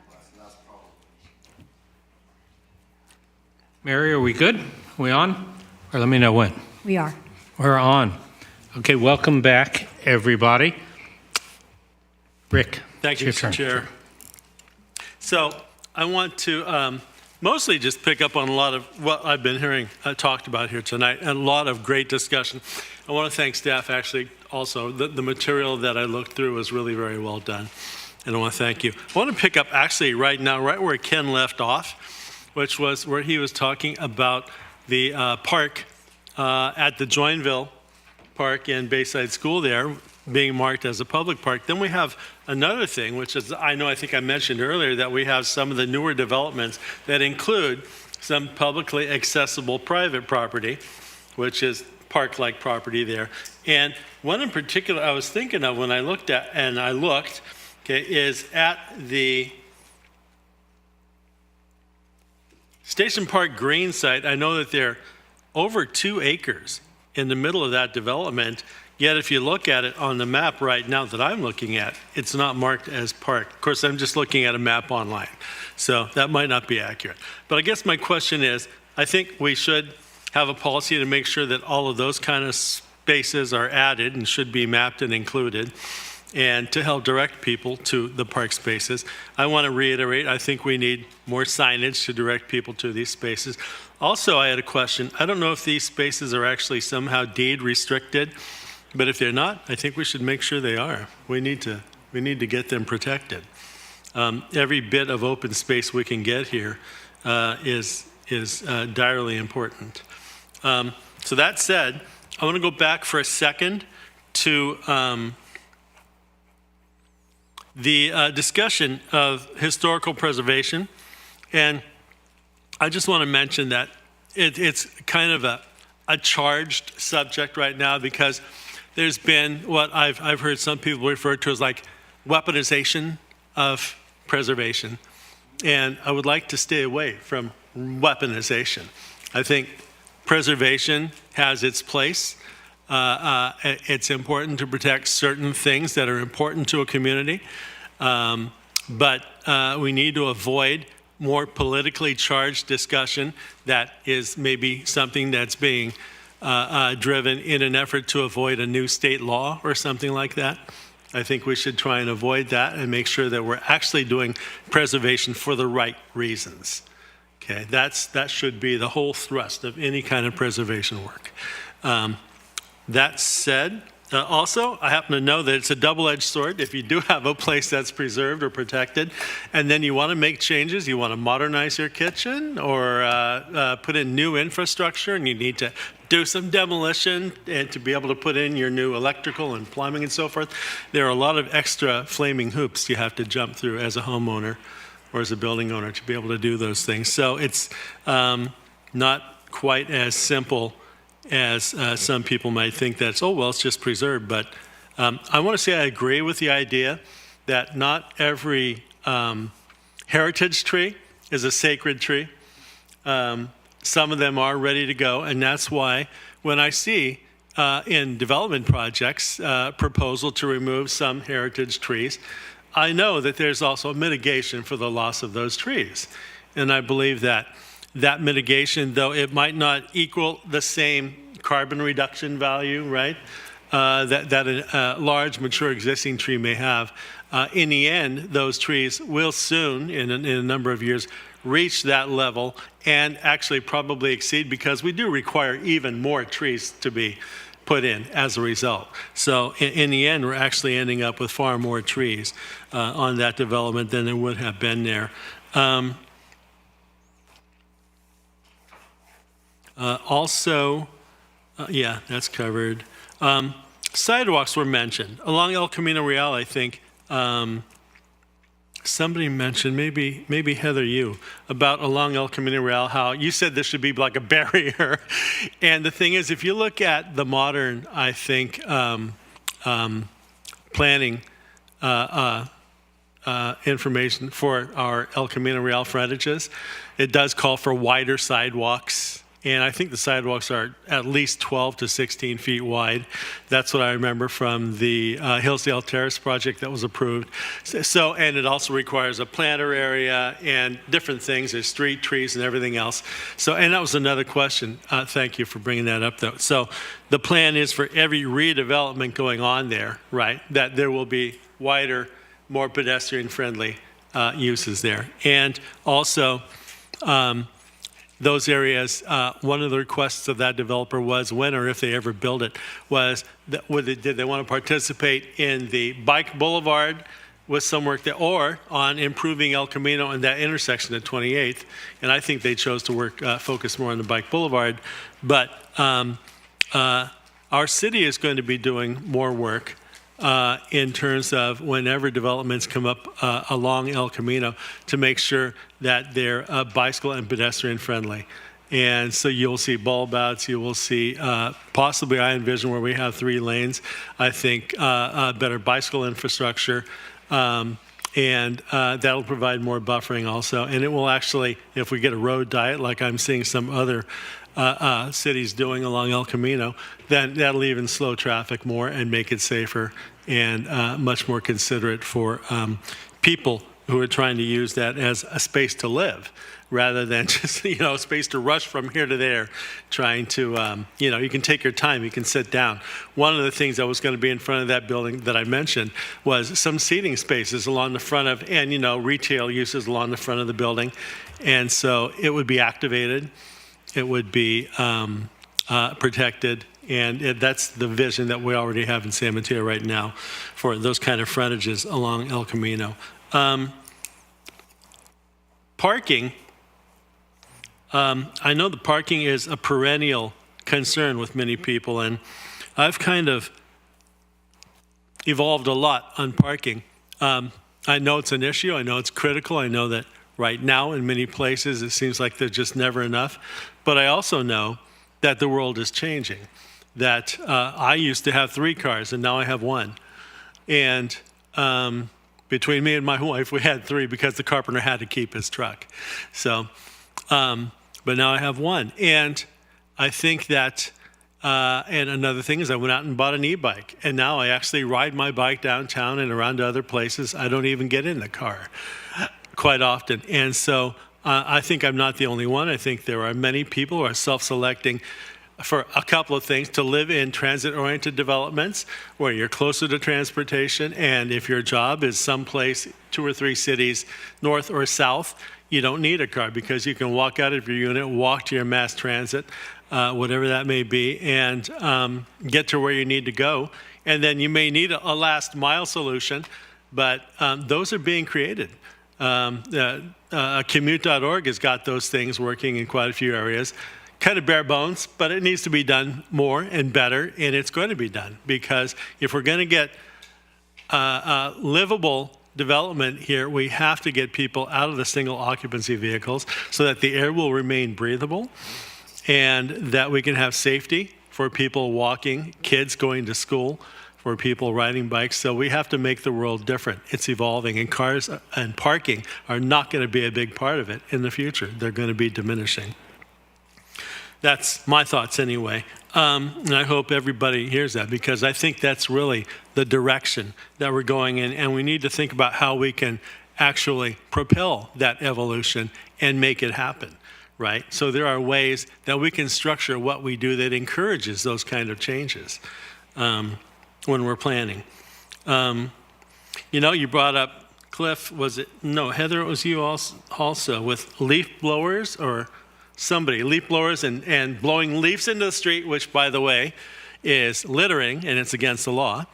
request. That's probably. Mary, are we good? Are we on? Or let me know when. We are. We're on. Okay, welcome back, everybody. Rick. Thank you, it's your Mr. turn. Chair. So I want to mostly just pick up on a lot of what I've been hearing talked about here tonight, and a lot of great discussion. I want to thank staff, actually, also. The material that I looked through was really very well done, and I want to thank you. I want to pick up, actually, right now, right where Ken left off, which was where he was talking about the park at the Joinville Park in Bayside School there, being marked as a public park. Then we have another thing, which is, I think I mentioned earlier, that we have some of the newer developments that include some publicly accessible private property, which is park-like property there. And one in particular I was thinking of when I looked at, okay, is at the Station Park Green site. I know that they're over 2 acres in the middle of that development. Yet if you look at it on the map right now that I'm looking at, it's not marked as park. Of course, I'm just looking at a map online, so that might not be accurate. But I guess my question is, I think we should have a policy to make sure that all of those kind of spaces are added and should be mapped and included, and to help direct people to the park spaces. I want to reiterate, I think we need more signage to direct people to these spaces. Also, I had a question. I don't know if these spaces are actually somehow deed restricted. But if they're not, I think we should make sure they are. We need to get them protected. Every bit of open space we can get here is direly important. So that said, I want to go back for a second to the discussion of historical preservation. And I just want to mention that it's kind of a charged subject right now, because there's been what I've heard some people refer to as like weaponization of preservation. And I would like to stay away from weaponization. I think preservation has its place. It's important to protect certain things that are important to a community. But we need to avoid more politically charged discussion that is maybe something that's being driven in an effort to avoid a new state law or something like that. I think we should try and avoid that and make sure that we're actually doing preservation for the right reasons. Okay, that should be the whole thrust of any kind of preservation work. That said, also, I happen to know that it's a double-edged sword. If you do have a place that's preserved or protected, and then you want to make changes, you want to modernize your kitchen or put in new infrastructure, and you need to do some demolition and to be able to put in your new electrical and plumbing and so forth, there are a lot of extra flaming hoops you have to jump through as a homeowner or as a building owner to be able to do those things. So it's not quite as simple as some people might think that's, oh, well, it's just preserved. But I want to say I agree with the idea that not every heritage tree is a sacred tree. Some of them are ready to go, and that's why when I see in development projects proposal to remove some heritage trees, I know that there's also mitigation for the loss of those trees. And I believe that that mitigation, though it might not equal the same carbon reduction value, right, that a large mature existing tree may have, in the end, those trees will soon, in a number of years, reach that level and actually probably exceed, because we do require even more trees to be put in as a result. So in the end, we're actually ending up with far more trees on that development than there would have been there. Also, yeah, that's covered. Sidewalks were mentioned. Along El Camino Real, I think, somebody mentioned, maybe Heather, you, about along El Camino Real, how you said this should be like a barrier. And the thing is, if you look at the modern, I think, planning information for our El Camino Real frontages, it does call for wider sidewalks And I think the sidewalks are at least 12 to 16 feet wide. That's what I remember from the Hillsdale Terrace project that was approved. So, and it also requires a planter area and different things. There's street trees and everything else. So, and that was another question. Thank you for bringing that up, though. So the plan is for every redevelopment going on there, right, that there will be wider, more pedestrian-friendly uses there. And also, those areas, one of the requests of that developer was when or if they ever build it, was that did they want to participate in the bike boulevard with some work there, or on improving El Camino and that intersection at 28th. And I think they chose to focus more on the bike boulevard. But our city is going to be doing more work in terms of whenever developments come up along El Camino to make sure that they're bicycle and pedestrian friendly. And so you'll see bulb outs, you will see possibly, I envision where we have 3 lanes, I think better bicycle infrastructure, and that'll provide more buffering also. And it will actually, if we get a road diet like I'm seeing some other cities doing along El Camino, then that'll even slow traffic more and make it safer and much more considerate for people who are trying to use that as a space to live rather than just, a space to rush from here to there, trying to, you can take your time, you can sit down. One of the things that was going to be in front of that building that I mentioned was some seating spaces along the front of, and, retail uses along the front of the building. And so it would be activated, it would be protected, and that's the vision that we already have in San Mateo right now for those kind of frontages along El Camino. Parking, I know the parking is a perennial concern with many people, and I've kind of evolved a lot on parking. I know it's an issue, I know it's critical, I know that right now in many places it seems like there's just never enough, but I also know that the world is changing, that I used to have 3 cars and now I have 1. And between me and my wife, we had 3 because the carpenter had to keep his truck. So, but now I have 1. And I think that, and another thing is I went out and bought an e-bike. And now I actually ride my bike downtown and around to other places. I don't even get in the car quite often. And so I think I'm not the only one. I think there are many people who are self-selecting for a couple of things: to live in transit-oriented developments where you're closer to transportation, and if your job is someplace 2 or 3 cities north or south, you don't need a car because you can walk out of your unit, walk to your mass transit, whatever that may be, and get to where you need to go. And then you may need a last mile solution, but those are being created. Commute.org has got those things working in quite a few areas. Kind of bare bones, but it needs to be done more and better, and it's going to be done, because if we're going to get livable development here, we have to get people out of the single occupancy vehicles so that the air will remain breathable and that we can have safety for people walking, kids going to school, for people riding bikes. So we have to make the world different. It's evolving, and cars and parking are not going to be a big part of it in the future. They're going to be diminishing. That's my thoughts anyway. And I hope everybody hears that, because I think that's really the direction that we're going in, and we need to think about how we can actually propel that evolution and make it happen, right? So there are ways that we can structure what we do that encourages those kind of changes when we're planning. You brought up, Cliff, Heather, it was you also with leaf blowers, or somebody, leaf blowers and blowing leaves into the street, which, by the way, is littering, and it's against the law.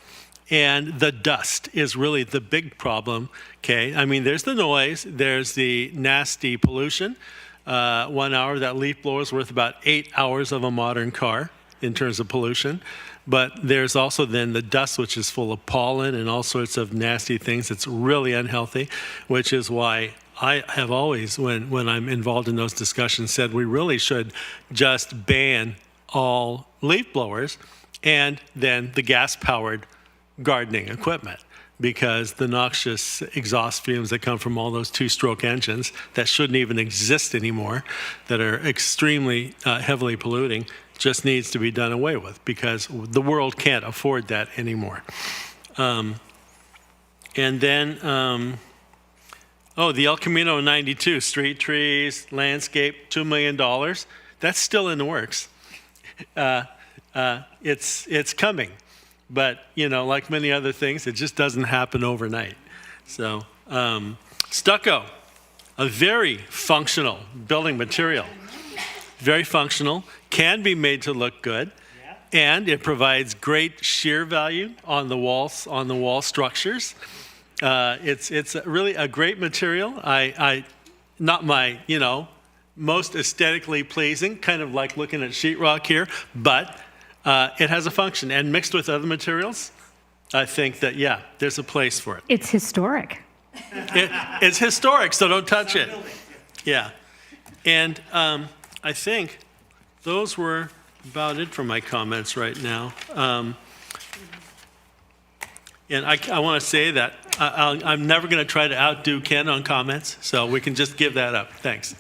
And the dust is really the big problem, okay? I mean, there's the noise, there's the nasty pollution. 1 hour, that leaf blower is worth about 8 hours of a modern car in terms of pollution. But there's also then the dust, which is full of pollen and all sorts of nasty things. It's really unhealthy, which is why I have always, when I'm involved in those discussions, said we really should just ban all leaf blowers, and then the gas-powered gardening equipment, because the noxious exhaust fumes that come from all those two-stroke engines that shouldn't even exist anymore, that are extremely heavily polluting, just needs to be done away with, because the world can't afford that anymore. And then, the El Camino 92, street trees, landscape, $2 million. That's still in the works. It's coming. But, like many other things, it just doesn't happen overnight. So, stucco, a very functional building material. Very functional, can be made to look good, and it provides great shear value on the walls, on the wall structures. It's really a great material. I not my, most aesthetically pleasing, kind of like looking at sheetrock here, but it has a function, and mixed with other materials, I think that, there's a place for it. It's historic. It's historic, so don't touch it. Yeah. And I think those were about it for my comments right now. And I want to say that I'm never going to try to outdo Ken on comments, so we can just give that up. Thanks.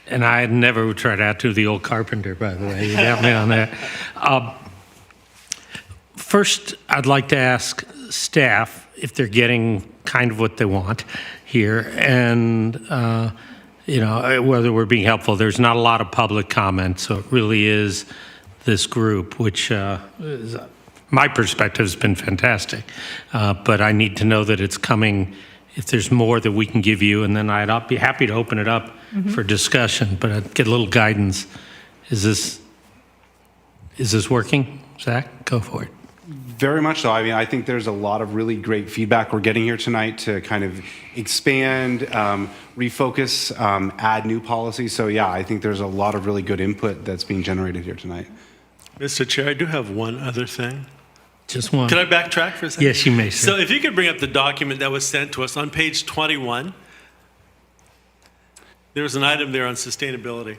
And I never would try to outdo the old carpenter, by the way. You got me on that. First, I'd like to ask staff if they're getting kind of what they want here, and whether we're being helpful. There's not a lot of public comment, so it really is this group, which is, my perspective has been fantastic. But I need to know that it's coming. If there's more that we can give you, and then I'd be happy to open it up for discussion, but I'd get a little guidance. Is this working? Zach, go for it. Very much so. I mean, I think there's a lot of really great feedback we're getting here tonight to kind of expand, refocus, add new policies. So I think there's a lot of really good input that's being generated here tonight. Mr. Chair, I do have one other thing. Just one. Can I backtrack for a second? Yes, you may, sir. So if you could bring up the document that was sent to us on page 21, there was an item there on sustainability.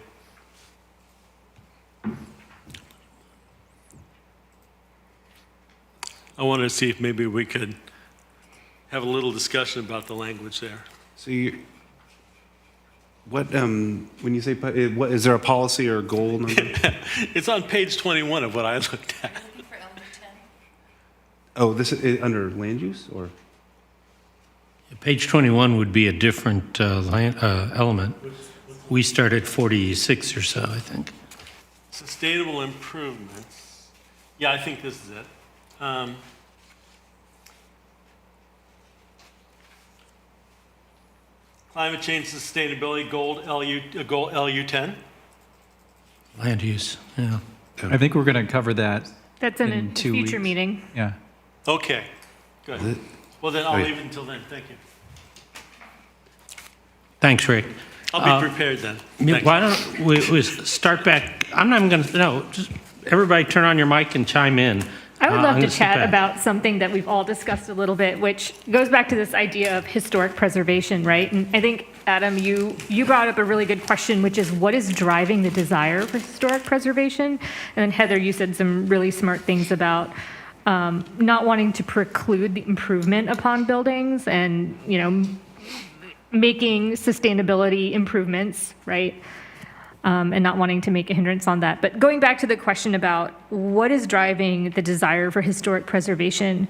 I wanted to see if maybe we could have a little discussion about the language there. So when you say, what is there a policy or a goal number? It's on page 21 of what I looked at. Oh, this is under land use, or? Page 21 would be a different element. We start at 46 or so, I think. Sustainable improvements. Yeah, I think this is it. Climate change sustainability goal LU10. Land use, yeah. I think we're going to cover that. That's in a 2 future weeks. meeting. Yeah. Okay, good. Well, then I'll leave it until then. Thank you. Thanks, Rick. I'll be prepared then. Thanks. Why don't we start back? I'm not even going to, no, just everybody turn on your mic and chime in. I would I'm love to gonna sit chat back. about something that we've all discussed a little bit, which goes back to this idea of historic preservation, right? And I think, Adam, you brought up a really good question, which is what is driving the desire for historic preservation? And then Heather, you said some really smart things about not wanting to preclude the improvement upon buildings and, making sustainability improvements, right? And not wanting to make a hindrance on that. But going back to the question about what is driving the desire for historic preservation,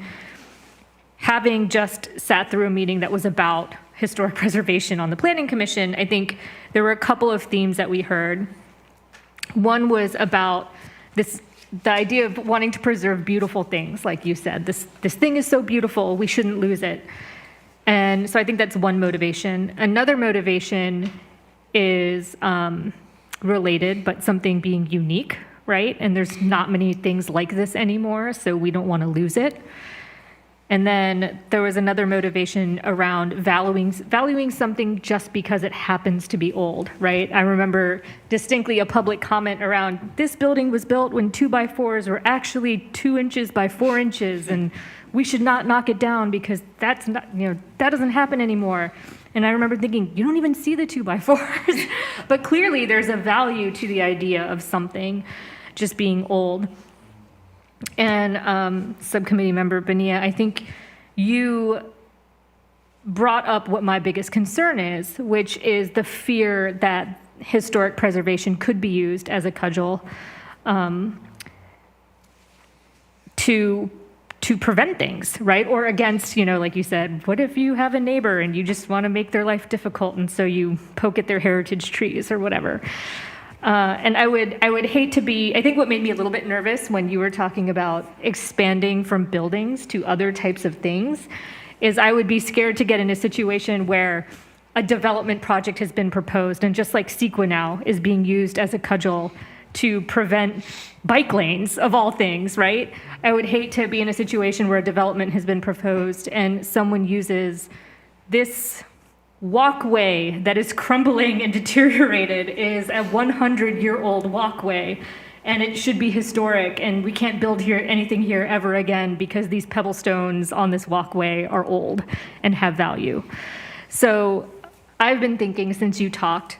having just sat through a meeting that was about historic preservation on the Planning Commission, I think there were a couple of themes that we heard. One was about the idea of wanting to preserve beautiful things, like you said. This thing is so beautiful, we shouldn't lose it. And so I think that's one motivation. Another motivation is related, but something being unique, right? And there's not many things like this anymore, so we don't want to lose it. And then there was another motivation around valuing something just because it happens to be old, right? I remember distinctly a public comment around this building was built when 2x4s were actually 2 inches by 4 inches, and we should not knock it down because that's not, that doesn't happen anymore. And I remember thinking, you don't even see the 2x4s. But clearly there's a value to the idea of something just being old. And Subcommittee Member Bonilla, I think you brought up what my biggest concern is, which is the fear that historic preservation could be used as a cudgel to prevent things, right? Or against, like you said, what if you have a neighbor and you just want to make their life difficult, and so you poke at their heritage trees or whatever. And I would hate to be, I think what made me a little bit nervous when you were talking about expanding from buildings to other types of things is I would be scared to get in a situation where a development project has been proposed, and just like CEQA now is being used as a cudgel to prevent bike lanes of all things, right? I would hate to be in a situation where a development has been proposed and someone uses this walkway that is crumbling and deteriorated is a 100-year-old walkway, and it should be historic, and we can't build anything here ever again because these pebble stones on this walkway are old and have value. So I've been thinking since you talked,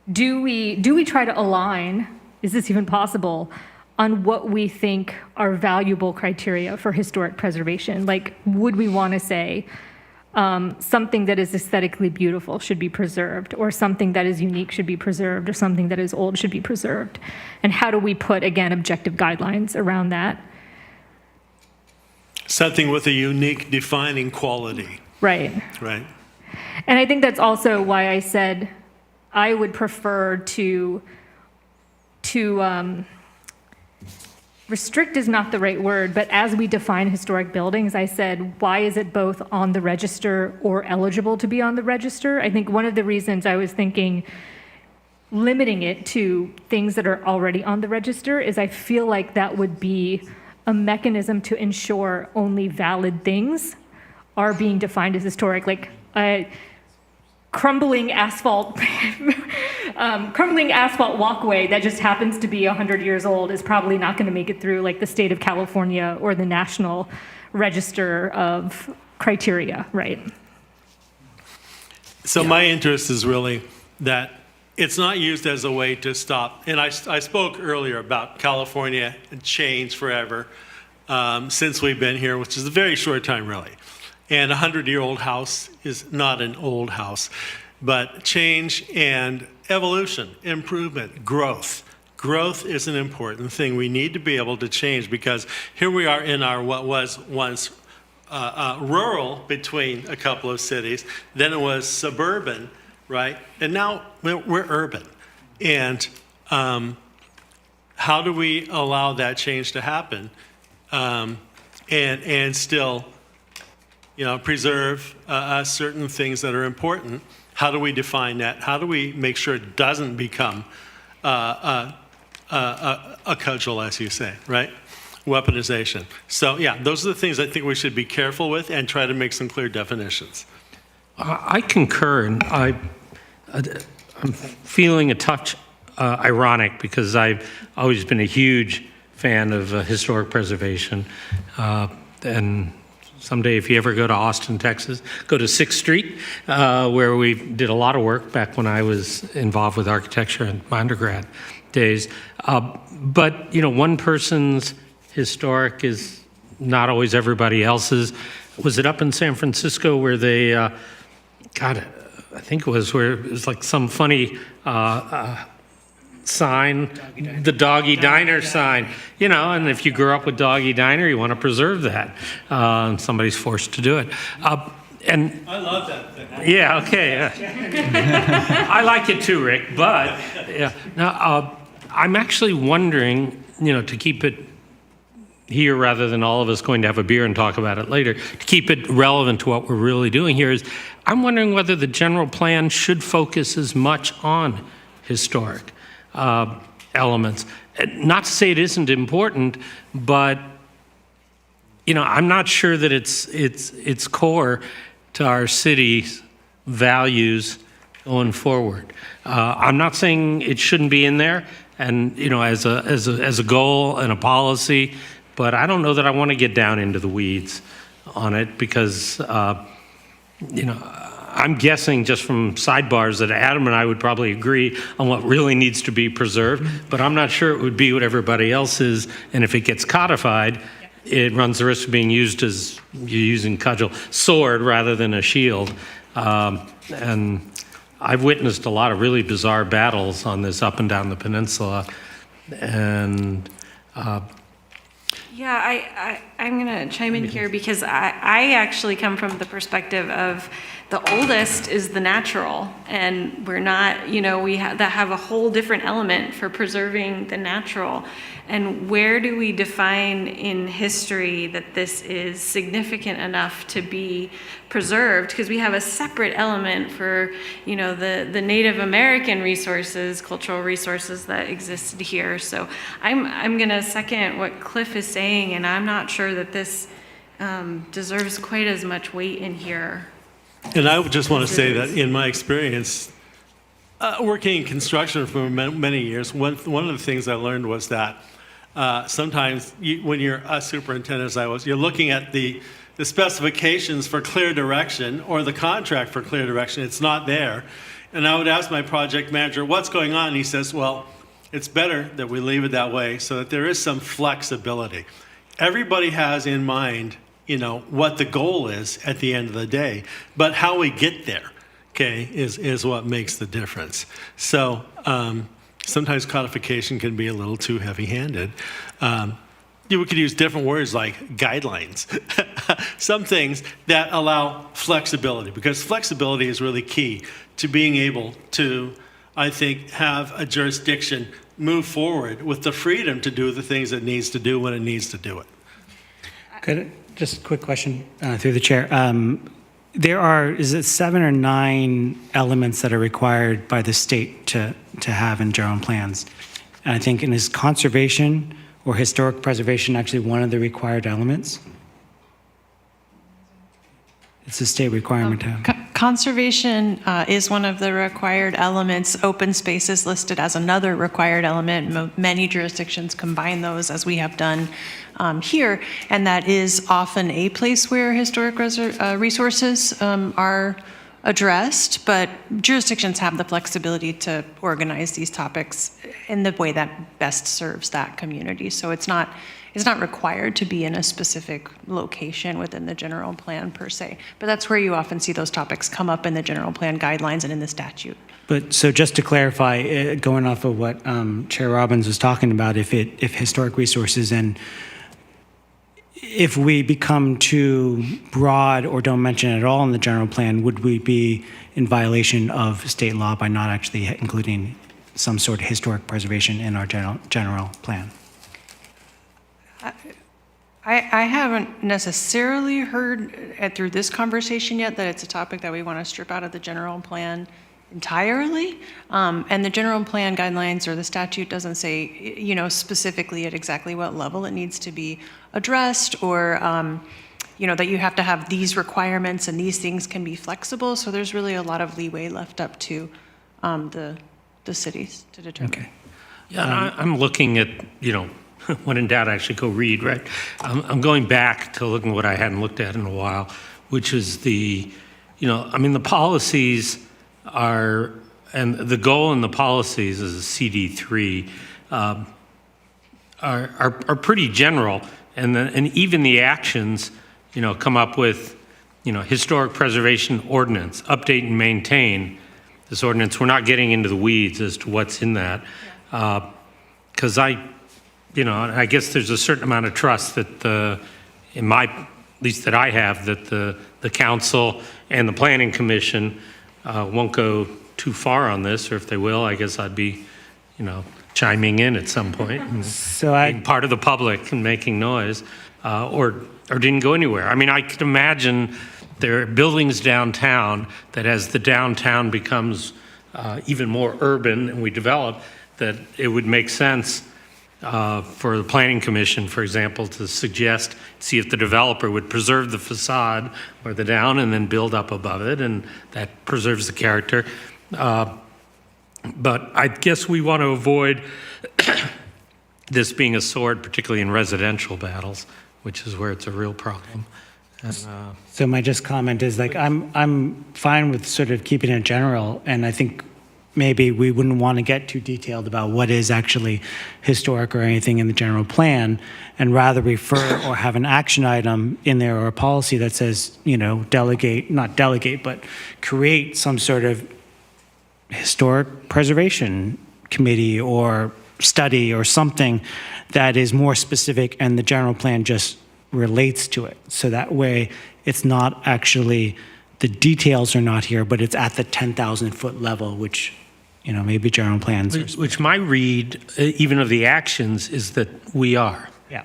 do we try to align, is this even possible, on what we think are valuable criteria for historic preservation? Like, would we want to say something that is aesthetically beautiful should be preserved, or something that is unique should be preserved, or something that is old should be preserved? And how do we put, again, objective guidelines around that? Something with a unique defining quality. Right. Right. And I think that's also why I said I would prefer to restrict is not the right word, but as we define historic buildings, I said, why is it both on the register or eligible to be on the register? I think one of the reasons I was thinking limiting it to things that are already on the register is I feel like that would be a mechanism to ensure only valid things are being defined as historic. Like crumbling asphalt walkway that just happens to be 100 years old is probably not going to make it through like the state of California or the National Register of Criteria, right? So my interest is really that it's not used as a way to stop. And I spoke earlier about California and change forever since we've been here, which is a very short time, really. And a 100-year-old house is not an old house, but change and evolution, improvement, growth. Growth is an important thing. We need to be able to change because here we are in our what was once rural between a couple of cities, then it was suburban, right? And now we're urban. And how do we allow that change to happen and still preserve certain things that are important? How do we define that? How do we make sure it doesn't become a cudgel, as you say, right? Weaponization. So yeah, those are the things I think we should be careful with and try to make some clear definitions. I concur, and I'm feeling a touch ironic because I've always been a huge fan of historic preservation, and someday, if you ever go to Austin, Texas, go to 6th Street, where we did a lot of work back when I was involved with architecture in my undergrad days. But, one person's historic is not always everybody else's. Was it up in San Francisco where they, I think it was where it was like some funny sign, the Doggy Diner sign, and if you grew up with Doggy Diner, you want to preserve that. And somebody's forced to do it. And I love that thing. Yeah, okay. Yeah. I like it too, Rick, but yeah. Now, I'm actually wondering, to keep it here rather than all of us going to have a beer and talk about it later, to keep it relevant to what we're really doing here is, I'm wondering whether the general plan should focus as much on historic elements. Not to say it isn't important, but I'm not sure that it's core to our city's values going forward. I'm not saying it shouldn't be in there, and as a goal and a policy, but I don't know that I want to get down into the weeds on it because I'm I'm guessing just from sidebars that Adam and I would probably agree on what really needs to be preserved, but I'm not sure it would be what everybody else is. And if it gets codified, it runs the risk of being used as you're using cudgel sword rather than a shield. And I've witnessed a lot of really bizarre battles on this up and down the peninsula. And Yeah, I'm going to chime in here because I actually come from the perspective of the oldest is the natural, and we're not, we that have a whole different element for preserving the natural. And where do we define in history that this is significant enough to be preserved? Because we have a separate element for, the Native American resources, cultural resources that existed here. So I'm going to second what Cliff is saying, and I'm not sure that this deserves quite as much weight in here. And I would just want to say that in my experience, working in construction for many years, one of the things I learned was that sometimes when you're a superintendent, as I was, you're looking at the specifications for clear direction or the contract for clear direction. It's not there. And I would ask my project manager, what's going on? And he says, well, it's better that we leave it that way so that there is some flexibility. Everybody has in mind what the goal is at the end of the day, but how we get there, okay, is what makes the difference. So sometimes codification can be a little too heavy-handed. We could use different words like guidelines, some things that allow flexibility, because flexibility is really key to being able to, I think, have a jurisdiction move forward with the freedom to do the things it needs to do when it needs to do it. Just a quick question through the chair. There are, is it 7 or 9 elements that are required by the state to have in general plans? And I think, is conservation or historic preservation actually one of the required elements? It's a state requirement to have. Conservation is one of the required elements. Open space is listed as another required element. Many jurisdictions combine those, as we have done here, and that is often a place where historic resources are addressed, but jurisdictions have the flexibility to organize these topics in the way that best serves that community. So it's not required to be in a specific location within the general plan per se, but that's where you often see those topics come up in the general plan guidelines and in the statute. But so just to clarify, going off of what Chair Robbins was talking about, if historic resources and if we become too broad or don't mention it at all in the general plan, would we be in violation of state law by not actually including some sort of historic preservation in our general plan? I haven't necessarily heard through this conversation yet that it's a topic that we want to strip out of the general plan entirely. And the general plan guidelines or the statute doesn't say, specifically at exactly what level it needs to be addressed, or, that you have to have these requirements and these things can be flexible. So there's really a lot of leeway left up to the cities to determine. Okay. Yeah, I'm looking at, when in doubt, actually go read, right? I'm going back to looking at what I hadn't looked at in a while, which is the policies are, and the goal in the policies as a CD3 are pretty general, and even the actions, come up with, historic preservation ordinance, update and maintain this ordinance. We're not getting into the weeds as to what's in that, because I guess there's a certain amount of trust that at least that I have, that the council and the planning commission won't go too far on this, or if they will, I guess I'd be, chiming in at some point and being part of the public and making noise, or didn't go anywhere. I mean, I could imagine there are buildings downtown that as the downtown becomes even more urban and we develop, that it would make sense for the Planning Commission, for example, to suggest, see if the developer would preserve the facade or the down and then build up above it, and that preserves the character. But I guess we want to avoid this being a sword, particularly in residential battles, which is where it's a real problem. So my just comment is like, I'm fine with sort of keeping it general, and I think maybe we wouldn't want to get too detailed about what is actually historic or anything in the general plan, and rather refer or have an action item in there or a policy that says, not delegate, but create some sort of historic preservation committee or study or something that is more specific, and the general plan just relates to it. So that way it's not actually, the details are not here, but it's at the 10,000 foot level, which, maybe general plans. Which my read, even of the actions, is that we are. Yeah.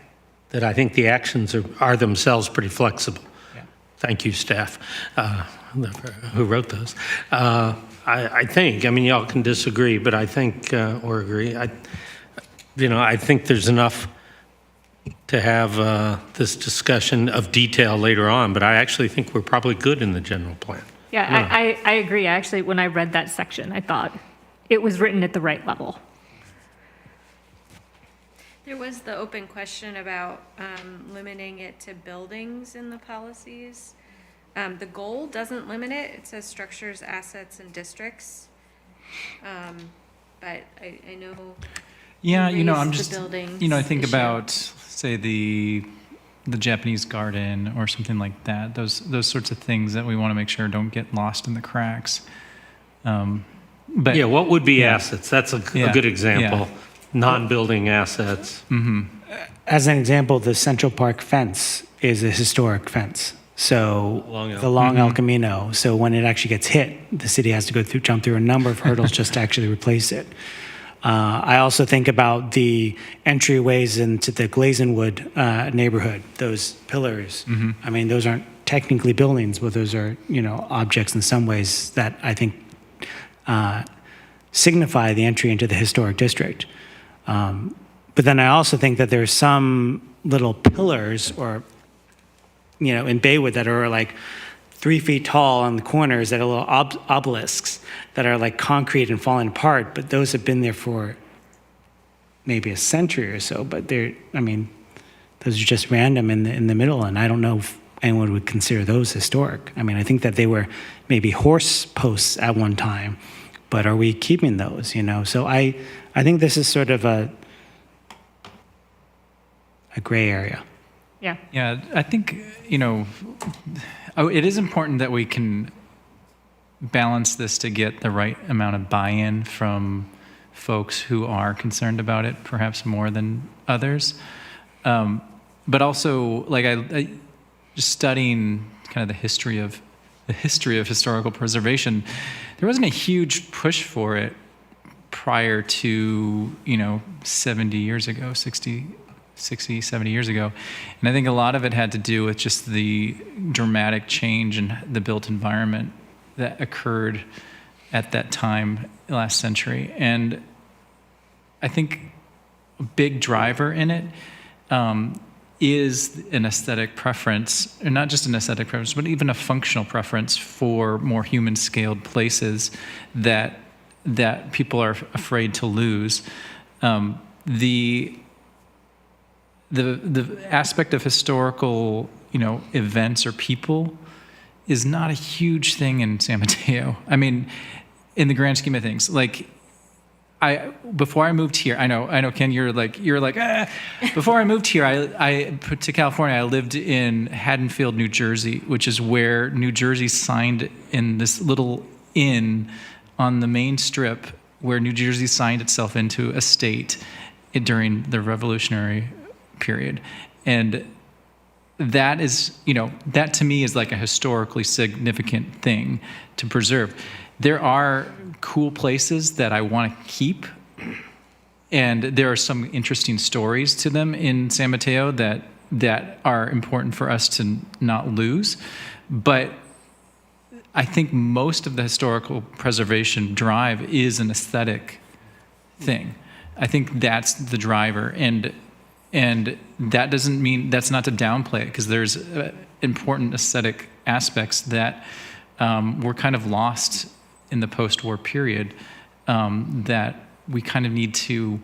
That I think the actions are themselves pretty flexible. Yeah. Thank you, staff, who wrote those. I think, y'all can disagree, but I think, or agree, I think there's enough to have this discussion of detail later on, but I actually think we're probably good in the general plan. Yeah, I agree. Actually, when I read that section, I thought it was written at the right level. There was the open question about limiting it to buildings in the policies. The goal doesn't limit it. It says structures, assets, and districts. But I know. Yeah, I'm just, I think about, say, the Japanese garden or something like that. Those sorts of things that we want to make sure don't get lost in the cracks. But yeah, what would be assets? That's a good example. Yeah. Non-building assets. Mm-hmm. As an example, the Central Park fence is a historic fence. So the Long El Camino. So when it actually gets hit, the city has to jump through a number of hurdles just to actually replace it. I also think about the entryways into the Glazenwood neighborhood, those pillars. Mm-hmm. Those aren't technically buildings, but those are, objects in some ways that I think signify the entry into the historic district. But then I also think that there's some little pillars or, in Baywood that are like 3 feet tall on the corners that are little obelisks that are like concrete and falling apart, but those have been there for maybe a century or so, but those are just random in the middle, and I don't know if anyone would consider those historic. I think that they were maybe horse posts at one time, but are we keeping those, So I think this is sort of a gray area. Yeah. Yeah, I think, it is important that we can balance this to get the right amount of buy-in from folks who are concerned about it, perhaps more than others. But also, like, I just studying kind of the history of historical preservation, there wasn't a huge push for it prior to, 70 years ago, 60, 70 years ago. And I think a lot of it had to do with just the dramatic change in the built environment that occurred at that time last century. And I think a big driver in it is an aesthetic preference, and not just an aesthetic preference, but even a functional preference for more human-scaled places that people are afraid to lose. The aspect of historical, events or people is not a huge thing in San Mateo. In the grand scheme of things, like, before I moved here, I know, Ken, you're like, before I moved here, I to California, I lived in Haddonfield, New Jersey, which is where New Jersey signed in this little inn on the main strip where New Jersey signed itself into a state during the Revolutionary period. And that is, that to me is like a historically significant thing to preserve. There are cool places that I want to keep, and there are some interesting stories to them in San Mateo that are important for us to not lose. But I think most of the historical preservation drive is an aesthetic thing. I think that's the driver, and that doesn't mean, that's not to downplay it, because there's important aesthetic aspects that were kind of lost in the post-war period that we kind of need to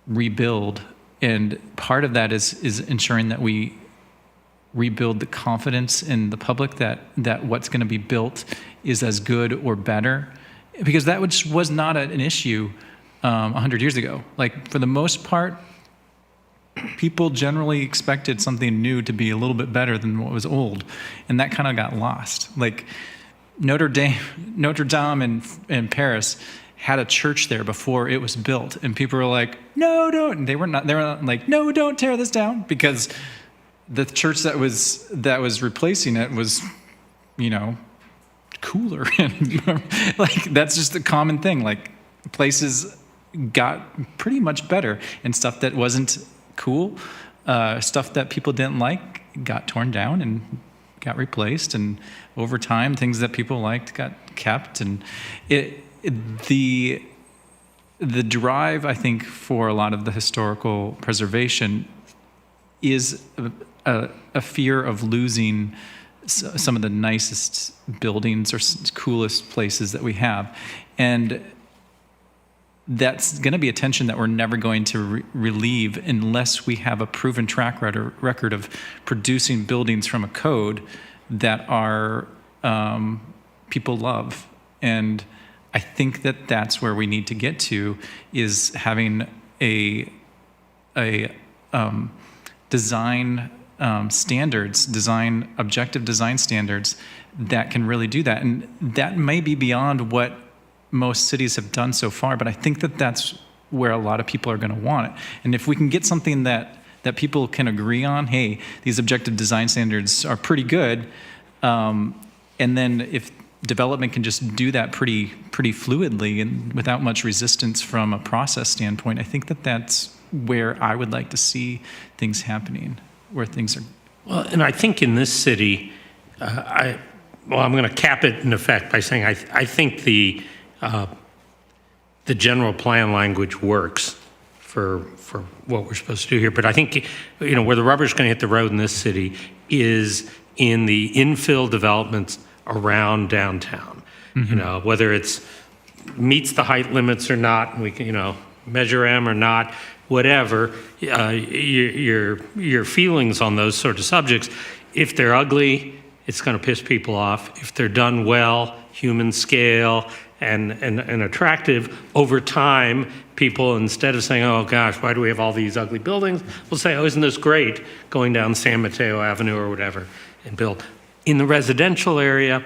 rebuild. And part of that is ensuring that we rebuild the confidence in the public that what's going to be built is as good or better, because that was not an issue 100 years ago. Like, for the most part, people generally expected something new to be a little bit better than what was old, and that kind of got lost. Like, Notre Dame in Paris had a church there before it was built, and people were like, no, don't. And they were not like, no, don't tear this down, because the church that was replacing it was, cooler. And like, that's just a common thing. Like, places got pretty much better, and stuff that wasn't cool, stuff that people didn't like, got torn down and got replaced. And over time, things that people liked got kept. And the drive, I think, for a lot of the historical preservation is a fear of losing some of the nicest buildings or coolest places that we have. And that's going to be a tension that we're never going to relieve unless we have a proven track record of producing buildings from a code that are people love. And I think that that's where we need to get to, is having a design standards, objective design standards that can really do that. And that may be beyond what most cities have done so far, but I think that that's where a lot of people are going to want it. And if we can get something that people can agree on, hey, these objective design standards are pretty good, and then if development can just do that pretty fluidly and without much resistance from a process standpoint, I think that that's where I would like to see things happening, where things are. Well, and I think in this city, I'm going to cap it in effect by saying I think the general plan language works for what we're supposed to do here. But I think, where the rubber's going to hit the road in this city is in the infill developments around downtown. Mm-hmm. Whether it's meets the height limits or not, and we can, measure them or not, whatever, your feelings on those sort of subjects. If they're ugly, it's going to piss people off. If they're done well, human scale, and attractive, over time, people, instead of saying, oh gosh, why do we have all these ugly buildings, will say, oh, isn't this great, going down San Mateo Avenue or whatever, and build. In the residential area,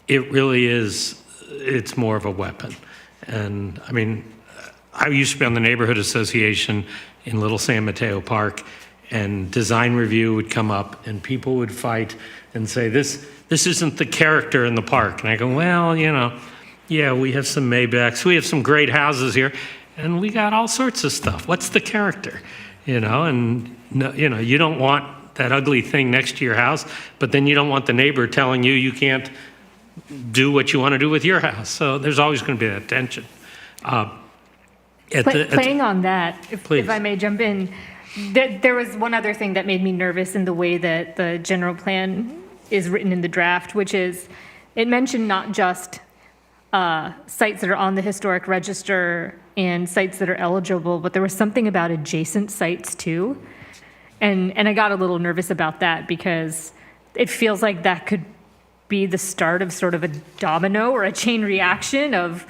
it really is, it's more of a weapon. And I mean, I used to be on the neighborhood association in Little San Mateo Park, and design review would come up and people would fight and say, this isn't the character in the park. And I go, well, yeah, we have some Maybachs, we have some great houses here, and we got all sorts of stuff. What's the character? And you don't want that ugly thing next to your house, but then you don't want the neighbor telling you can't do what you want to do with your house. So there's always going to be that tension. Playing on that, Please. if I may jump in, there was one other thing that made me nervous in the way that the general plan is written in the draft, which is it mentioned not just sites that are on the historic register and sites that are eligible, but there was something about adjacent sites too. And I got a little nervous about that because it feels like that could be the start of sort of a domino or a chain reaction of,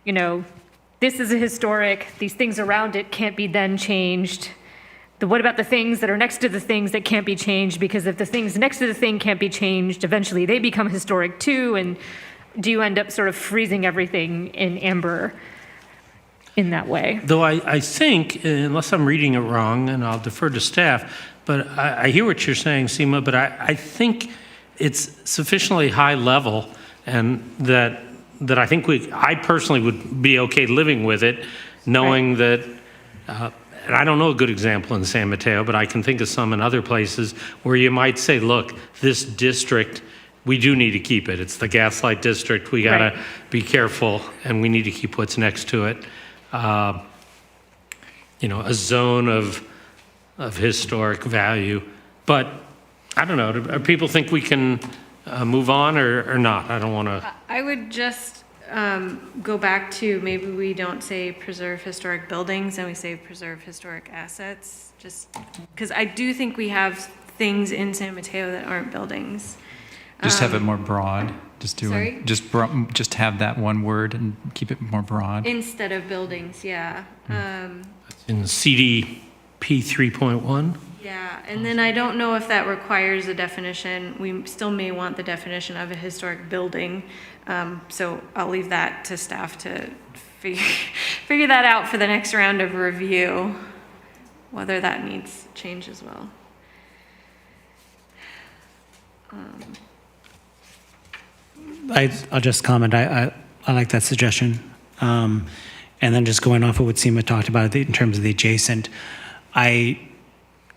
this is a historic, these things around it can't be then changed. What about the things that are next to the things that can't be changed? Because if the things next to the thing can't be changed, eventually they become historic too. And do you end up sort of freezing everything in amber in that way? Though I think, unless I'm reading it wrong, and I'll defer to staff, but I hear what you're saying, Seema, but I think it's sufficiently high level, and that I think I personally would be okay living with it, knowing that, and I don't know a good example in San Mateo, but I can think of some in other places where you might say, look, this district, we do need to keep it. It's the Gaslight District. We got to be careful, and we need to keep what's next to it. A zone of historic value. But I don't know, do people think we can move on or not? I don't want to. I would just go back to maybe we don't say preserve historic buildings and we say preserve historic assets, just because I do think we have things in San Mateo that aren't buildings. Just have it more broad. Just do Sorry? it. Just have that one word and keep it more broad. Instead of buildings, yeah. In CDP 3.1? Yeah, and then I don't know if that requires a definition. We still may want the definition of a historic building. So I'll leave that to staff to figure that out for the next round of review, whether that needs change as well. I'll just comment. I like that suggestion. And then just going off of what Seema talked about in terms of the adjacent, I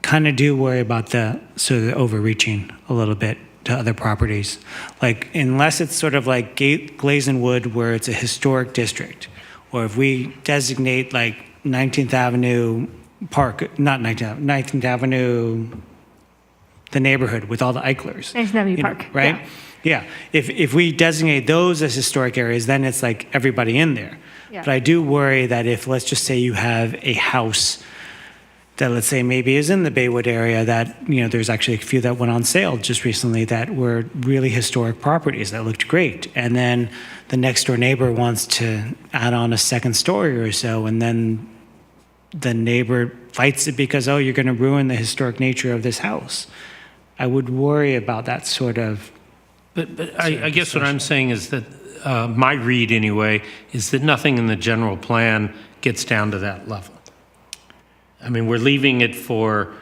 kind of do worry about the sort of overreaching a little bit to other properties. Like, unless it's sort of like Glazen Wood where it's a historic district, or if we designate like 19th Avenue Park, not 19th Avenue, the neighborhood with all the Eichlers. 19th Avenue you know, Park. right? Yeah. If we designate those as historic areas, then it's like everybody in there. Yeah. But I do worry that if, let's just say you have a house that, let's say, maybe is in the Baywood area, that, you know, there's actually a few that went on sale just recently that were really historic properties that looked great. And then the next door neighbor wants to add on a second story or so, and then the neighbor fights it because, oh, you're going to ruin the historic nature of this house. I would worry about that sort of. But I guess what I'm saying is that my read anyway is that nothing in the general plan gets down to that level. I mean, we're leaving it for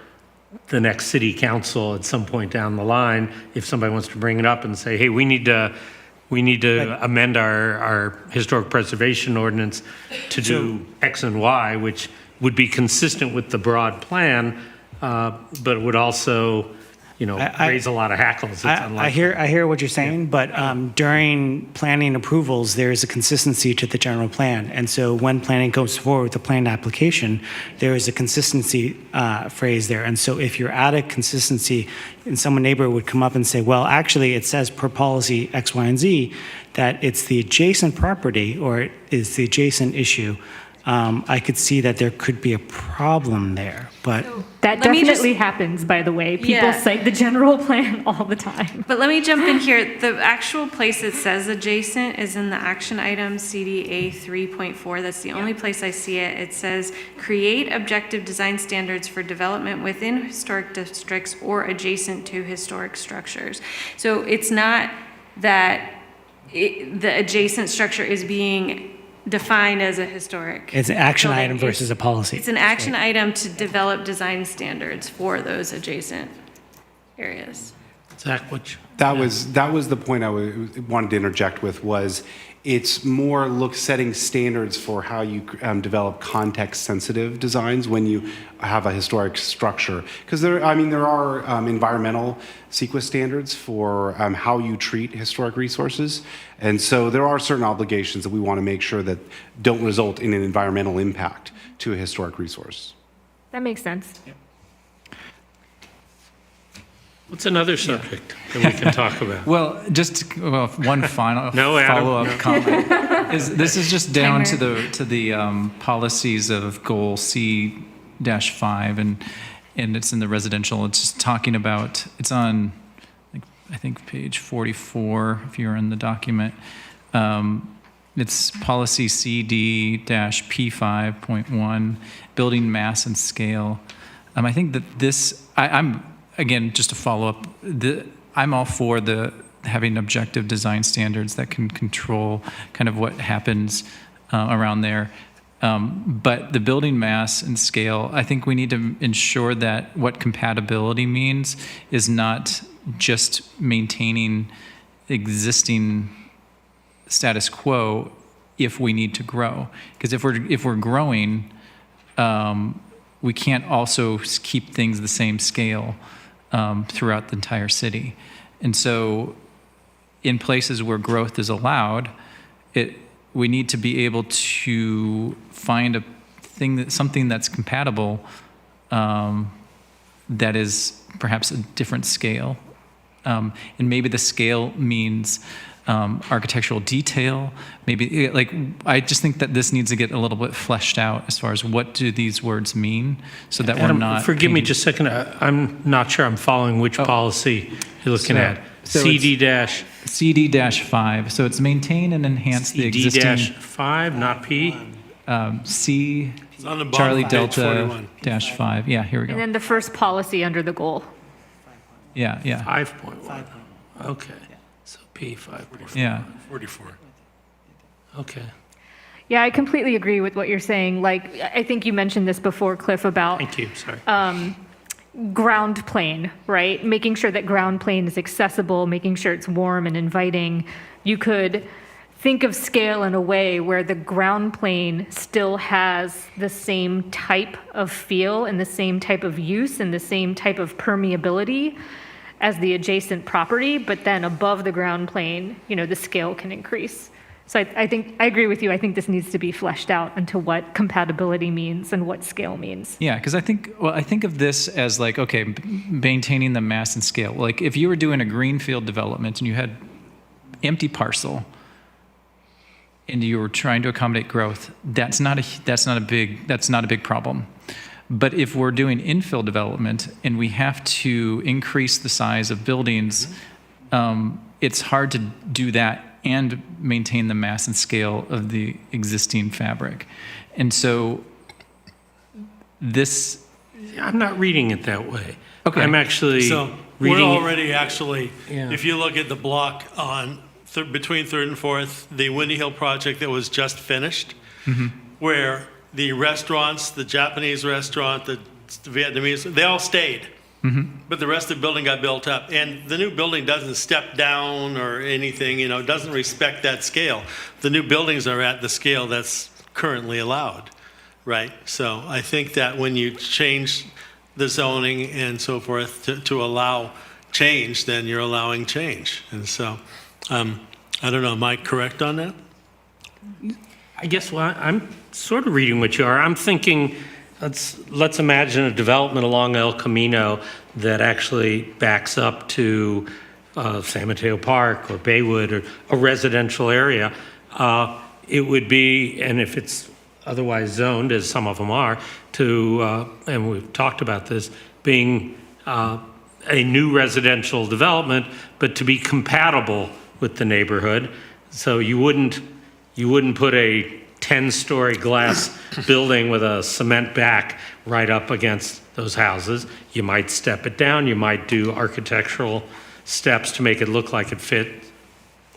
the next city council at some point down the line if somebody wants to bring it up and say, hey, we need to amend our historic preservation ordinance to do X and Y, which would be consistent with the broad plan, but would also, you know, raise a lot of hackles. I hear what you're saying, but during planning approvals, there is a consistency to the general plan. And so when planning goes forward with the planned application, there is a consistency phrase there. And so if you're at a consistency, and some neighbor would come up and say, well, actually, it says per policy X, Y, and Z that it's the adjacent property or it's the adjacent issue, I could see that there could be a problem there, but. That definitely happens, by the way. People cite the general plan all the time. But let me jump in here. The actual place it says adjacent is in the action item CDA 3.4. That's the only place I see it. It says create objective design standards for development within historic districts or adjacent to historic structures. So it's not that the adjacent structure is being defined as a historic. It's an action building. item versus a policy. It's an action item to develop design standards for those adjacent areas. Zach, that was the point I wanted to interject with, was it's more setting standards for how you develop context-sensitive designs when you have a historic structure. Because there are environmental CEQA standards for how you treat historic resources. And so there are certain obligations that we want to make sure that don't result in an environmental impact to a historic resource. That makes sense. Yep. What's another subject that we can talk about? Well, one final follow-up comment. This is just down to the policies of goal C-5, and it's in the residential. It's just talking about, it's on, I think, page 44, if you're in the document. It's policy CD-P5.1, building mass and scale. I think that I'm again, just to follow up, I'm all for having objective design standards that can control kind of what happens around there. But the building mass and scale, I think we need to ensure that what compatibility means is not just maintaining existing status quo if we need to grow. Because if we're growing, we can't also keep things the same scale throughout the entire city. And so in places where growth is allowed, we need to be able to find something that's compatible that is perhaps a different scale. And maybe the scale means architectural detail, maybe like, I just think that this needs to get a little bit fleshed out as far as what do these words mean, so that Adam, we're not. forgive me painting- just a second. I'm not sure I'm following which policy you're looking at. so CD dash CD-5. So it's maintain and enhance the CD existing dash 5, not P. C It's on the bottom Charlie of page Delta 41. dash 5. Yeah, here we And go. then the first policy under the goal. Yeah, yeah, 5.1. Okay. So P 5.4. yeah. 44. Okay. Yeah, I completely agree with what you're saying. Like, I think you mentioned this before, Cliff, about Thank you. Sorry. ground plane, right? Making sure that ground plane is accessible, making sure it's warm and inviting. You could think of scale in a way where the ground plane still has the same type of feel and the same type of use and the same type of permeability as the adjacent property, but then above the ground plane, the scale can increase. So I think, I agree with you. I think this needs to be fleshed out into what compatibility means and what scale means. Yeah, because I think of this as like, okay, maintaining the mass and scale. Like if you were doing a greenfield development and you had empty parcel and you were trying to accommodate growth, that's not a big problem. But if we're doing infill development and we have to increase the size of buildings, it's hard to do that and maintain the mass and scale of the existing fabric. And so this... I'm not reading it that way. Okay. I'm actually So reading we're it- already actually, Yeah. if you look at the block on between 3rd and 4th, the Windy Hill project that was just finished, where the restaurants, the Japanese restaurant, the Vietnamese, they all stayed. But the rest of the building got built up. And the new building doesn't step down or anything, it doesn't respect that scale. The new buildings are at the scale that's currently allowed, right? So I think that when you change the zoning and so forth to allow change, then you're allowing change. And so, I don't know, am I correct on that? I guess I'm sort of reading what you are. I'm thinking, let's imagine a development along El Camino that actually backs up to San Mateo Park or Baywood or a residential area. It would be, and if it's otherwise zoned, as some of them are, and we've talked about this, being a new residential development, but to be compatible with the neighborhood. So you wouldn't put a 10-story glass building with a cement back right up against those houses. You might step it down. You might do architectural steps to make it look like it fit.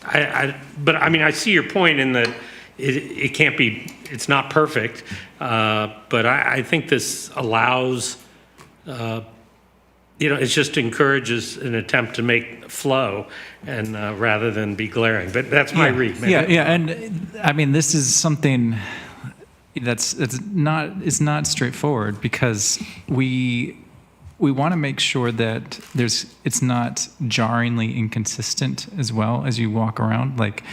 But I see your point in that it can't be, it's not perfect. But I think this allows, it just encourages an attempt to make flow and rather than be glaring. But that's my read. Maybe. Yeah, and this is something it's not straightforward because we want to make sure that it's not jarringly inconsistent as well as you walk around. Like,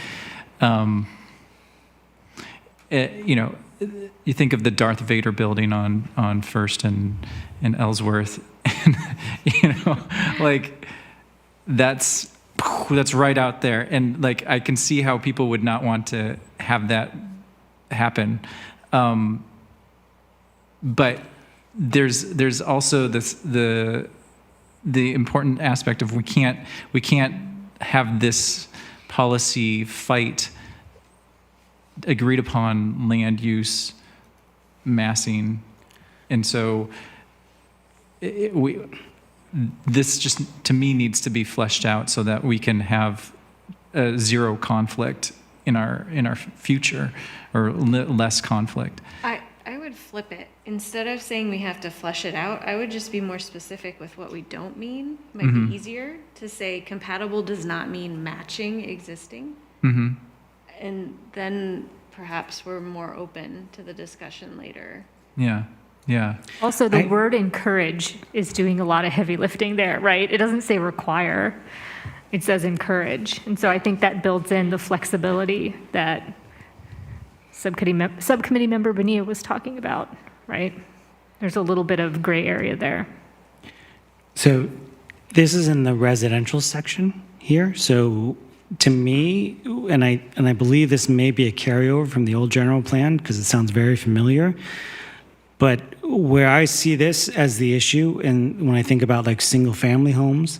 you think of the Darth Vader building on First and Ellsworth, and like that's right out there, and like I can see how people would not want to have that happen, but there's also the important aspect of we can't have this policy fight agreed upon land use massing, and so this just to me needs to be fleshed out so that we can have zero conflict in our future, or less conflict. I would flip it. Instead of saying we have to flesh it out, I would just be more specific with what we don't mean. Might be easier to say compatible does not mean matching existing. And then perhaps we're more open to the discussion later. Yeah. Also, the word encourage is doing a lot of heavy lifting there, right? It doesn't say require, it says encourage. And so I think that builds in the flexibility that subcommittee member Bonilla was talking about, right? There's a little bit of gray area there. So this is in the residential section here. So to me, and I believe this may be a carryover from the old general plan because it sounds very familiar, but where I see this as the issue, and when I think about like single-family homes,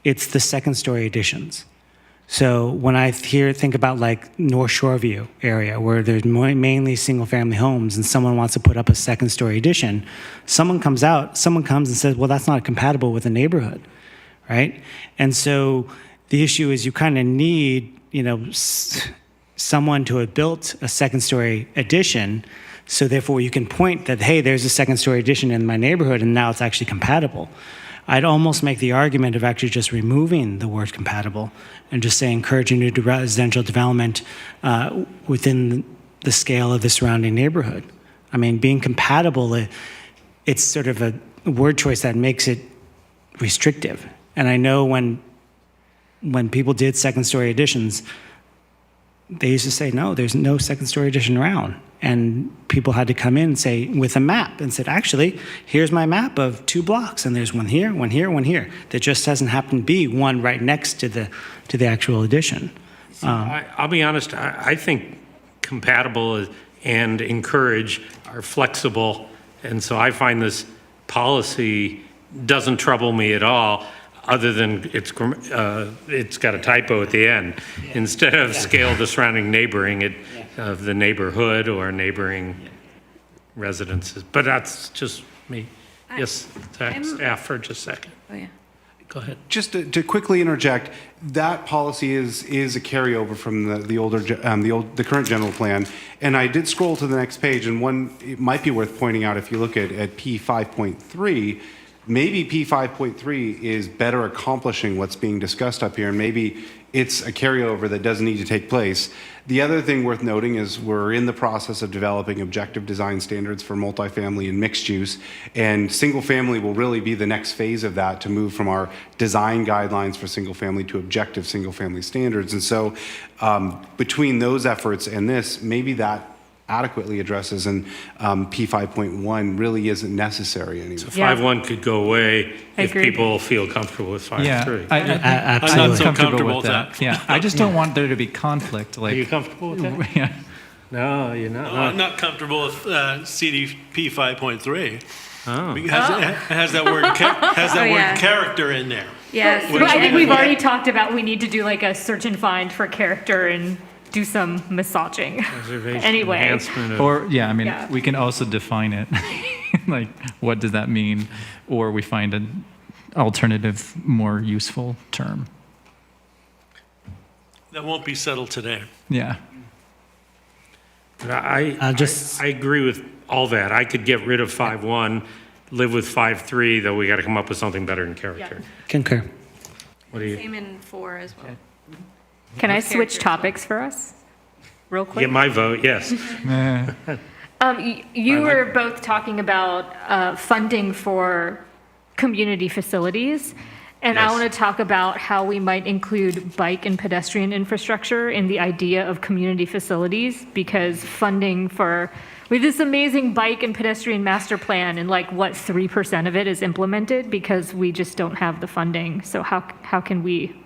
it's the second-story additions. So when I think about like North Shoreview area where there's mainly single-family homes and someone wants to put up a second-story addition, someone comes and says, well, that's not compatible with the neighborhood, right? And so the issue is you kind of need, someone to have built a second-story addition, so therefore you can point that, hey, there's a second-story addition in my neighborhood and now it's actually compatible. I'd almost make the argument of actually just removing the word compatible and just say encouraging new residential development within the scale of the surrounding neighborhood. I mean, being compatible, it's sort of a word choice that makes it restrictive. And I know when people did second-story additions, they used to say, no, there's no second-story addition around. And people had to come in and say, with a map, and said, actually, here's my map of 2 blocks, and there's one here, one here, one here. There just doesn't happen to be one right next to the actual addition. I'll be honest, I think compatible and encourage are flexible, and so I find this policy doesn't trouble me at all, other than it's got a typo at the end. Instead of scale the surrounding neighboring, of the neighborhood or neighboring residences. But that's just me. Yes, staff for just a second. Oh, yeah. Go ahead. Just to quickly interject, that policy is a carryover from the current general plan. And I did scroll to the next page, and it might be worth pointing out if you look at P5.3, maybe P5.3 is better accomplishing what's being discussed up here, and maybe it's a carryover that doesn't need to take place. The other thing worth noting is we're in the process of developing objective design standards for multifamily and mixed use, and single family will really be the next phase of that to move from our design guidelines for single family to objective single family standards. And so between those efforts and this, maybe that adequately addresses, and P5.1 really isn't necessary anymore. So 5.1 could go away if people feel comfortable with 5.3. Yeah, I'm not so comfortable with that. Yeah, I just don't want there to be conflict. Are you comfortable with that? Yeah. No, you're not. No, I'm not comfortable with CDP 5.3. Oh. Because it has that word, character in there. Yes. But I think we've already talked about we need to do like a search and find for character and do some massaging. Anyway. Or, we can also define it. Like, what does that mean? Or we find an alternative, more useful term. That won't be settled today. Yeah. I agree with all that. I could get rid of 5.1, live with 5.3, though we got to come up with something better in character. Yeah. Concur. What do you? Same in 4 as well. Can I switch topics for us real quick? Get my vote, yes. You were both talking about funding for community facilities, and I want to talk about how we might include bike and pedestrian infrastructure in the idea of community facilities, because funding for, we have this amazing bike and pedestrian master plan, and 3% of it is implemented because we just don't have the funding. So how can we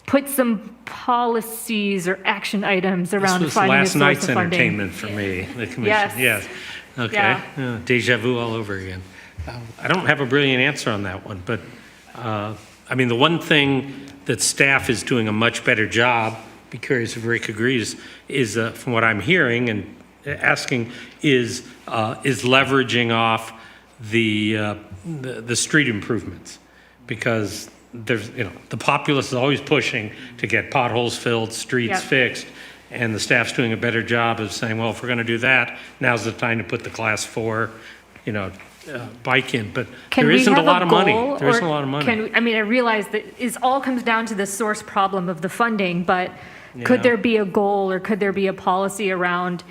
put some policies or action items around finding a source of funding? This was last night's entertainment for me, the commission. Yes. Okay. Yeah. Deja vu all over again. I don't have a brilliant answer on that one, but the one thing that staff is doing a much better job, be curious if Rick agrees, is from what I'm hearing and asking is leveraging off the street improvements, because there's, the populace is always pushing to get potholes filled, streets fixed, and the staff's doing a better job of saying, well, if we're going to do that, now's the time to put the class 4, bike in. But there isn't a lot of money. There isn't a lot of money. I realize that it all comes down to the source problem of the funding, but could there be a goal or could there be a policy around,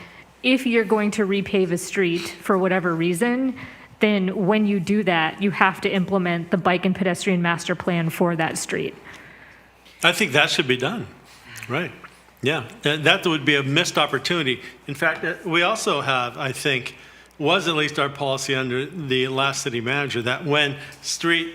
if you're going to repave a street for whatever reason, then when you do that, you have to implement the bike and pedestrian master plan for that street? I think that should be done. Right. Yeah. That would be a missed opportunity. In fact, we also have, I think, was at least our policy under the last city manager, that when street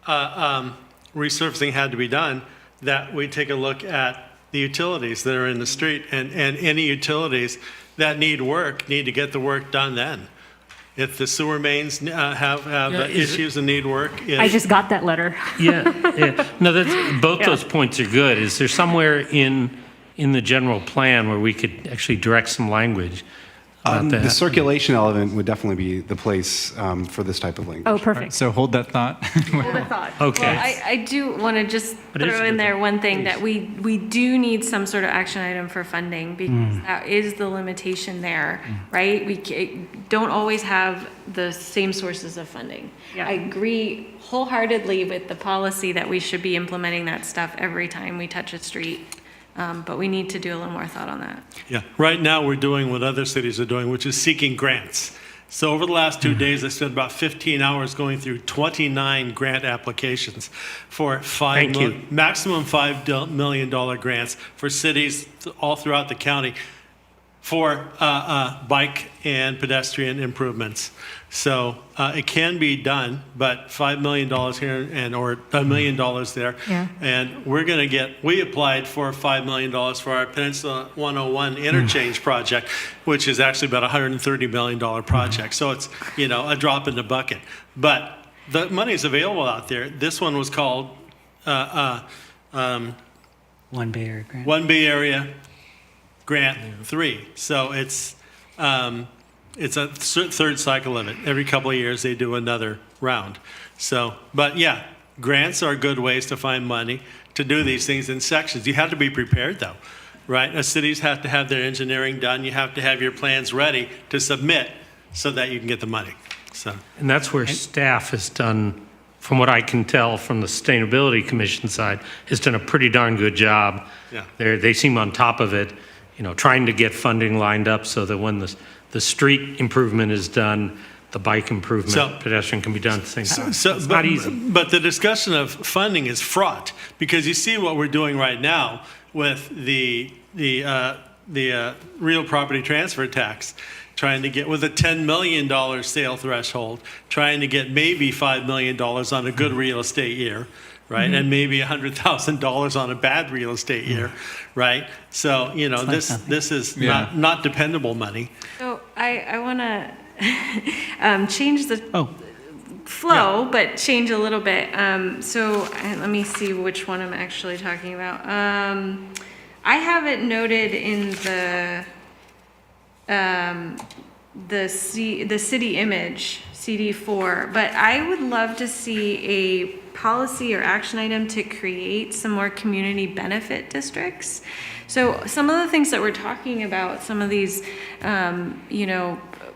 resurfacing had to be done, that we take a look at the utilities that are in the street, and any utilities that need work need to get the work done then. If the sewer mains have issues and need work. I just got that letter. Yeah. No, both those points are good. Is there somewhere in the general plan where we could actually direct some language about that? The circulation element would definitely be the place for this type of language. Oh, perfect. So hold that thought. Hold the thought. Okay. Well, I do want to just But it is throw in good there though. one thing, that we do need some sort of action item for funding, because that is the limitation there, right? We don't always have the same sources of funding. Yeah. I agree wholeheartedly with the policy that we should be implementing that stuff every time we touch a street. But we need to do a little more thought on that. Yeah, right now we're doing what other cities are doing, which is seeking grants. So over the last 2 days, I spent about 15 hours going through 29 grant applications for maximum $5 million grants for cities all throughout the county for bike and pedestrian improvements. So it can be done, but $5 million here or $1 million there. Yeah. And we applied for $5 million for our Peninsula 101 interchange project, which is actually about a $130 million project. So it's, a drop in the bucket. But the money is available out there. This one was called One Bay Area grant. One Bay Area Grant 3. So it's a third cycle of it. Every couple of years, they do another round. So, but yeah, grants are good ways to find money to do these things in sections. You have to be prepared, though, right? Cities have to have their engineering done. You have to have your plans ready to submit so that you can get the money. So, And that's where staff has done, from what I can tell from the Sustainability Commission side, has done a pretty darn good job. Yeah. They seem on top of it, trying to get funding lined up so that when the street improvement is done, the bike improvement, pedestrian can be done at the same time. It's not easy. But the discussion of funding is fraught, because you see what we're doing right now with the real property transfer tax, trying to get with a $10 million sale threshold, trying to get maybe $5 million on a good real estate year, right? And maybe $100,000 on a bad real estate year, right? So, this is not dependable money. So I want to change the flow, but change a little bit. Let me see which one I'm actually talking about. I have it noted in the city image, CD4, but I would love to see a policy or action item to create some more community benefit districts. So some of the things that we're talking about, some of these,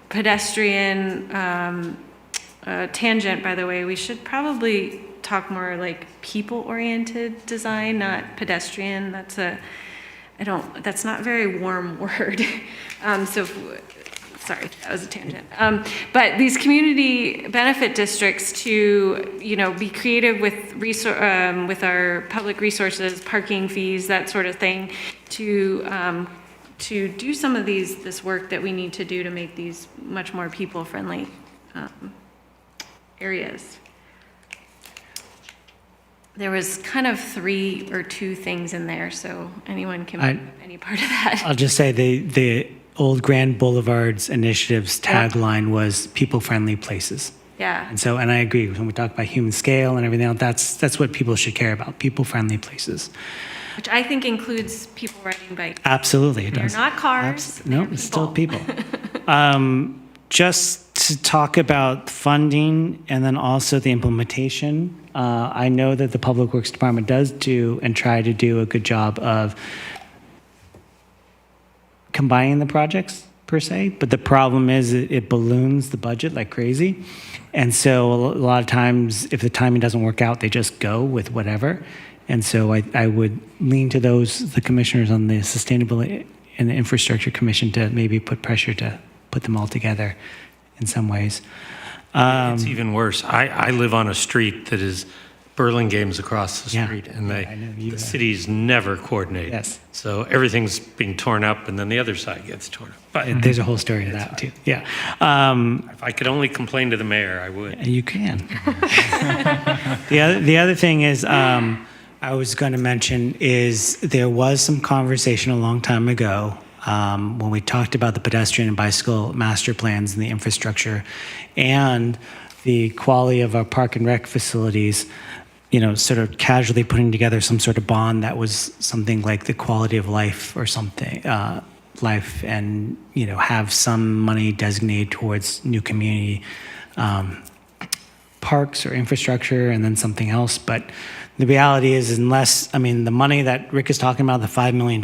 pedestrian tangent, by the way, we should probably talk more like people-oriented design, not pedestrian. That's not a very warm word. Sorry, that was a tangent. But these community benefit districts to, be creative with our public resources, parking fees, that sort of thing, to do some of this work that we need to do to make these much more people-friendly areas. There was kind of 3 or 2 things in there, so anyone can pick up any part of that. I'll just say the Old Grand Boulevard's initiative's tagline was people-friendly places. Yeah. And I agree, when we talk about human scale and everything else, that's what people should care about, people-friendly places. Which I think includes people riding bikes. Absolutely, it does. They're not cars. No, it's still people. Just to talk about funding and then also the implementation, I know that the Public Works Department does do and try to do a good job of combining the projects per se, but the problem is it balloons the budget like crazy. And so a lot of times if the timing doesn't work out, they just go with whatever. And so I would lean to the commissioners on the Sustainability and the Infrastructure Commission to maybe put pressure to put them all together in some ways. It's even worse. I live on a street that is Burlingame's across the street, and the cities never coordinate. Yes. So everything's being torn up, and then the other side gets torn up. But There's a whole story to that too. Yeah. If I could only complain to the mayor, I would. You can. The other thing is I was going to mention is there was some conversation a long time ago when we talked about the pedestrian and bicycle master plans and the infrastructure and the quality of our park and rec facilities, sort of casually putting together some sort of bond that was something like the quality of life or something, life, and, have some money designated towards new community parks or infrastructure and then something else. But the reality is, unless, the money that Rick is talking about, the $5 million,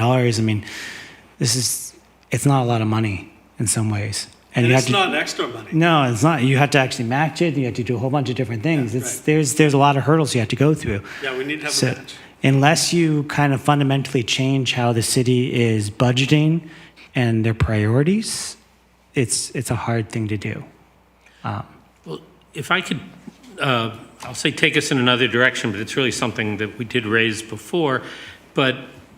it's not a lot of money in some ways. And it's not extra money. No, it's not. You have to actually match it. You have to do a whole bunch of different things. There's a lot of hurdles you have to go through. Yeah, we need to have a match. Unless you kind of fundamentally change how the city is budgeting and their priorities, it's a hard thing to do. Well, if I could, I'll say take us in another direction, but it's really something that we did raise before. But,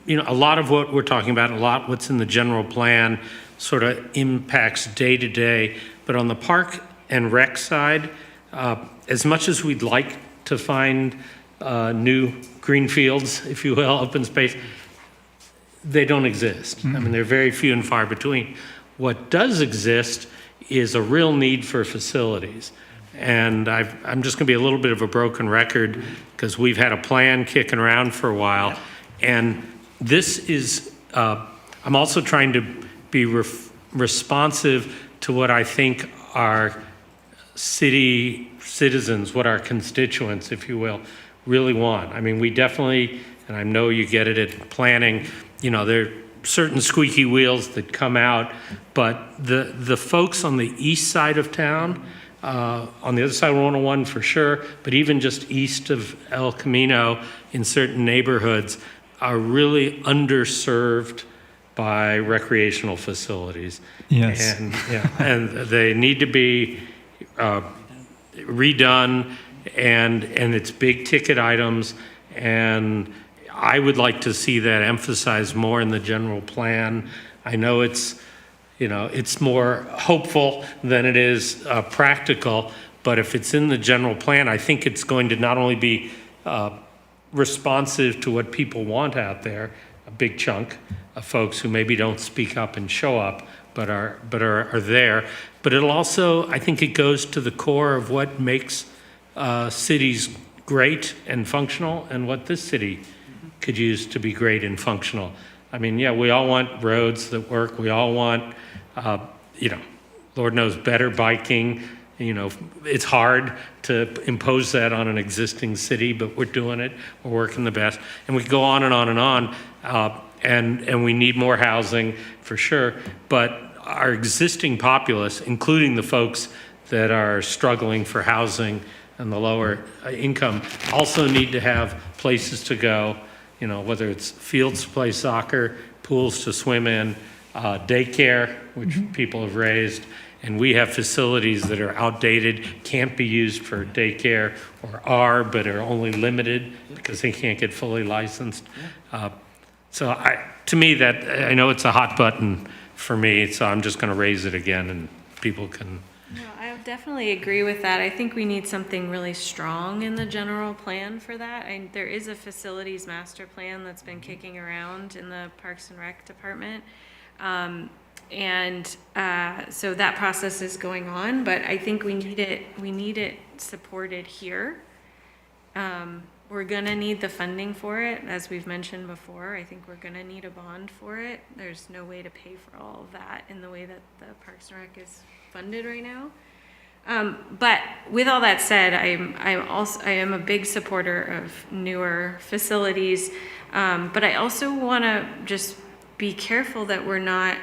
a lot of what we're talking about, a lot what's in the general plan sort of impacts day to day. But on the park and rec side, as much as we'd like to find new green fields, if you will, open space, they don't exist. They're very few and far between. What does exist is a real need for facilities. And I'm just going to be a little bit of a broken record because we've had a plan kicking around for a while. And this is, I'm also trying to be responsive to what I think our citizens, what our constituents, if you will, really want. We definitely, and I know you get it at planning, there are certain squeaky wheels that come out, but the folks on the east side of town, on the other side of 101 for sure, but even just east of El Camino in certain neighborhoods are really underserved by recreational facilities. Yes. And they need to be redone, and it's big ticket items, and I would like to see that emphasized more in the general plan. I know it's more hopeful than it is practical, but if it's in the general plan, I think it's going to not only be responsive to what people want out there, a big chunk of folks who maybe don't speak up and show up, but are there, but it'll also, I think it goes to the core of what makes cities great and functional and what this city could use to be great and functional. We all want roads that work. We all want, Lord knows, better biking. It's hard to impose that on an existing city, but we're doing it. We're working the best. And we go on and on and on. And we need more housing for sure. But our existing populace, including the folks that are struggling for housing and the lower income, also need to have places to go, whether it's fields to play soccer, pools to swim in, daycare, which people have raised, and we have facilities that are outdated, can't be used for daycare, or but are only limited because they can't get fully licensed. To me, that I know it's a hot button for me, so I'm just going to raise it again, and people can. No, I definitely agree with that. I think we need something really strong in the general plan for that. There is a facilities master plan that's been kicking around in the Parks and Rec department. So that process is going on, but I think we need it supported here. We're gonna need the funding for it, as we've mentioned before. I think we're gonna need a bond for it. There's no way to pay for all of that in the way that the Parks and Rec is funded right now. But with all that said, I am a big supporter of newer facilities, but I also want to just be careful that we're not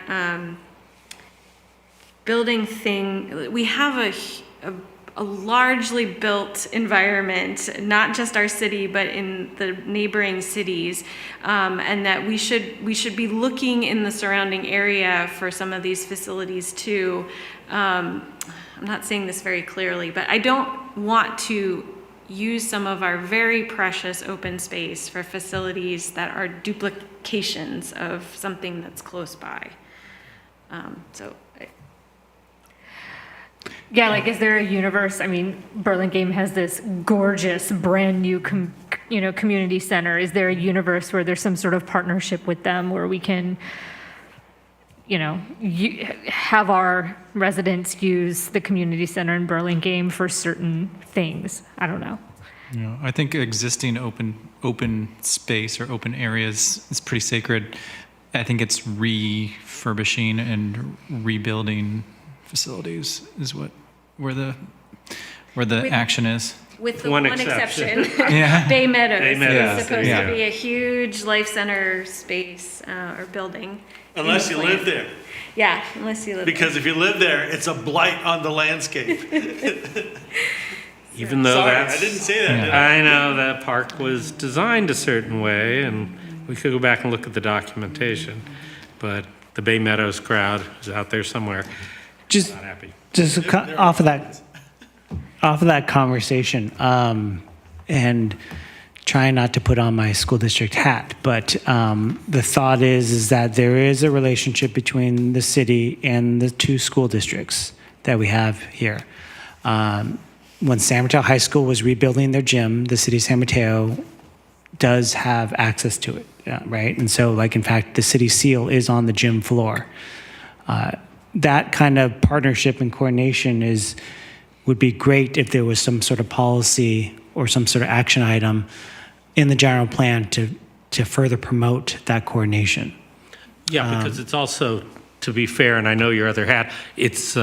building we have a largely built environment, not just our city, but in the neighboring cities, and that we should be looking in the surrounding area for some of these facilities too. I'm not saying this very clearly, but I don't want to use some of our very precious open space for facilities that are duplications of something that's close by. Yeah, is there a universe? Burlingame has this gorgeous, brand new, community center? Is there a universe where there's some sort of partnership with them where we can, have our residents use the community center in Burlingame for certain things? I don't know. I think existing open space or open areas is pretty sacred. I think it's refurbishing and rebuilding facilities is where the action is. With the One one exception. exception. Yeah. Bay Meadows Bay Meadows, is supposed yeah. to be a huge life center space or building. Unless you live there. Yeah, unless you live Because if you live there, it's a blight on the landscape. Even though Sorry, that's. I didn't say that, did I know that park was designed a certain way, and we could go back and look at the documentation, but the Bay Meadows crowd is out there somewhere. Just, Not happy. off of that conversation, and trying not to put on my school district hat, but the thought is that there is a relationship between the city and the two school districts that we have here. When San Mateo High School was rebuilding their gym, the city of San Mateo does have access to it, right? And so, in fact, the city seal is on the gym floor. That kind of partnership and coordination would be great if there was some sort of policy or some sort of action item in the general plan to further promote that coordination. Yeah, because it's also, to be fair, and I know your other hat, it's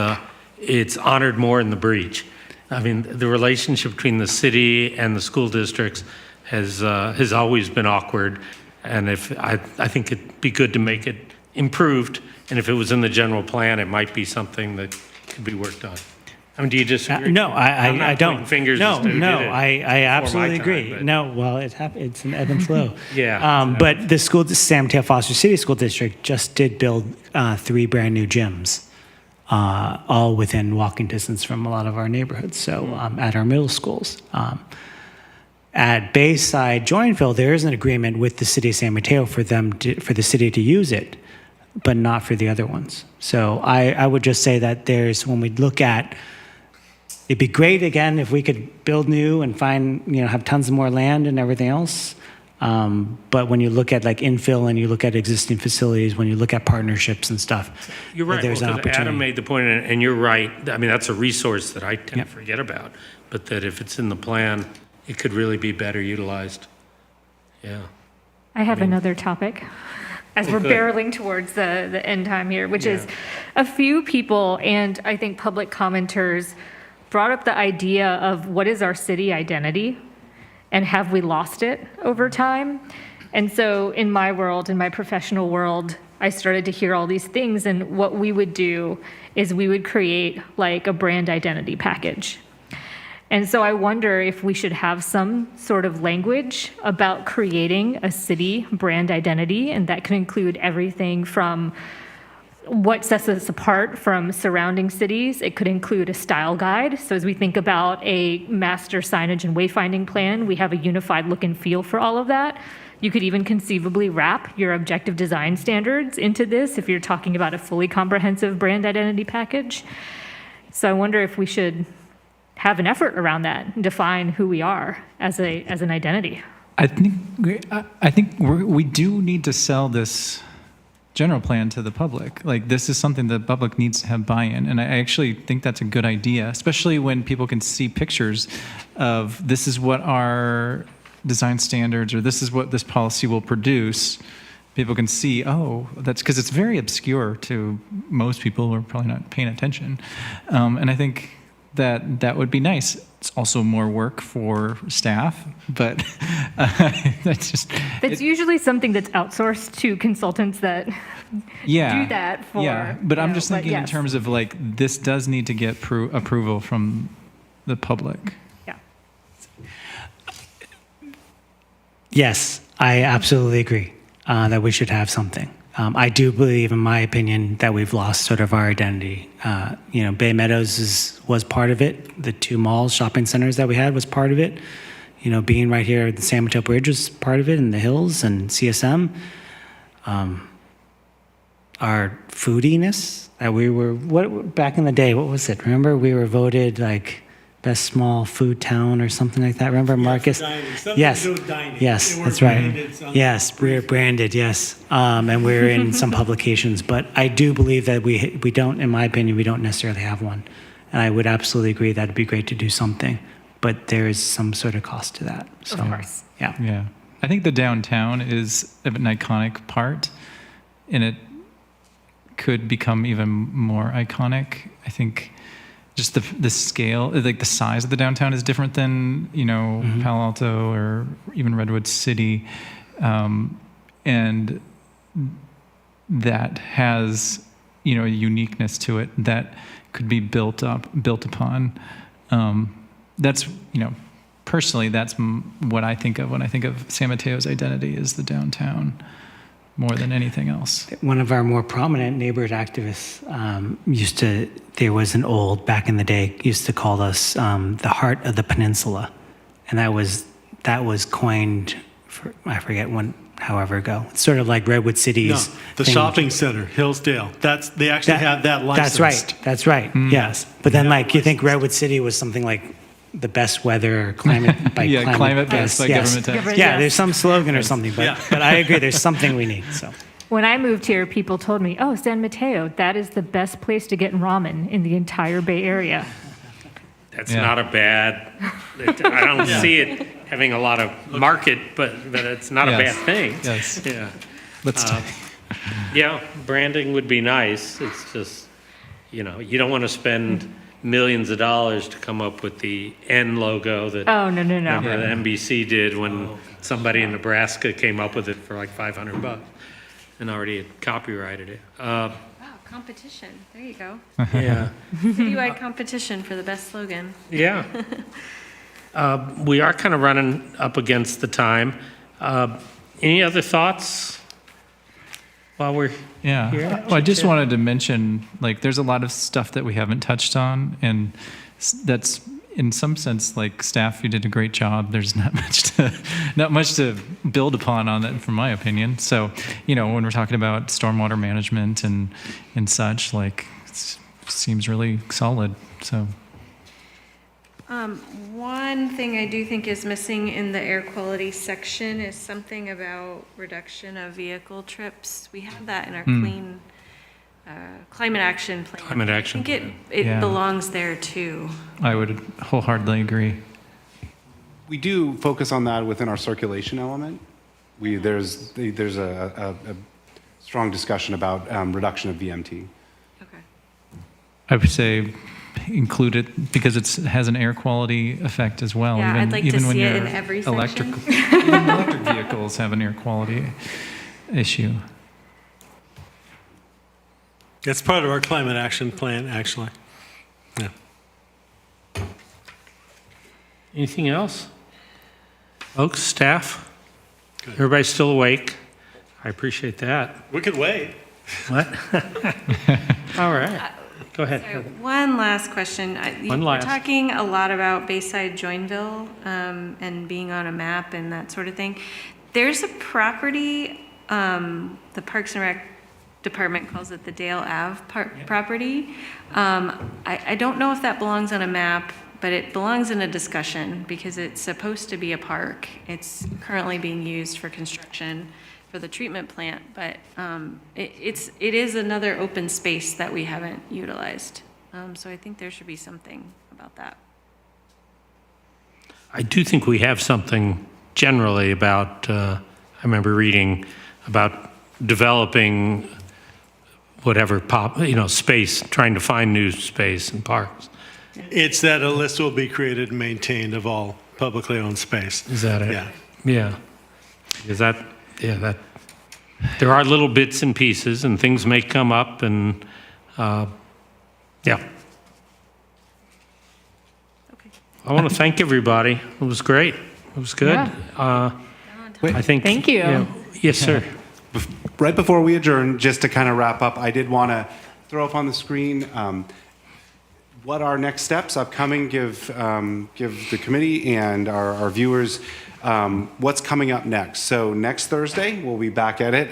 honored more in the breach. I mean, the relationship between the city and the school districts has always been awkward, and I think it'd be good to make it improved, and if it was in the general plan, it might be something that could be worked on. I mean, do you disagree? No, I'm not I don't. pointing fingers No, as to who no, did it I before my absolutely time, agree. but- No, well, it's an ebb and flow. Yeah. But the San Mateo Foster City School District just did build 3 brand new gyms, all within walking distance from a lot of our neighborhoods. So at our middle schools. At Bayside Joinville, there is an agreement with the city of San Mateo for the city to use it, but not for the other ones. So I would just say that when we look at, it'd be great again if we could build new and have tons of more land and everything else. But when you look at infill and you look at existing facilities, when you look at partnerships and stuff, You're right. there's an Well, 'cause opportunity. Adam made the point, and you're right. I mean, that's a resource that I tend to forget about, but that if it's in the plan, it could really be better utilized. Yeah. I have another topic as we're good. barreling towards the end time here, which is a few people, and I think public commenters, brought up the idea of what is our city identity and have we lost it over time? And so in my world, in my professional world, I started to hear all these things, and what we would do is we would create a brand identity package. And so I wonder if we should have some sort of language about creating a city brand identity, and that could include everything from what sets us apart from surrounding cities. It could include a style guide. So as we think about a master signage and wayfinding plan, we have a unified look and feel for all of that. You could even conceivably wrap your objective design standards into this if you're talking about a fully comprehensive brand identity package. So I wonder if we should have an effort around that and define who we are as an identity. I think we do need to sell this general plan to the public. This is something the public needs to have buy-in, and I actually think that's a good idea, especially when people can see pictures of this is what our design standards or this is what this policy will produce. People can see, oh, that's because it's very obscure to most people who are probably not paying attention, and I think that would be nice. It's also more work for staff, but That's usually something that's outsourced to consultants that do that for. Yeah, but I'm just thinking in yes. terms of this does need to get approval from the public. Yeah. Yes, I absolutely agree that we should have something. I do believe, in my opinion, that we've lost sort of our identity. Bay Meadows was part of it. The 2 malls, shopping centers that we had was part of it. Being right here at the San Mateo Bridge was part of it, and the Hills and CSM. Our foodiness that we were, back in the day, what was it? Remember, we were voted best small food town or something like that. Remember, Marcus? Yes, yes, that's right. Yes, we're branded. Yes, and we're in some publications. But I do believe that we don't, in my opinion, we don't necessarily have one. And I would absolutely agree that it'd be great to do something, but there is some sort of cost to that. So, Of course. yeah. Yeah. I think the downtown is an iconic part, and it could become even more iconic. I think just the scale, like the size of the downtown is different than, Palo Alto or even Redwood City. And that has, a uniqueness to it that could be built upon. That's, personally, that's what I think of when I think of San Mateo's identity is the downtown more than anything else. One of our more prominent neighborhood activists there was an old, back in the day, used to call us the heart of the peninsula. And that was coined for, I forget when, however ago. It's sort of like Redwood City's the thing. shopping center, Hillsdale. They actually have that licensed. That's right, yes. But then you think Redwood City was something like the best weather, climate by Yeah, climate best by government tax. Yeah, there's some slogan or something, but I agree, there's something we need, so. When I moved here, people told me, oh, San Mateo, that is the best place to get ramen in the entire Bay Area. That's not a bad, I don't see it having a lot of market, but it's not a bad thing. Yes. Yeah. Let's Yeah, branding would be nice. It's just, you don't want to spend millions of dollars to come up with the N logo that Oh, no. remember the NBC did when somebody in Nebraska came up with it for like $500 and already had copyrighted it. Wow, competition. There you go. Yeah. Citywide competition for the best slogan. Yeah. We are kind of running up against the time. Any other thoughts while we're Yeah. here? Well, I just wanted to mention, there's a lot of stuff that we haven't touched on, and that's, in some sense, staff, you did a great job. There's not much to build upon on that, from my opinion. So, when we're talking about stormwater management and such, it seems really solid. So. One thing I do think is missing in the air quality section is something about reduction of vehicle trips. We have that in our climate action plan. Climate action I think it belongs there too. I would wholeheartedly agree. We do focus on that within our circulation element. There's a strong discussion about reduction of VMT. Okay. I would say include it because it has an air quality effect as well. Yeah, I'd like to even when see it you're in every electric, section. even electric vehicles have an air quality issue. It's part of our climate action plan, actually. Yeah. Anything else? Folks, staff? Everybody's still awake? I appreciate that. We could wait. What? All right. Go ahead. So one last question. One last. We're talking a lot about Bayside Joinville and being on a map and that sort of thing. There's a property, the Parks and Rec Department calls it the Dale Ave property. I don't know if that belongs on a map, but it belongs in a discussion because it's supposed to be a park. It's currently being used for construction for the treatment plant, but it is another open space that we haven't utilized. So I think there should be something about that. I do think we have something generally about, I remember reading about developing whatever space, trying to find new space in parks. It's that a list will be created and maintained of all publicly owned space. Is that it? Yeah. Yeah. Is that, there are little bits and pieces and things may come up and, yeah. Okay. I want to thank everybody. It was great. It was good. Yeah. I think. Thank you. Yes, sir. Right before we adjourn, just to kind of wrap up, I did want to throw up on the screen what our next steps upcoming give the committee and our viewers what's coming up next. So next Thursday, we'll be back at it,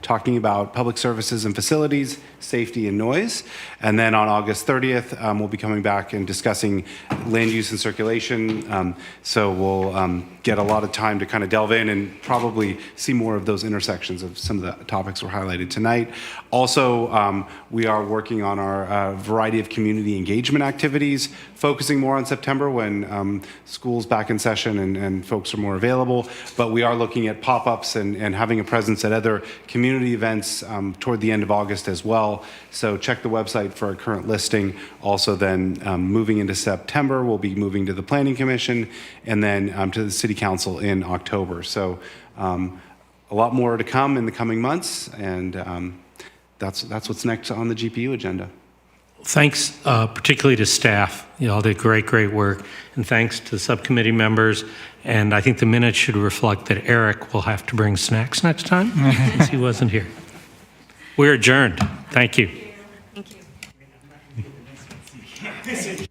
talking about public services and facilities, safety and noise. And then on August 30th, we'll be coming back and discussing land use and circulation. So we'll get a lot of time to kind of delve in and probably see more of those intersections of some of the topics were highlighted tonight. Also, we are working on our variety of community engagement activities, focusing more on September when school's back in session and folks are more available. But we are looking at pop-ups and having a presence at other community events toward the end of August as well. So check the website for our current listing. Also then moving into September, we'll be moving to the Planning Commission and then to the City Council in October. So a lot more to come in the coming months, and that's what's next on the GPU agenda. Thanks particularly to staff. You all did great work. And thanks to subcommittee members. And I think the minutes should reflect that Eric will have to bring snacks next time since he wasn't here. We're adjourned. Thank you. Thank you.